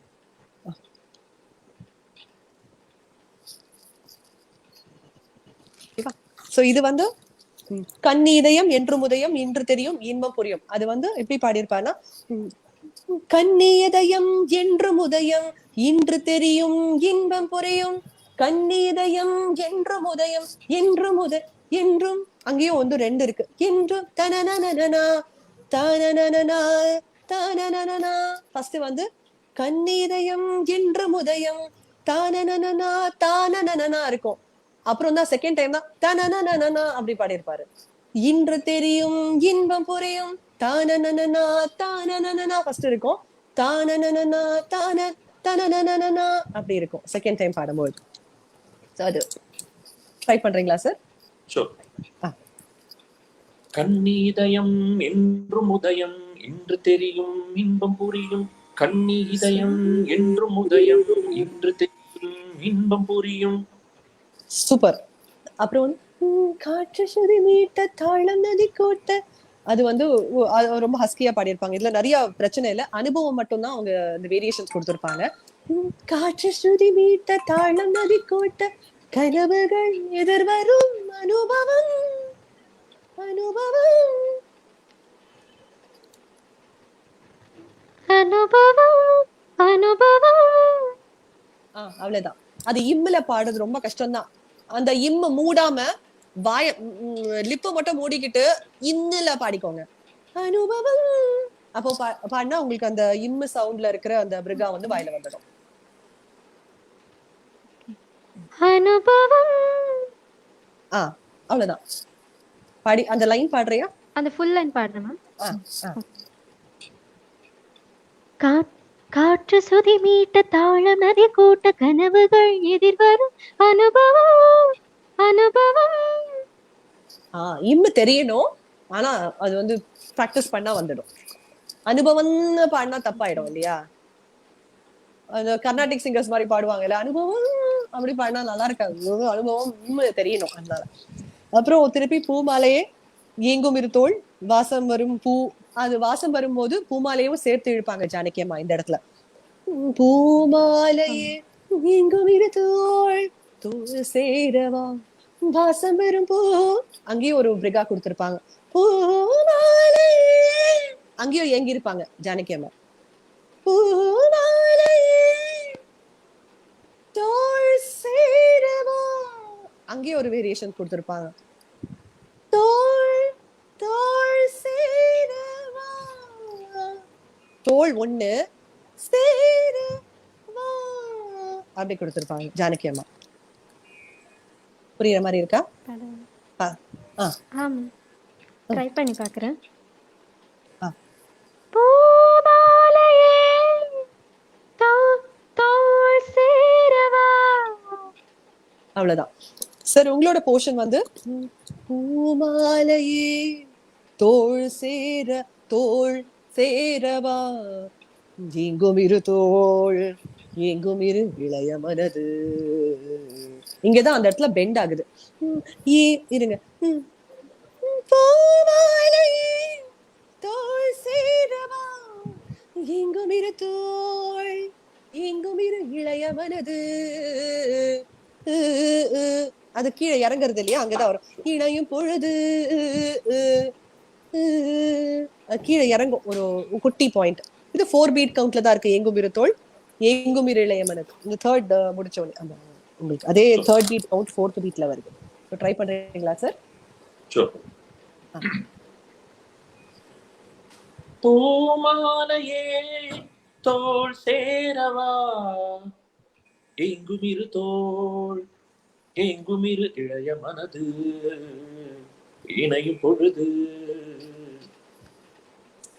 சோ இது வந்து கண்ணி இதயம் என்றும் உதயம் இன்று தெரியும் இன்பம் புரியும். அது வந்து எப்படி பாடியிருப்பான்னா, கண்ணி இதயம் என்றும் உதயம் இன்று தெரியும் இன்பம் புரியும். கண்ணி இதயம் என்றும் உதயம் என்றும் என்றும். அங்கேயும் வந்து 2 இருக்கு. என்றும் தனனனனா தனனனனா தனனனனா. ஃபர்ஸ்ட் வந்து கண்ணி இதயம் என்றும் உதயம் தானனனனா தானனனனா இருக்கும். அப்புறம் தான் செகண்ட் டைம் தான் தனனனனா அப்படி பாடியிருப்பாரு. இன்று தெரியும் இன்பம் புரியும் தானனனனா தானனனனா ஃபர்ஸ்ட் இருக்கும். தானனனனா தான தனனனனா அப்படி இருக்கும் செகண்ட் டைம் பாடும்போது. அது ட்ரை பண்றீங்களா சார்? ஷூர். கண்ணீதயம் என்றும் உதயம் இன்று தெரியும் இன்பம் புரியும். கண்ணீதயம் என்றும் உதயம் இன்று தெரியும் இன்பம் புரியும். சூப்பர். அப்புறம் வந்து காற்று சுதி மீட்ட தாளம் நதி கோட்ட. அது வந்து ரொம்ப ஹஸ்கியா பாடியிருப்பாங்க. இதுல நிறைய பிரச்சனை இல்லை, அனுபவம் மட்டும்தான் அவங்க இந்த வேரியேஷன்ஸ் கொடுத்திருப்பாங்க. காற்று சுதி மீட்ட தாளம் நதி கோட்ட கனவுகள் எதிர்வரும் அனுபவம் அனுபவம். அனுபவம் அனுபவம். அவ்வளவுதான். அது இம்முல பாடுறது ரொம்ப கஷ்டம்தான். அந்த இம்ம மூடாம வாய லிப்ப மட்டும் மூடிக்கிட்டு இன்னுல பாடிக்கோங்க. அனுபவம். அப்போ பாடினா உங்களுக்கு அந்த இம்மு சவுண்ட்ல இருக்கிற அந்த பிரிகா வந்து வாயில வந்துடும். அனுபவம். அவ்வளவுதான். பாடி அந்த லைன் பாடுறியா? அந்த ஃபுல் லைன் பாடுறேன் மேம். காற்று சுதி மீட்ட தாளம் நதி கூட்ட கனவுகள் எதிர்வரும் அனுபவம் அனுபவம். இம்மு தெரியணும், ஆனா அது வந்து பிராக்டிஸ் பண்ணா வந்துடும். அனுபவம்னு பாடினா தப்பாயிடும் இல்லையா? அந்த கர்நாடிக் சிங்கர்ஸ் மாதிரி பாடுவாங்கல்ல, அனுபவம் அப்படி பாடினா நல்லா இருக்காது. அனுபவம் இம்மு தெரியணும். அதனால அப்புறம் திருப்பி பூமாலையே ஏங்கும் இரு தோள் வாசம் வரும் பூ. அது வாசம் வரும்போது பூமாலையும் சேர்த்து இழுப்பாங்க ஜானகி அம்மா இந்த இடத்துல. பூமாலையே ஏங்கும் இரு தோள் தோள் சேரவா வாசம் வரும் பூ. அங்கேயும் ஒரு பிரிகா கொடுத்திருப்பாங்க. பூமாலையே அங்கேயும் ஏங்கி இருப்பாங்க ஜானகி அம்மா. பூமாலையே தோள் சேரவா அங்கேயும் ஒரு வேரியேஷன் கொடுத்திருப்பாங்க. தோள் தோள் சேரவா தோள் ஒண்ணு சேரவா அப்படி கொடுத்திருப்பாங்க ஜானகி அம்மா. புரியுற மாதிரி இருக்கா? ஆமா, ட்ரை பண்ணி பார்க்கறேன். அவ்வளவுதான் சார். உங்களோட போர்ஷன் வந்து பூமாலையே தோள் சேரவா எங்கும் இரு தோள் எங்கும் இரு இளைய மனது. இங்கதான் அந்த இடத்துல பெண்ட் ஆகுது. இருங்க. பூமாலையே தோள் சேரவா எங்கும் இரு தோள் எங்கும் இரு இளைய மனது. அது கீழே இறங்குறது இல்லையா? அங்கதான் வரும். இணையும் பொழுது கீழே இறங்கும் ஒரு குட்டி பாயிண்ட். இது 4 பீட் கவுண்ட்ல தான் இருக்கு. எங்கும் இரு தோள் எங்கும் இரு இளைய மனது. இந்த தேர்ட் முடிச்சோடனே அந்த உங்களுக்கு அதே 3rd பீட் கவுண்ட் 4th பீட்ல வருது. ட்ரை பண்றீங்களா சார்? பூமாலையே தோள் சேரவா எங்குமிரு தோள் எங்குமிரு இளைய மனது இணையும் பொழுது.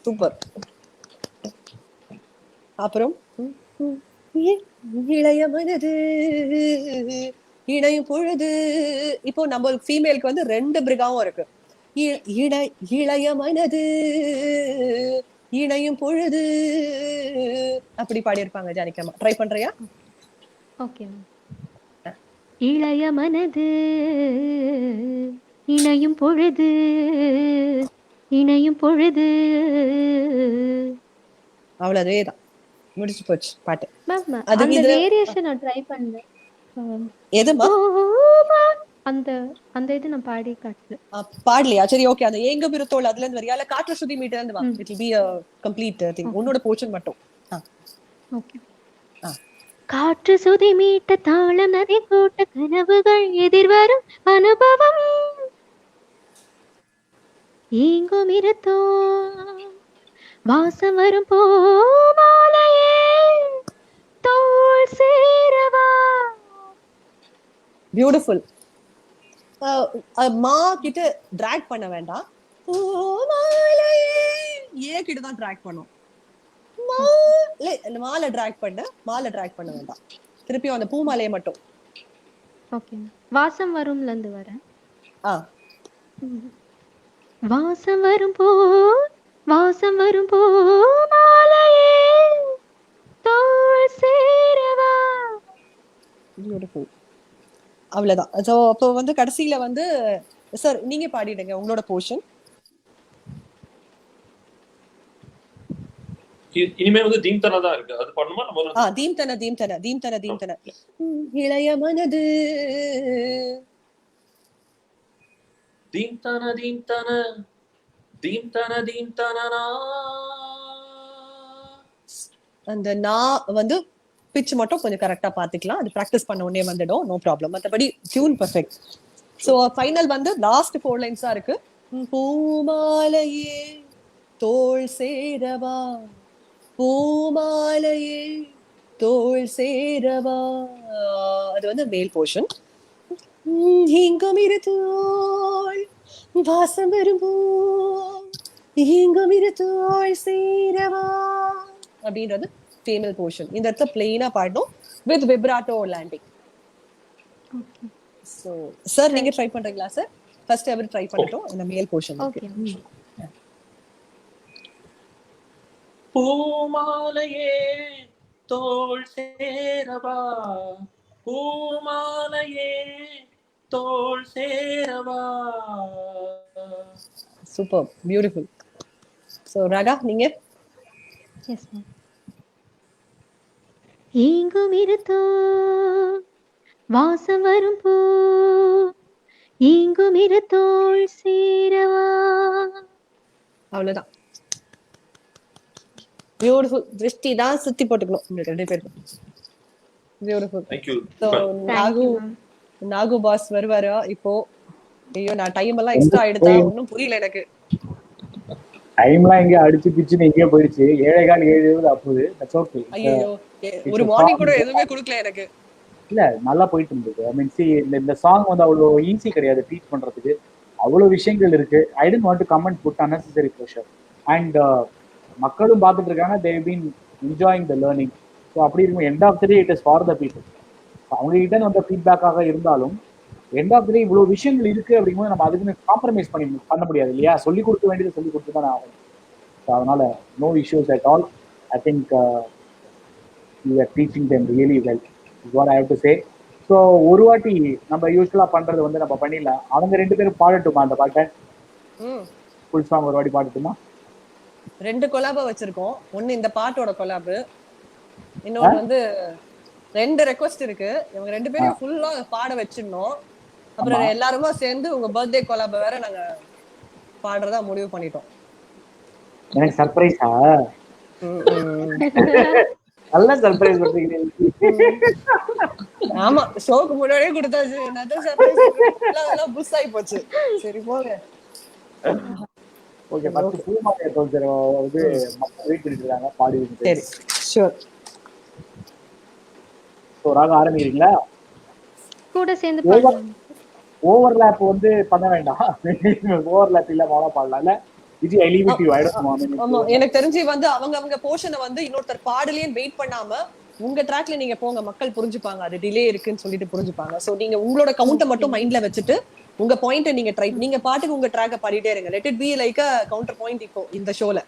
சூப்பர். அப்புறம் இளைய மனது இணையும் பொழுது. இப்போ நம்ம ஃபீமேலுக்கு வந்து 2 பிரிகாவும் இருக்கு. இளைய மனது இணையும் பொழுது அப்படி பாடியிருப்பாங்க ஜானகி அம்மா. ட்ரை பண்றியா? ஓகே. இளைய மனது இணையும் பொழுது இணையும் பொழுது. அவ்வளவுதான், முடிச்சு போச்சு பாட்டு. அந்த வேரியேஷன் நான் ட்ரை பண்ணேன். எதுமா? அந்த அந்த இது நான் பாடி காட்டல. பாடலையா? சரி, ஓகே. அந்த ஏங்க பிறத்தோள் அதுல இருந்து வரியா இல்ல காற்று சுதி மீட்டர் இருந்து வா. It will B a complete thing. உன்னோட போர்ஷன் மட்டும். ஓகே. காற்று சுதி மீட்ட தாளம் நதி கூட்ட கனவுகள் எதிர்வரும் அனுபவம் ஏங்கும் இருத்தோ வாசம் வரும் பூமாலையே தோள் சேரவா. பியூட்டிஃபுல். மா கிட்ட டிராக் பண்ண வேண்டாம். ஏ கிட்ட தான் டிராக் பண்ணும். மாலை டிராக் பண்ண வேண்டாம். திருப்பியும் அந்த பூமாலையை மட்டும். ஓகே. வாசம் வரும்ல இருந்து வரேன். வாசம் வரும் பூமாலையே தோள் சேரவா. பியூட்டிஃபுல். அவ்வளவுதான். சோ அப்போ வந்து கடைசியில வந்து சார் நீங்க பாடிடுங்க உங்களோட போர்ஷன். இனிமே வந்து தீம்தன தான் இருக்கு. அது பண்ணுமா நம்ம? தீம்தன. இளைய மனது தீம்தன அந்த நான் வந்து பிச் மட்டும் கொஞ்சம் கரெக்டா பாத்துக்கலாம். அது பிராக்டிஸ் பண்ண உடனே வந்துடும், நோ ப்ராப்ளம். மற்றபடி டியூன் பர்ஃபெக்ட். ஸோ ஃபைனல் வந்து லாஸ்ட் 4 லைன்ஸ் தான் இருக்கு. பூமாலையே தோள் சேரவா, பூமாலையே தோள் சேரவா, அது வந்து மேல் போர்ஷன். இங்கும் இரு தோள் வாசம் வரும்போ, இங்கும் இரு தோள் சேரவா அப்படின்றது ஃபீமேல் போர்ஷன். இந்த இடத்துல பிளெயினா பாடணும் வித் விப்ராட்டோ லேண்டிங். சோ சார் நீங்க ட்ரை பண்றீங்களா சார்? ஃபர்ஸ்ட் எவர் ட்ரை பண்ணட்டும் இந்த மேல் போர்ஷன். ஓகே. பூமாலையே தோள் சேரவா, பூமாலையே தோள் சேரவா. Super, beautiful. சோ ராகா நீங்க? Yes ma'am. எங்கும் இருத்தோ வாசம் வரும் போ, எங்கும் இருத்தோள் சேரவா. அவ்வளவுதான். பியூட்டிஃபுல். திருஷ்டி தான் சுத்தி போட்டுக்கணும் உங்களுக்கு ரெண்டு பேருக்கும். Beautiful. Thank you. So Nagu boss வருவாரா இப்போ? ஐயோ நான் டைம் எல்லாம் எக்ஸ்ட்ரா ஆயிடுதா? ஒன்னும் புரியல எனக்கு. டைம்லாம் எங்க அடிச்சு பிச்சுன்னு எங்கேயோ போயிடுச்சு. 7:15 அப்போது. That's okay. ஐயோ ஒரு வார்னிங் கூட எதுவுமே கொடுக்கல எனக்கு. இல்ல நல்லா போயிட்டு இருந்தது. ஐ மீன் சி இந்த சாங் வந்து அவ்வளோ ஈஸி கிடையாது டீச் பண்றதுக்கு. அவ்வளோ விஷயங்கள் இருக்கு. I don't want to comment put unnecessary pressure. And மக்களும் பார்த்துட்டு இருக்காங்க. They have been enjoying the learning. So அப்படி இருக்கும் end of the day it is for the people. அவங்க கிட்ட வந்த ஃபீட்பேக்காக இருந்தாலும் எண்ட் ஆஃப் த டே இவ்வளோ விஷயங்கள் இருக்கு அப்படிங்கும்போது நம்ம அதுக்குன்னு காம்ப்ரமைஸ் பண்ண முடியாது இல்லையா? சொல்லிக் கொடுக்க வேண்டியது சொல்லிக் கொடுத்து தானே ஆகும். ஸோ அதனால no issues at all. I think you are teaching them really well is what I have to say. So ஒரு வாட்டி நம்ம யூஸ்வலாக பண்றது வந்து நம்ம பண்ணிடலாம். அவங்க 2 பேரும் பாடட்டுமா அந்த பாட்டை? ஃபுல் சாங் ஒரு வாட்டி பாடட்டுமா? 2 கொலாப வச்சிருக்கோம். ஒன்னு இந்த பாட்டோட கொலாபு, இன்னொரு வந்து 2 ரெக்வெஸ்ட் இருக்கு. இவங்க 2 பேரும் ஃபுல்லா பாட வச்சிடணும். அப்புறம் எல்லாருமா சேர்ந்து உங்க பர்த்டே கொலாப வேற நாங்க பாடுறதா முடிவு பண்ணிட்டோம். எனக்கு சர்ப்ரைஸா? நல்ல சர்ப்ரைஸ் பண்றீங்க. ஆமா ஷோக்கு முன்னாடியே கொடுத்தாச்சு. நல்ல சர்ப்ரைஸ். எல்லாம் புஷ் ஆகி போச்சு. சரி போங்க. ஓகே பத்து பூமாலையை கொஞ்சம் வந்து மக்கள் வெயிட் பண்ணிட்டு இருக்காங்க. பாடி. சரி ஷூர். ஸோ ராகம் ஆரம்பிக்கிறீங்களா? கூட சேர்ந்து பாடலாம். ஓவர்லாப் வந்து பண்ண வேண்டாம். ஓவர்லாப் இல்லாம அவ்வளோ பாடலாம் இல்ல? இது ஐ லீவ் இட் யூ. ஆமா எனக்கு தெரிஞ்சு வந்து அவங்க போர்ஷனை வந்து இன்னொருத்தர் பாடலையே வெயிட் பண்ணாம உங்க ட்ராக்ல நீங்க போங்க. மக்கள் புரிஞ்சுப்பாங்க அது டிலே இருக்குன்னு சொல்லிட்டு புரிஞ்சுப்பாங்க. சோ நீங்க உங்களோட கவுண்ட்டை மட்டும் மைண்ட்ல வச்சுட்டு உங்க பாயிண்ட்டை நீங்க பாட்டுக்கு உங்க ட்ராக்கை பாடிட்டே இருங்க. Let it be like a counter point இப்போ இந்த ஷோல.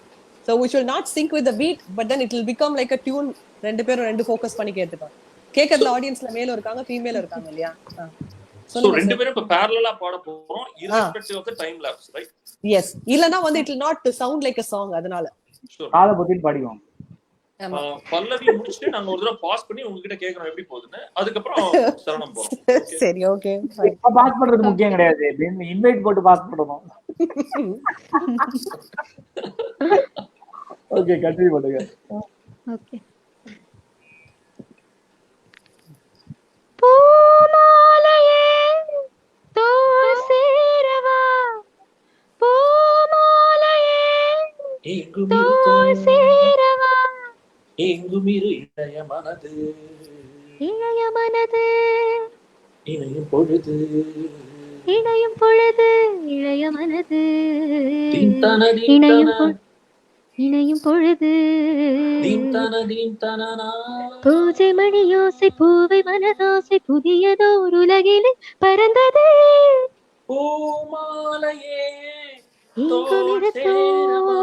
So we should not sync with the beat but then it will become like a tune. 2 பேரும் 2 ஃபோக்கஸ் பண்ணி கேட்டுப்பாங்க. கேக்குறதுல ஆடியன்ஸ்ல மேலும் இருக்காங்க ஃபீமேல் இருக்காங்க இல்லையா? சோ 2 பேரும் இப்ப parallel-ஆ பாட போறோம் irrespective of the time lapse, right? Yes. இல்லனா வந்து it will not sound like a song. அதனால காத பத்தின் பாடிவோம். பல்லவி முடிச்சிட்டு நாங்க ஒரு தடவை பாஸ் பண்ணி உங்ககிட்ட கேக்குறோம் எப்படி போகுதுன்னு. அதுக்கப்புறம் சரணம் போறோம். சரி ஓகே. இப்ப பாஸ் பண்றது முக்கியம் கிடையாது. இன்வைட் போட்டு பாஸ் பண்ணணும். ஓகே கண்டினியூ பண்ணுங்க. ஓகே. பூமாலையே தோள் சேரவா, பூமாலையே தோள் சேரவா, எங்குமிரு இளைய மனது, இளைய மனது இணையும் பொழுது, இணையும் பொழுது, இளைய மனது தீம்தன இணையும் பொழுது, தீம்தன பூஜை மணி யோசை பூவை மனதாசை புதியதோர் உலகில் பறந்தது. பூமாலையே இங்கும் சேரவா,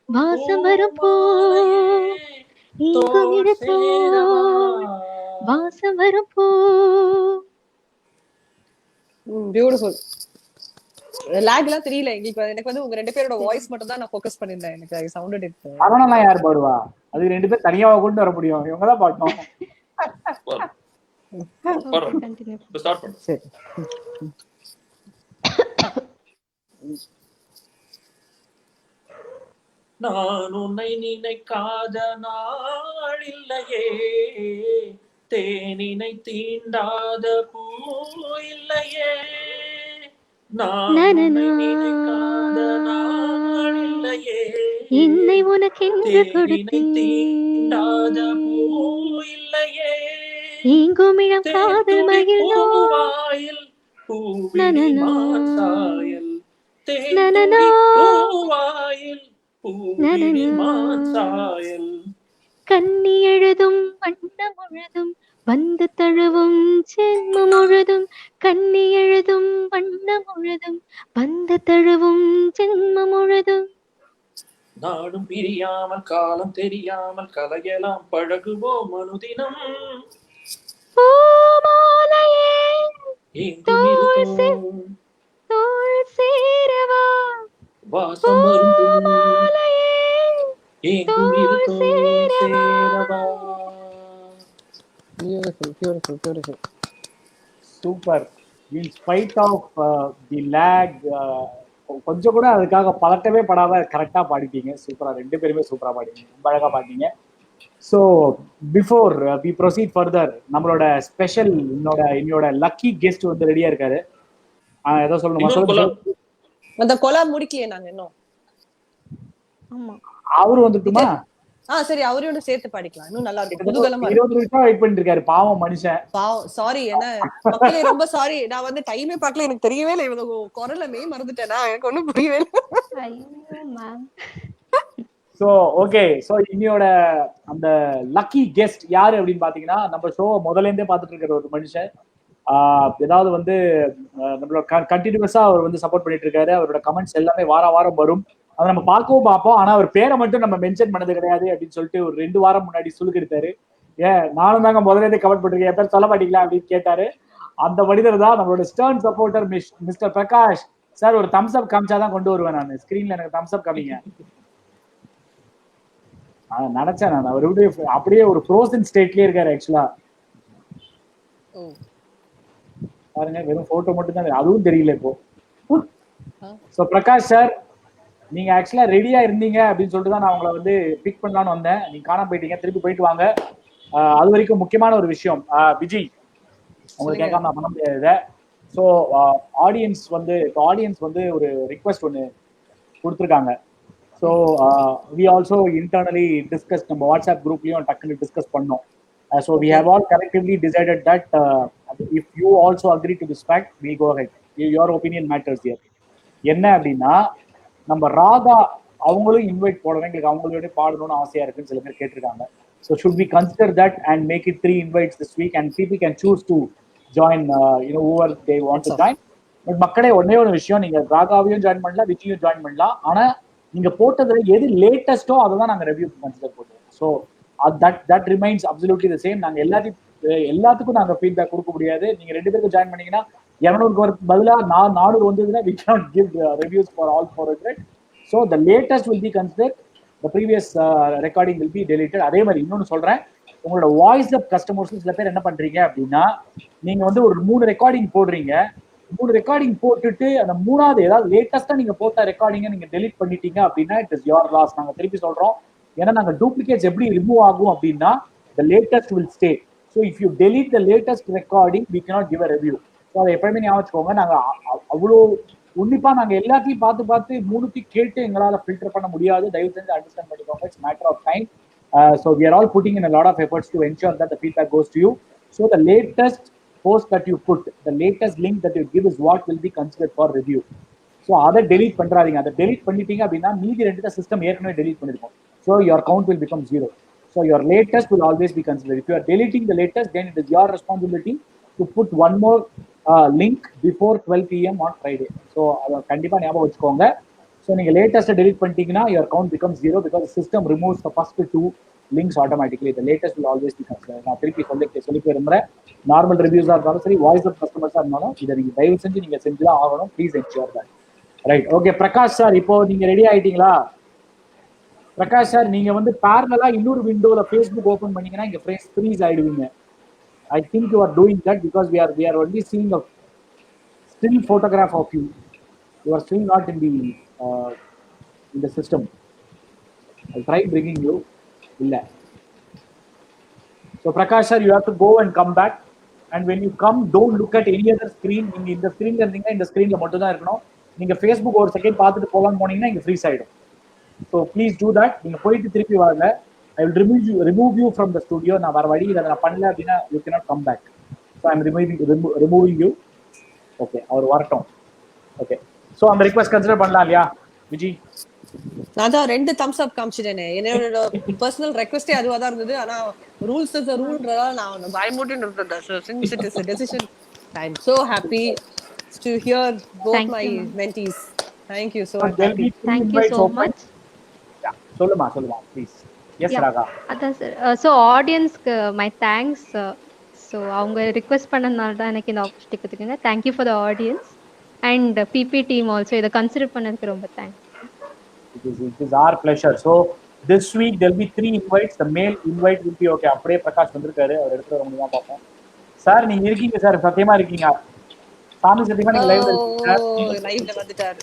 வாசம் வரும் போ, இங்கும் சேரவா, வாசம் வரும் போ. பியூட்டிஃபுல். லாக்லாம் தெரியல எங்களுக்கு. எனக்கு வந்து உங்க 2 பேரோட வாய்ஸ் மட்டும் தான் நான் ஃபோக்கஸ் பண்ணிருந்தேன். எனக்கு அது சவுண்டட் இட். அதனால யார் பாடுவா? அது 2 பேர் தனியாவா கொண்டு வர முடியும்? இவங்க தான் பாடணும். கண்டினியூ. ஸ்டார்ட் பண்ணு. சரி. நான் உன்னை நினைக்காத நாள் இல்லையே, தேனினை தீண்டாத பூ இல்லையே. நான் உன்னை நினைக்காத நாள் இல்லையே, என்னை உனக்கென்று தேனினை தீண்டாத பூ இல்லையே. எங்கும் இளம் காதல் மகிழ்ந்தோ பூவாயில் பூவிழி மாசாயல், தேன்துளி பூவாயில் பூவிழி மாசாயல். கண்ணி எழுதும் வண்ணம் முழுதும் வந்து தழுவும் ஜென்மம் முழுதும், கண்ணி எழுதும் வண்ணம் முழுதும் வந்து தழுவும் ஜென்மம் முழுதும். நாடும் பிரியாமல் காலம் தெரியாமல் கலையலாம் பழகுவோம் அனுதினம். பூமாலையே ஏங்கும் தோள் சேரவா, வாசம் வரும் பூமாலையே ஏங்கும் சேரவா. Super. In spite of the lag, கொஞ்சம் கூட அதுக்காக பதட்டமே படாம கரெக்டா பாடிட்டீங்க. சூப்பரா, ரெண்டு பேருமே சூப்பரா பாடிங்க, ரொம்ப அழகா பாடிட்டீங்க. So before we proceed further, நம்மளோட ஸ்பெஷல் என்னோட லக்கி கெஸ்ட் வந்து ரெடியா இருக்காரு. ஏதோ சொல்லணுமா? அந்த கொலா முடிக்கலையே நாங்க இன்னும். ஆமா, அவரு வந்துட்டுமா? சரி, அவரையோட சேர்த்து பாடிக்கலாம், இன்னும் நல்லா இருக்கும், குதூகலமா. 20 நிமிஷம் வெயிட் பண்ணிட்டு இருக்காரு பாவம் மனுஷன். பாவம், சாரி. என்ன மக்களே, ரொம்ப சாரி. நான் வந்து டைமே பார்க்கல, எனக்கு தெரியவே இல்லை. இவங்க குரலமே மறந்துட்டேனா, எனக்கு ஒண்ணும் புரியவே இல்லை. ஸோ ஓகே, ஸோ இன்னையோட அந்த லக்கி கெஸ்ட் யாரு அப்படின்னு பாத்தீங்கன்னா, நம்ம ஷோ முதல்ல இருந்தே பார்த்துட்டு இருக்கிற ஒரு மனுஷன். ஏதாவது வந்து நம்மளோட கண்டினியூஸா அவர் வந்து சப்போர்ட் பண்ணிட்டு இருக்காரு. அவரோட கமெண்ட்ஸ் எல்லாமே வாரம் வரும், அதை நம்ம பார்க்கவும் பார்ப்போம். ஆனா அவர் பேரை மட்டும் நம்ம மென்ஷன் பண்ணது கிடையாது அப்படின்னு சொல்லிட்டு ஒரு 2 வாரம் முன்னாடி சுலுக்கெடுத்தாரு. நானும் தாங்க முதல்ல இருந்தே கமெண்ட் பண்ணிருக்கேன், எப்ப சொல்ல மாட்டீங்களா அப்படின்னு கேட்டாரு. அந்த மனிதர் தான் நம்மளோட Stern supporter mister Prakash sir. ஒரு தம்ஸ் அப் காமிச்சாதான் கொண்டு வருவேன் நான் ஸ்கிரீன்ல, எனக்கு தம்ஸ் அப் காமிங்க. நினைச்சேன் நான் அவருடைய அப்படியே ஒரு ஃப்ரோசன் ஸ்டேட்லயே இருக்காரு ஆக்சுவலா. பாருங்க, வெறும் போட்டோ மட்டும் தான், அதுவும் தெரியல இப்போ. சோ பிரகாஷ் சார், நீங்க ஆக்சுவலா ரெடியா இருந்தீங்க அப்படின்னு சொல்லிட்டு தான் நான் உங்களை வந்து பிக் பண்ணலான்னு வந்தேன். நீங்க காணாம போயிட்டீங்க, திருப்பி போயிட்டு வாங்க. அது வரைக்கும் முக்கியமான ஒரு விஷயம், விஜய் உங்களுக்கு கேட்காம நான் பண்ண முடியாது. ஸோ ஆடியன்ஸ் வந்து ஒரு ரிக்வெஸ்ட் ஒன்று கொடுத்துருக்காங்க. So we also internally discuss, நம்ம வாட்ஸ்அப் குரூப்லயும் டக்குன்னு டிஸ்கஸ் பண்ணோம். So we have all collectively decided that if you also agree to this fact, we go head, your opinion matters here. என்ன அப்படின்னா, நம்ம ராதா அவங்களும் இன்வைட் போடணும், எங்களுக்கு அவங்களோட பாடணும்னு ஆசையா இருக்குன்னு சில பேர் கேட்டிருக்காங்க. So should we consider that and make it 3 invites this week and people can choose to join whoever they want to join. But மக்களே, ஒன்னே ஒரு விஷயம், நீங்க ராகாவையும் ஜாயின் பண்ணலாம், விஜயும் ஜாயின் பண்ணலாம். ஆனா நீங்க போட்டதுல எது லேட்டஸ்டோ அதை தான் நாங்க ரிவ்யூ கன்சிடர் போடுவோம். So that remains absolutely the same. நாங்க எல்லாத்துக்கும் நாங்க ஃபீட்பேக் கொடுக்க முடியாது. நீங்க 2 பேருக்கு ஜாயின் பண்ணீங்கன்னா 200 பதிலா 400 வந்ததுன்னா we cannot give reviews for all 400. So the latest will be considered, the previous recording will be deleted. அதே மாதிரி இன்னொன்னு சொல்றேன், உங்களோட வாய்ஸ் அப் கஸ்டமர்ஸ் சில பேர் என்ன பண்றீங்க அப்படின்னா, நீங்க வந்து ஒரு 3 ரெக்கார்டிங் போடுறீங்க, 3 ரெக்கார்டிங் போட்டுட்டு அந்த 3வது ஏதாவது லேட்டஸ்டா நீங்க போட்ட ரெக்கார்டிங்க நீங்க டெலிட் பண்ணிட்டீங்க அப்படின்னா இட் இஸ் யோர் லாஸ். நாங்க திருப்பி சொல்றோம், ஏன்னா நாங்க டூப்ளிகேட்ஸ் எப்படி ரிமூவ் ஆகும் அப்படின்னா, the latest will stay. So if you delete the latest recording, we cannot give a review. So அதை எப்பயுமே ஞாபகம் வச்சுக்கோங்க. நாங்க அவ்வளோ உன்னிப்பா நாங்க எல்லாத்தையும் பார்த்து 3 கேட்டு எங்களால ஃபில்டர் பண்ண முடியாது. தயவு செஞ்சு அண்டர்ஸ்டாண்ட் பண்ணிக்கோங்க. It's matter of time. So we are all putting in a lot of efforts to ensure that the feedback goes to you. So the latest post that you put, the latest link that you give is what will be considered for review. So அதை delete பண்றாதீங்க. அதை delete பண்ணிட்டீங்க அப்படின்னா மீதி 2 system ஏற்கனவே delete பண்ணிருக்கோம். So your count will become 0. So your latest will always be considered. If you are deleting the latest, then it is your responsibility to put one more link before 12 PM on Friday. So அதை கண்டிப்பா ஞாபகம் வச்சுக்கோங்க. So நீங்கள் லேட்டஸ்ட்டை delete பண்ணிட்டீங்கன்னா your count becomes 0 because the system removes the first 2 links automatically. The latest will always be considered. நான் திருப்பி சொல்லி விரும்புகிறேன், நார்மல் ரிவ்யூஸாக இருந்தாலும் சரி, வாய்ஸ் ஆஃப் கஸ்டமர்ஸாக இருந்தாலும் இதை நீங்கள் தயவு செஞ்சு நீங்கள் செஞ்சுதான் ஆகணும். Please ensure that. Right, okay. Prakash sir, இப்போ நீங்க ரெடி ஆயிட்டீங்களா? பிரகாஷ் சார், நீங்க வந்து பேரலா இன்னொரு விண்டோல Facebook ஓபன் பண்ணீங்கன்னா இங்க ஃப்ரீஸ் ஆயிடுவீங்க. I think you are doing that because we are only seeing a still photograph of you. You are still not in the system. I'll try bringing you. இல்ல. So Prakash sir, you have to go and come back. And when you come, don't look at any other screen. நீங்க இந்த ஸ்கிரீன்ல இருந்தீங்கன்னா இந்த ஸ்கிரீன்ல மட்டும் தான் இருக்கணும். நீங்க Facebook ஒரு செகண்ட் பார்த்துட்டு போலாம்னு போனீங்கன்னா இங்க ஃப்ரீஸ் ஆயிடும். So please do that. நீங்க போயிட்டு திருப்பி வாங்க. I will remove you from the studio. நான் வர வழி இதை நான் பண்ணல அப்படின்னா you cannot come back. So I'm removing you. Okay, அவர் வரட்டும். Okay. So அந்த ரிக்வெஸ்ட் கன்சிடர் பண்ணலாம் இல்லையா விஜி? நான் தான் 2 தம்ஸ் அப் காமிச்சிட்டேனே. என்னோட பர்சனல் ரெக்வெஸ்டே அதுவா தான் இருந்தது. ஆனா ரூல்ஸ் இஸ் a ரூல்ன்றதால நான் பயமுட்டு இருந்தேன். So since it is a decision, I'm so happy to hear both Thank my you. mentees. Thank you so There'll be happy. 3 Thank you invites so open. much. Yeah. சொல்லுமா please. Yes Yeah. Raga. அதான் sir. So ஆடியன்ஸ்க்கு my thanks. So அவங்க request பண்ணதுனால தான் எனக்கு இந்த opportunity கொடுத்துருக்கீங்க. Thank you for the audience and BB team also இதை கன்சிடர் பண்ணதுக்கு ரொம்ப thanks. It is our pleasure. So this week there'll be 3 invites. The male invite will be okay. அப்படியே பிரகாஷ் வந்திருக்காரு. அவர் எடுத்து வர முடியுமா பார்ப்போம். சார் நீங்க இருக்கீங்க சார், சத்தியமா இருக்கீங்க. சாமி சத்தியமா நீங்க லைவ்ல இருக்கீங்க. லைவ்ல வந்துட்டாரு.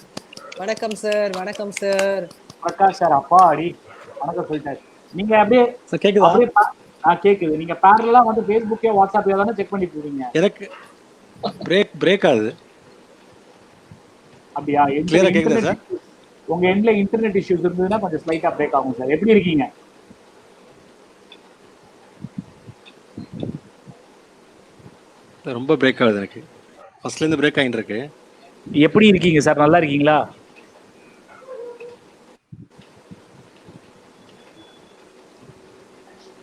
வணக்கம் சார். வணக்கம் சார். பிரகாஷ் சார் அப்பா அடி வணக்கம் சொல்லிட்டாரு. நீங்க அப்படியே சார் கேக்குதா? கேக்குது. நீங்க பேரலா வந்து Facebookே வாட்ஸ்அப்ல தானே செக் பண்ணிட்டு இருக்கீங்க. எனக்கு பிரேக் ஆகுது. அப்படியா? கிளியரா கேக்குதா சார்? உங்க எண்ட்ல இன்டர்நெட் இஷ்யூஸ் இருந்ததுன்னா கொஞ்சம் ஸ்லைட்டா பிரேக் ஆகும் சார். எப்படி இருக்கீங்க? ரொம்ப பிரேக் ஆகுது எனக்கு. ஃபர்ஸ்ட்ல இருந்து பிரேக் ஆயிட்டு இருக்கு. எப்படி இருக்கீங்க சார்? நல்லா இருக்கீங்களா?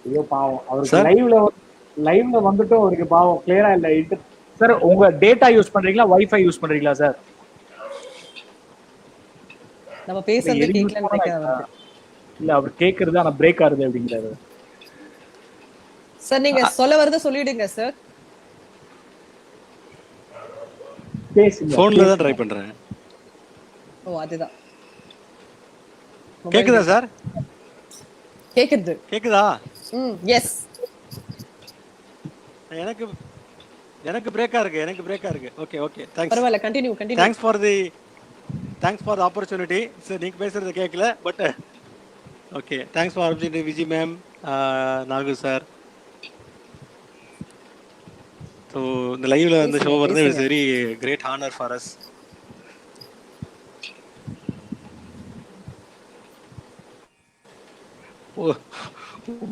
ஐயோ பாவம், அவருக்கு லைவ்ல வந்துட்டு அவருக்கு பாவம் கிளியரா இல்ல. சார் உங்க டேட்டா யூஸ் பண்றீங்களா வைஃபை யூஸ் பண்றீங்களா சார்? நம்ம பேசுறது கேட்கலன்னு நினைக்கிறேன். இல்ல அவர் கேக்குறது ஆனா பிரேக் ஆகுது அப்படிங்கிறாரு. சார் நீங்க சொல்ல வரத சொல்லிடுங்க சார். பேசுங்க. போன்ல தான் ட்ரை பண்றேன். ஓ அதுதான். கேக்குதா சார்? கேக்குதா? எஸ். எனக்கு பிரேக்கா இருக்கு. Okay thanks. பரவாயில்லை, continue. Thanks for the opportunity. Sir நீங்க பேசுறது கேட்கல, but okay thanks for opportunity Viji ma'am, Nagu sir. So இந்த லைவ்ல இந்த ஷோ வருது it's very great honour for us.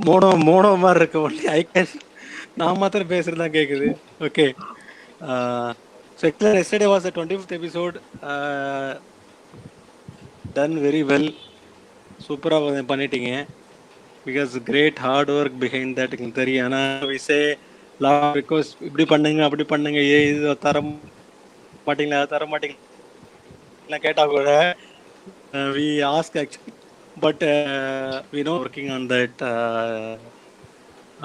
Mono மாதிரி இருக்க ஒன்லி ஐ கேன் நான் மாத்திரம் பேசுறது தான் கேக்குது. Okay. So yesterday was the 25th episode. Done very well. சூப்பரா பண்ணிட்டீங்க. Because great hard work behind that எனக்கு தெரியும். ஆனா we say long because இப்படி பண்ணுங்க அப்படி பண்ணுங்க, இது தர மாட்டீங்களா கேட்டா கூட we ask actually, but we know working on that.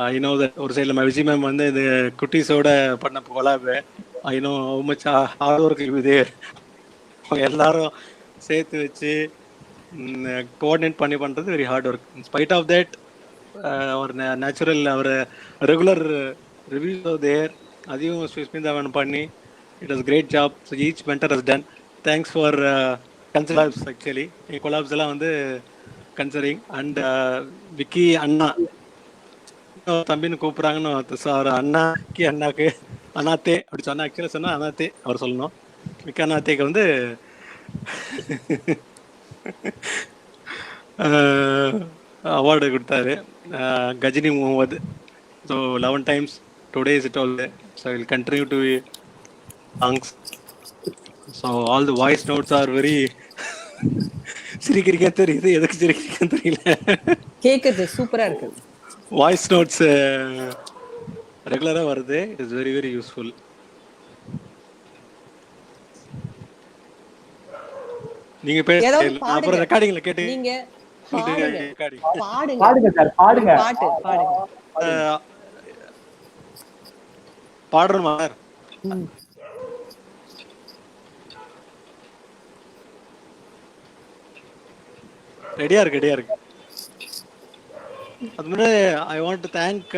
I know that ஒரு சைடில் விஜய் மேம் வந்து இது குட்டீஸோட பண்ண collab. I know how much hard work will be there. எல்லாரும் சேர்த்து வச்சு கோஆர்டினேட் பண்ணி பண்ணுறது very hard work. In spite of that ஒரு நேச்சுரல் ஒரு ரெகுலர் ரிவ்யூஸ் தேர் அதையும் ஸ்மிதாவன் பண்ணி it was great job. So each mentor has done. Thanks for considers. Actually எங்கள் கொலாப்ஸ் எல்லாம் வந்து கன்சிடரிங். அண்ட் விக்கி அண்ணா தம்பின்னு கூப்பிட்றாங்கன்னு சார் அண்ணாக்கு அண்ணாத்தே அப்படி சொன்னா. ஆக்சுவலாக சொன்னா அண்ணாத்தே அவர் சொல்லணும். விக்கி அண்ணாத்தேக்கு வந்து அவார்டு கொடுத்தாரு Ghajini Muhammad. So 11 times today is it all. So will continue to songs. So all the voice notes are very சிரிக்கிறீங்க தெரியுது, எதுக்கு சிரிக்கிறீங்கன்னு தெரியல. கேக்குது சூப்பரா இருக்கு. வாய்ஸ் நோட்ஸ் ரெகுலரா வருது. It is very very useful. நீங்க பேசுங்க, அப்புறம் ரெக்கார்டிங்ல கேட்டு நீங்க பாடுங்க சார், பாடுங்க. பாடுறோமா சார்? ரெடியா இருக்கு. அது முன்னாடி I want to thank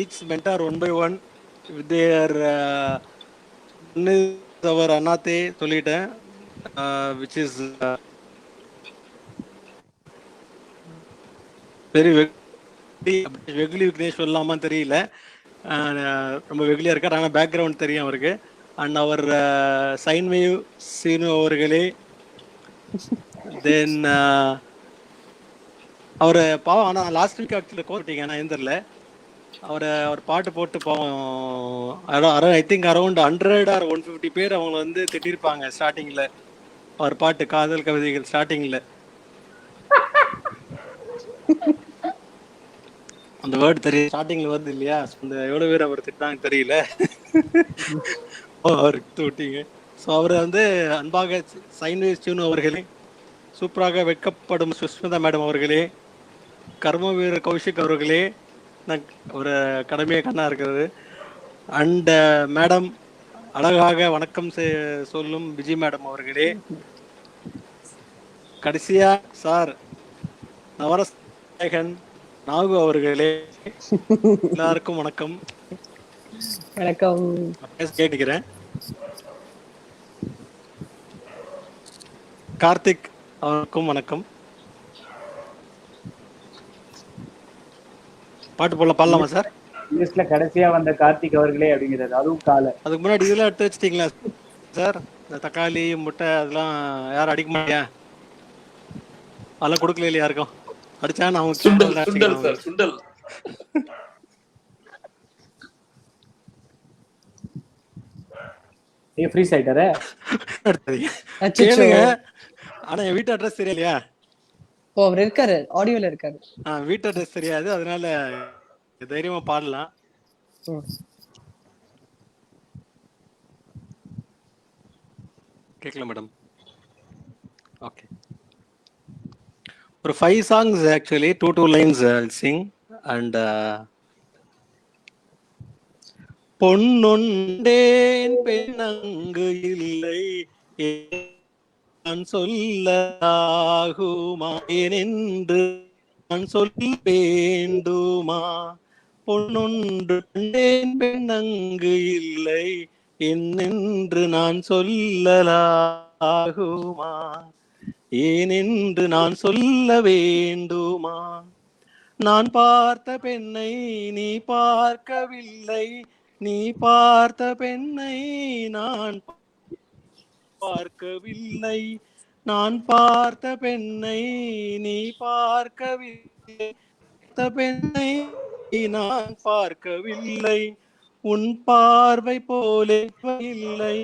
each mentor one by one with their அவர் அண்ணாத்தே சொல்லிட்டேன், which is வெரி வெகுலி விக்னேஷ் சொல்லலாமா தெரியல. ரொம்ப வெகுலியா இருக்கார், ஆனால் பேக்ரவுண்ட் தெரியும் அவருக்கு. அண்ட் அவர் சைன்வேவ் சீனு அவர்களே. தென் அவர் பாவம், ஆனால் லாஸ்ட் வீக் ஆக்சுவலி கோர்ட்டிங்க, ஆனால் எழுந்திரல. அவர் பாட்டு போட்டு பாவம் ஐ திங்க் அரௌண்ட் 100 or 150 பேர் அவங்கள வந்து திட்டிருப்பாங்க ஸ்டார்டிங்ல. அவர் பாட்டு காதல் கவிதைகள் ஸ்டார்டிங்ல அந்த வேர்டு தெரியும், ஸ்டார்டிங்ல வருது இல்லையா, அந்த எவ்வளவு பேர் அவர் திட்டாங்க தெரியல. அவருக்கு விட்டீங்க. ஸோ அவர் வந்து அன்பாக சைன்வேஸ் சீனு அவர்களே, சூப்பராக வெட்கப்படும் சுஷ்மிதா மேடம் அவர்களே, கர்ம வீரர் கௌஷிக் அவர்களே, ஒரு கடமையை கண்ணா இருக்கிறது. அண்ட் மேடம் அழகாக வணக்கம் சொல்லும் விஜய் மேடம் அவர்களே, கடைசியா சார் நவரசன் நாகு அவர்களே, எல்லாருக்கும் வணக்கம். வணக்கம். கேட்டுக்கிறேன். கார்த்திக் அவருக்கும் வணக்கம். பாட்டு பாடலாமா சார்? லிஸ்ட்ல கடைசியா வந்த கார்த்திக் அவர்களே அப்படிங்கிறது, அதுவும் காலை. அதுக்கு முன்னாடி இதெல்லாம் எடுத்து வச்சிட்டீங்களா சார்? இந்த தக்காளி முட்டை அதெல்லாம் யாரும் அடிக்க மாட்டியா? அதெல்லாம் கொடுக்கல இல்லையா யாருக்கும்? அடிச்சா நான் சுண்டல் சார், சுண்டல். ஃப்ரீஸ் ஆயிட்டாரே. கேளுங்க. ஆனா என் வீட்டு அட்ரஸ் தெரியலையா? ஓ, அவர் இருக்காரு, ஆடியோல இருக்காரு. வீட்டு அட்ரஸ் தெரியாது, அதனால தைரியமா பாடலாம். கேட்கல மேடம். ஓகே, ஒரு 5 songs actually, 2 lines I'll sing. And பொன்னொண்டேன் பெண்ணங்கு இல்லை நான் சொல்லலாகுமா, என்று நான் சொல்ல வேண்டுமா? பொன்னொன்று கண்டேன் பெண்ணங்கு இல்லை என்னென்று நான் சொல்லலாகுமா, ஏனென்று நான் சொல்ல வேண்டுமா? நான் பார்த்த பெண்ணை நீ பார்க்கவில்லை, நீ பார்த்த பெண்ணை நான் பார்க்கவில்லை, நான் பார்த்த பெண்ணை நீ பார்க்கவில்லை, பெண்ணை நான் பார்க்கவில்லை, உன் பார்வை போலே இல்லை,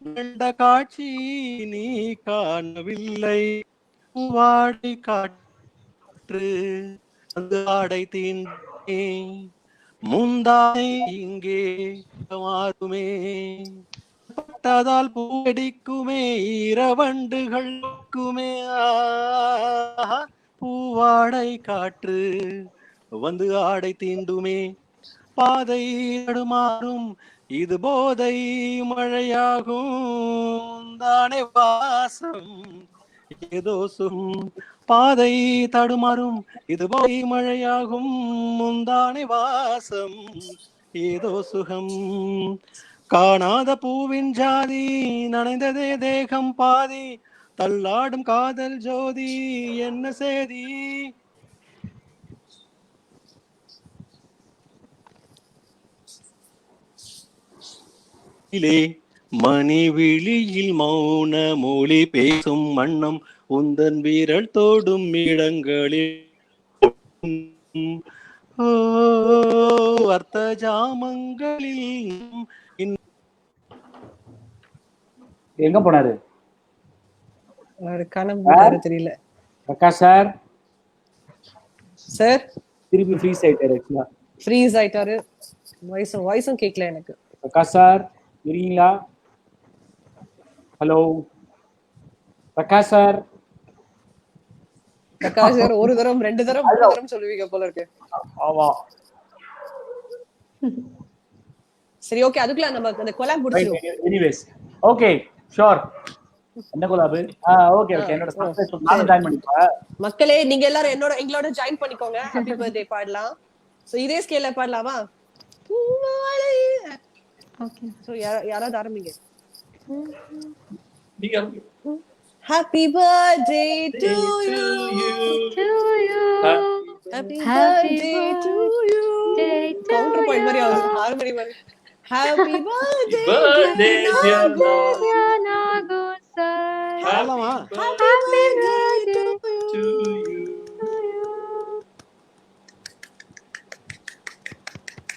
கண்ட காட்சி நீ காணவில்லை, வாடை காற்று அந்த ஆடை தீண்டே முந்தானை இங்கே மாறுமே, பட்டதால் பூவடிக்குமே இரவண்டுகளுக்குமே, பூவாடை காற்று வந்து ஆடை தீண்டுமே, பாதை தடுமாறும் இது போதை மழையாகும், தானே வாசம் ஏதோ சுகம், பாதை தடுமாறும் இது போதை மழையாகும், முந்தானே வாசம் ஏதோ சுகம், காணாத பூவின் ஜாதி நனைந்ததே தேகம் பாதி, தள்ளாடும் காதல் ஜோதி என்ன சேதி, மணி விழியில் மௌன மொழி பேசும் வண்ணம் உந்தன் வீரல் தோடும் இடங்களில் அர்த்த ஜாமங்களில். எங்க போனாரு? தெரியல. பிரகாஷ் சார் சார் திருப்பி ஃப்ரீஸ் ஆயிட்டாரு. ஃப்ரீஸ் ஆயிட்டாரு. வாய்ஸும் கேட்கல எனக்கு. பிரகாஷ் சார் இருக்கீங்களா? Hello Prakash sir. Prakash sir ஒரு தரம் 2 தரம் 3 தரம் சொல்லுவீங்க போல இருக்கு. ஆமா சரி, ஓகே, அதுக்குள்ள நம்ம அந்த கொலாப் முடிச்சிடுவோம். Anyways okay sure. என்ன கொலாப்? ஓகே ஓகே, என்னோட சப்ஸ்கிரைப் நான் ஜாயின் பண்ணிப்பேன். மக்களே நீங்க எல்லாரும் எங்களோட ஜாயின் பண்ணிக்கோங்க. ஹேப்பி பர்த்டே பாடலாம். சோ இதே ஸ்கேல்ல பாடலாமா? ஓகே, சோ யாராவது ஆரம்பிங்க. நீங்க Happy birthday to you. Happy Happy Happy birthday to you. birthday to counter point மாதிரி ஆகுது, you. ஹார்மோனி மாதிரி. Happy birthday birthday dear dear Nagu. Dear Nagu sir. ஆமாமா. Happy Happy birthday birthday to to you. you. to you.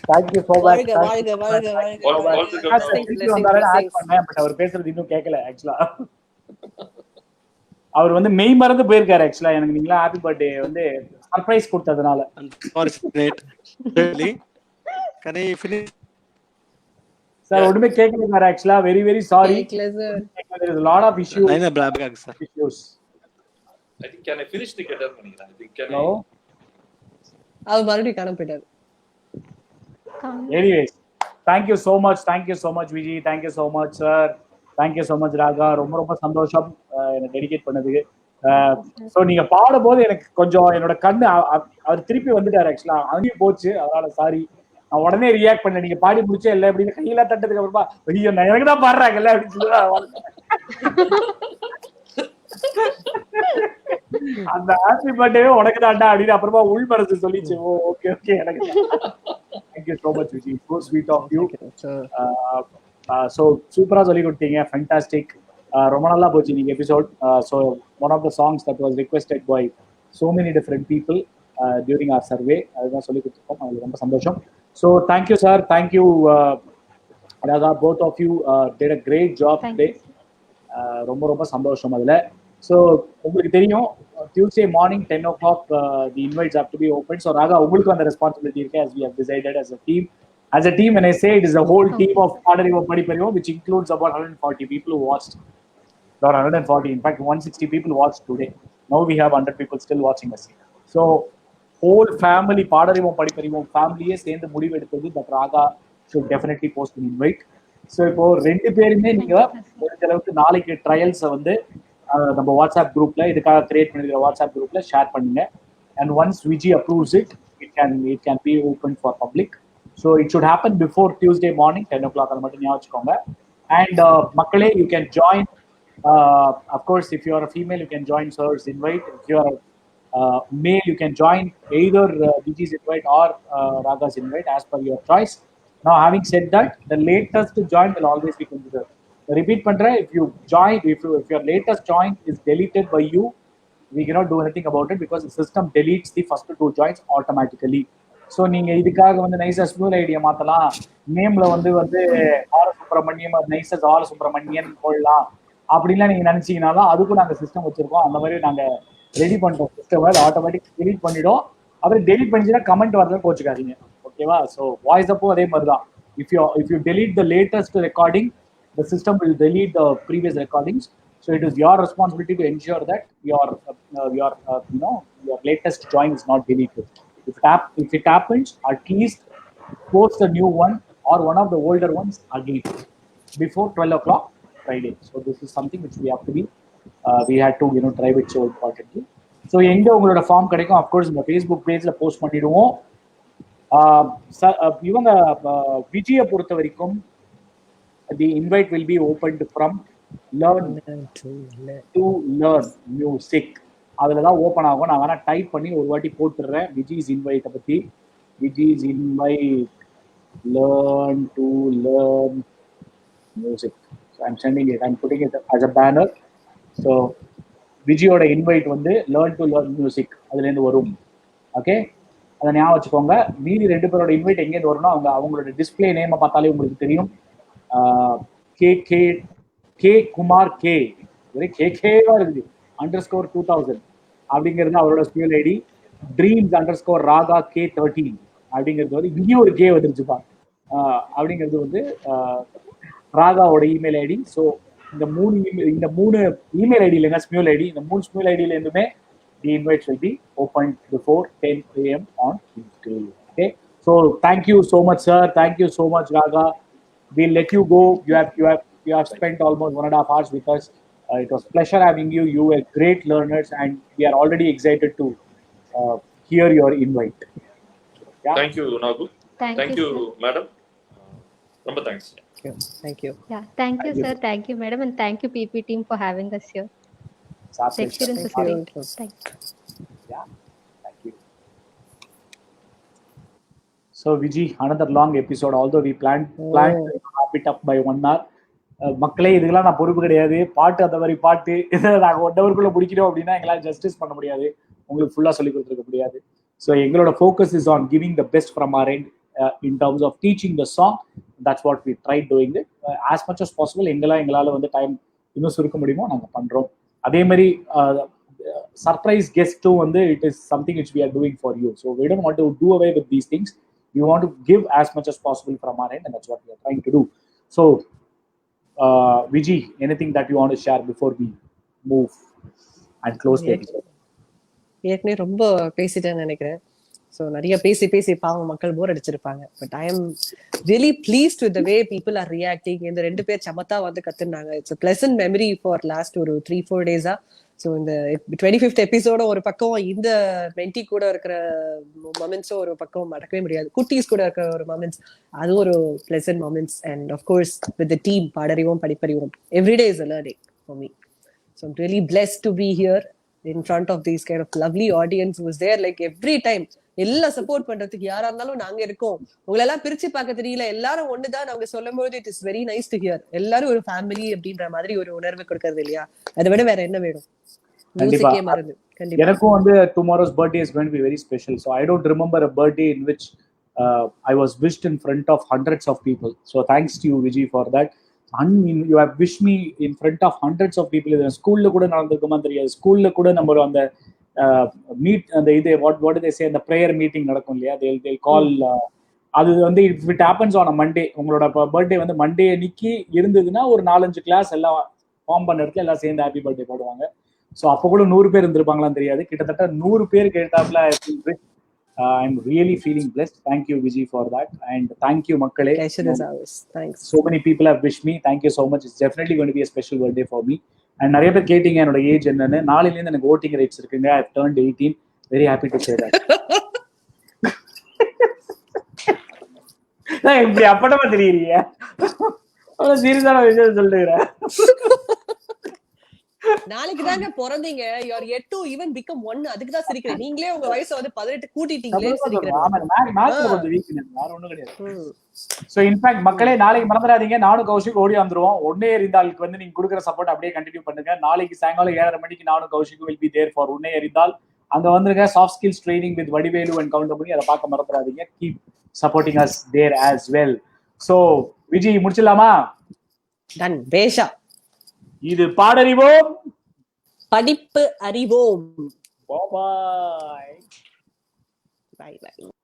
Thank you so much. வாழ்க வாழ்க வாழ்க வாழ்க வாழ்க. வாழ்த்துக்கள். Blessings, திருப்பி blessings, வந்தாலும் ஆட் blessings. பண்ணேன், பட் அவர் பேசுறது இன்னும் கேட்கல ஆக்சுவலா. அவர் வந்து மெய் மறந்து போயிருக்காரு ஆக்சுவலா. எனக்கு நீங்களா ஹாப்பி பர்த்டே வந்து சர்ப்ரைஸ் கொடுத்ததுனால. Unfortunate. Really? Can I finish? Sir ஒண்ணுமே கேட்கல சார் ஆக்சுவலா. Very very sorry. கேக்கல sir. There is a lot of issues. I know black sir. I think can I finish the letter நினைக்கிறேன். I think can No. அவர் மறுபடியும் காணாம போயிட்டாரு. Anyways, thank you so much. Thank you so much Vijay. Thank you so much sir. Thank you so much Raga. ரொம்ப ரொம்ப சந்தோஷம் என்ன dedicate பண்ணதுக்கு. So நீங்க பாடும்போது எனக்கு கொஞ்சம் என்னோட கண்ணு அவர் திருப்பி வந்துட்டாரு ஆக்சுவலா. அங்கேயும் போச்சு, அதனால சாரி. நான் உடனே ரியாக்ட் பண்ண, நீங்க பாடி முடிச்சே இல்லை அப்படின்னு கையெல்லாம் தட்டதுக்கு அப்புறமா ஐயோ நான் எனக்கு தான் பாடுறாங்கல்ல அப்படின்னு சொல்லி அந்த ஹாப்பி பர்த்டே உனக்கு தான்டா அப்படின்னு அப்புறமா உள் மனசு சொல்லிச்சு. ஓ ஓகே ஓகே எனக்கு. Thank you so much Vijay. So sweet of you. So சூப்பரா சொல்லி கொடுத்தீங்க. ஃபேண்டாஸ்டிக். ரொம்ப நல்லா போச்சு நீங்க episode. So one of the songs that was requested by so many different people during our survey, அதுதான் சொல்லி கொடுத்துருக்கோம். அது ரொம்ப சந்தோஷம். So thank you sir. Thank you Raga. Both of you did a great job today. ரொம்ப ரொம்ப சந்தோஷம் அதில். ஸோ உங்களுக்கு தெரியும் Tuesday morning 10 o'clock the invites have to be open. So Raga உங்களுக்கு அந்த ரெஸ்பான்சிபிலிட்டி இருக்கு as we have decided as a team. As a team, when I say it is a whole team of Padarivom Padiparivom, which includes about 140 people who watched. Or 140, in fact 160 people watched today. Now we have 100 people still watching us. So whole family Padarivom Padiparivom family is சேர்ந்து முடிவு எடுத்தது that Raga should definitely post an invite. So இப்போ ரெண்டு பேருமே நீங்க முடிஞ்ச அளவுக்கு நாளைக்கு ட்ரையல்ஸை வந்து நம்ம வாட்ஸ்அப் குரூப்ல இதுக்காக கிரியேட் பண்ணிருக்கிற வாட்ஸ்அப் குரூப்ல ஷேர் பண்ணுங்க. And once Vijay approves it, it can be open for public. So it should happen before Tuesday morning 10 o'clock. அது மட்டும் ஞாபகம் வச்சுக்கோங்க. And மக்களே, you can join. Of course, if you are a female, you can join sir's invite. If you are a male, you can join either Vijay's invite or Raga's invite as per your choice. Now, having said that, the latest to join will always be considered. Repeat பண்றேன், if your latest join is deleted by you, we cannot do anything about it because the system deletes the first two joins automatically. ஸோ நீங்க இதுக்காக வந்து நைசஸ் Smule ஐடியா மாத்தலாம், நேம்ல வந்து ஆர் சுப்பிரமணியம் நைசஸ் ஆர் சுப்பிரமணியன் போடலாம் அப்படின்லாம் நீங்க நினைச்சீங்கனாலும் அதுக்கும் நாங்க சிஸ்டம் வச்சிருக்கோம். அந்த மாதிரி நாங்க ரெடி பண்றோம் சிஸ்டம். அது ஆட்டோமேட்டிக் டெலிட் பண்ணிடும். அப்புறம் டெலிட் பண்ணிச்சுன்னா கமெண்ட் வரதை கோச்சுக்காதீங்க, ஓகேவா? ஸோ வாய்ஸ் அப்போ அதே மாதிரி தான். If you delete the latest recording, the system will delete the previous recordings. So it is your responsibility to ensure that your latest join is not deleted. If it happens, at least post a new one or one of the older ones again before 12 o'clock Friday. So this is something which we have to be we had to drive it so importantly. So எங்க உங்களோட form கிடைக்கும்? Of course இந்த Facebook பேஜ்ல post பண்ணிடுவோம். இவங்க விஜயை பொறுத்த வரைக்கும் the invite will be opened from learn to learn music. அதுல தான் ஓப்பன் ஆகும். நான் வேணா டைப் பண்ணி ஒரு வாட்டி போட்டுடுறேன் விஜய்ஸ் இன்வைட்டை பத்தி. Vijay's invite learn to learn music. So I'm sending it. I'm putting it as a banner. So விஜயோட இன்வைட் வந்து learn to learn music அதுல இருந்து வரும். ஓகே, அதை ஞாபகம் வச்சுக்கோங்க. மீதி ரெண்டு பேரோட இன்வைட் எங்கேருந்து வரும்னா அவங்களோட டிஸ்பிளே நேமை பார்த்தாலே உங்களுக்கு தெரியும். கே குமார் கே கேவா இருக்குது _2000 அப்படிங்கிறது அவரோட ஸ்பியூல் ஐடி. ட்ரீம்ஸ் _ராகா K13 அப்படிங்கிறது வந்து இங்கேயும் ஒரு கே வந்துருச்சுப்பா. அப்படிங்கிறது வந்து ராகாவோட இமெயில் ஐடி. ஸோ இந்த மூணு இமெயில் ஐடி இல்லைங்க, ஸ்பியூல் ஐடி. இந்த மூணு ஸ்பியூல் ஐடியில இருந்துமே the invites will be opened before 10 AM on Tuesday. Okay, so thank you so much sir, thank you so much Raga. We'll let you go. You have spent almost 1.5 hours with us. It was pleasure having you. You were great learners, and we are already excited to hear your invite. Yeah? Thank you, Nagu. Thank you, madam. ரொம்ப thanks. Thank you. Yeah, thank you sir, thank you madam, and thank you PP team for having us here. The experience was great. Thank you. Yeah, thank you. So Viji, another long episode. Although we planned to wrap it up by 1 hour. மக்களே இதுக்கெல்லாம் நான் பொறுப்பு கிடையாது. பாட்டு அந்த மாதிரி பாட்டு நாங்கள் 1 ஹவருக்குள்ள முடிக்கிறோம் அப்படின்னா எங்களால் ஜஸ்டிஸ் பண்ண முடியாது, உங்களுக்கு ஃபுல்லாக சொல்லி கொடுத்துருக்க முடியாது. ஸோ எங்களோட focus is on giving the best from our end in terms of teaching the song. That's what we tried doing it. As much as possible எங்களால் வந்து டைம் இன்னும் சுருக்க முடியுமோ நாங்கள் பண்ணுறோம். அதே மாதிரி surprise guest-ம் வந்து it is something which we are doing for you. So we don't want to do away with these things. We want to give as much as possible from our end, and that's what we are trying to do. So Viji, anything that you want to share before we move and close the episode? ஏற்கனவே ரொம்ப பேசிட்டேன்னு நினைக்கிறேன். So நிறைய பேசி பாவம் மக்கள் bore அடிச்சிருப்பாங்க. But I am really pleased with the way people are reacting. இந்த 2 பேர் சமத்தா வந்து கத்துனாங்க. It's a pleasant memory for last ஒரு 3-4 days-ஆ. ஸோ இந்த 25th எபிசோட ஒரு பக்கம், இந்த மென்டி கூட இருக்கிற மொமெண்ட்ஸும் ஒரு பக்கம் மறக்கவே முடியாது. குட்டீஸ் கூட இருக்கிற ஒரு மொமெண்ட்ஸ், அது ஒரு pleasant moments. And of course with the team பாடறிவோம் படிப்பறிவோம், everyday is a learning for me. So I'm really blessed to be here in front of these kind of lovely audience who was there like every time. எல்லாம் support பண்றதுக்கு யாரா இருந்தாலும் நாங்க இருக்கோம். உங்களெல்லாம் பிரிச்சு பார்க்க தெரியல, எல்லாரும் ஒண்ணுதான் அவங்க சொல்லும் போது it is very nice to hear. எல்லாரும் ஒரு ஃபேமிலி அப்படின்ற மாதிரி ஒரு உணர்வு கொடுக்கறது இல்லையா? அதை விட வேற என்ன வேணும்? மியூசிக்கே மறந்து. எனக்கும் வந்து tomorrow's birthday is going to be very special. So I don't remember a birthday in which I was wished in front of hundreds of people. So thanks to you Viji for that. You have wished me in front of hundreds of people. ஸ்கூல்ல கூட நடந்திருக்குமா தெரியாது. ஸ்கூல்ல கூட நம்ம அந்த meet அந்த இது what do they say, அந்த prayer meeting நடக்கும் இல்லையா, they'll call. அது வந்து if it happens on a Monday, உங்களோட பர்த்டே வந்து மண்டே அன்னைக்கு இருந்ததுன்னா ஒரு 4-5 கிளாஸ் எல்லாம் ஃபார்ம் பண்ண இடத்துல எல்லாம் சேர்ந்து ஹாப்பி பர்த்டே போடுவாங்க. ஸோ அப்போ கூட 100 பேர் இருந்திருப்பாங்களான்னு தெரியாது. கிட்டத்தட்ட 100 பேர் கேட்டாப்ல I'm really feeling blessed. Thank you Viji for that, and thank you makkale. Thanks. So many people have wished me. Thank you so much. It's definitely going to be a special birthday for me. And நிறைய பேர் கேட்டீங்க என்னோட age என்னன்னு. நாளையில இருந்து எனக்கு voting rights இருக்குங்க. I have turned 18. Very happy to say that. நான் இப்படி அப்படமா தெரியறியா? அவ்வளவு சீரியஸான விஷயம் சொல்லுறேன். நாளைக்கு தாங்க பிறந்தீங்க. you are yet to even become 1. அதுக்கு தான் சிரிக்கிறேன். நீங்களே உங்க வயசை வந்து 18 கூட்டிட்டீங்களே சிரிக்கிறேன். மேத்ல கொஞ்சம் வீக்னஸ், வேற ஒண்ணும் கிடையாது. சோ இன்ஃபேக்ட் மக்களே நாளைக்கு மறந்துடாதீங்க, நானும் கௌஷிக் ஓடி வந்துருவோம். ஒன்னே எறிந்தாலுக்கு வந்து நீங்க கொடுக்குற சப்போர்ட் அப்படியே கண்டினியூ பண்ணுங்க. நாளைக்கு சாயங்காலம் 7:30 மணிக்கு நானும் Kaushik will be there for ஒன்னே எறிந்தால். அங்க வந்துருங்க. Soft skills training with Vadivelu and Goundamani, அதை பார்க்க மறந்துடாதீங்க. Keep supporting us there as well. So Viji முடிச்சிடலாமா? டன் பேஷா. இது பாடறிவோம் படிப்பு அறிவோம். Bye bye. Bye bye.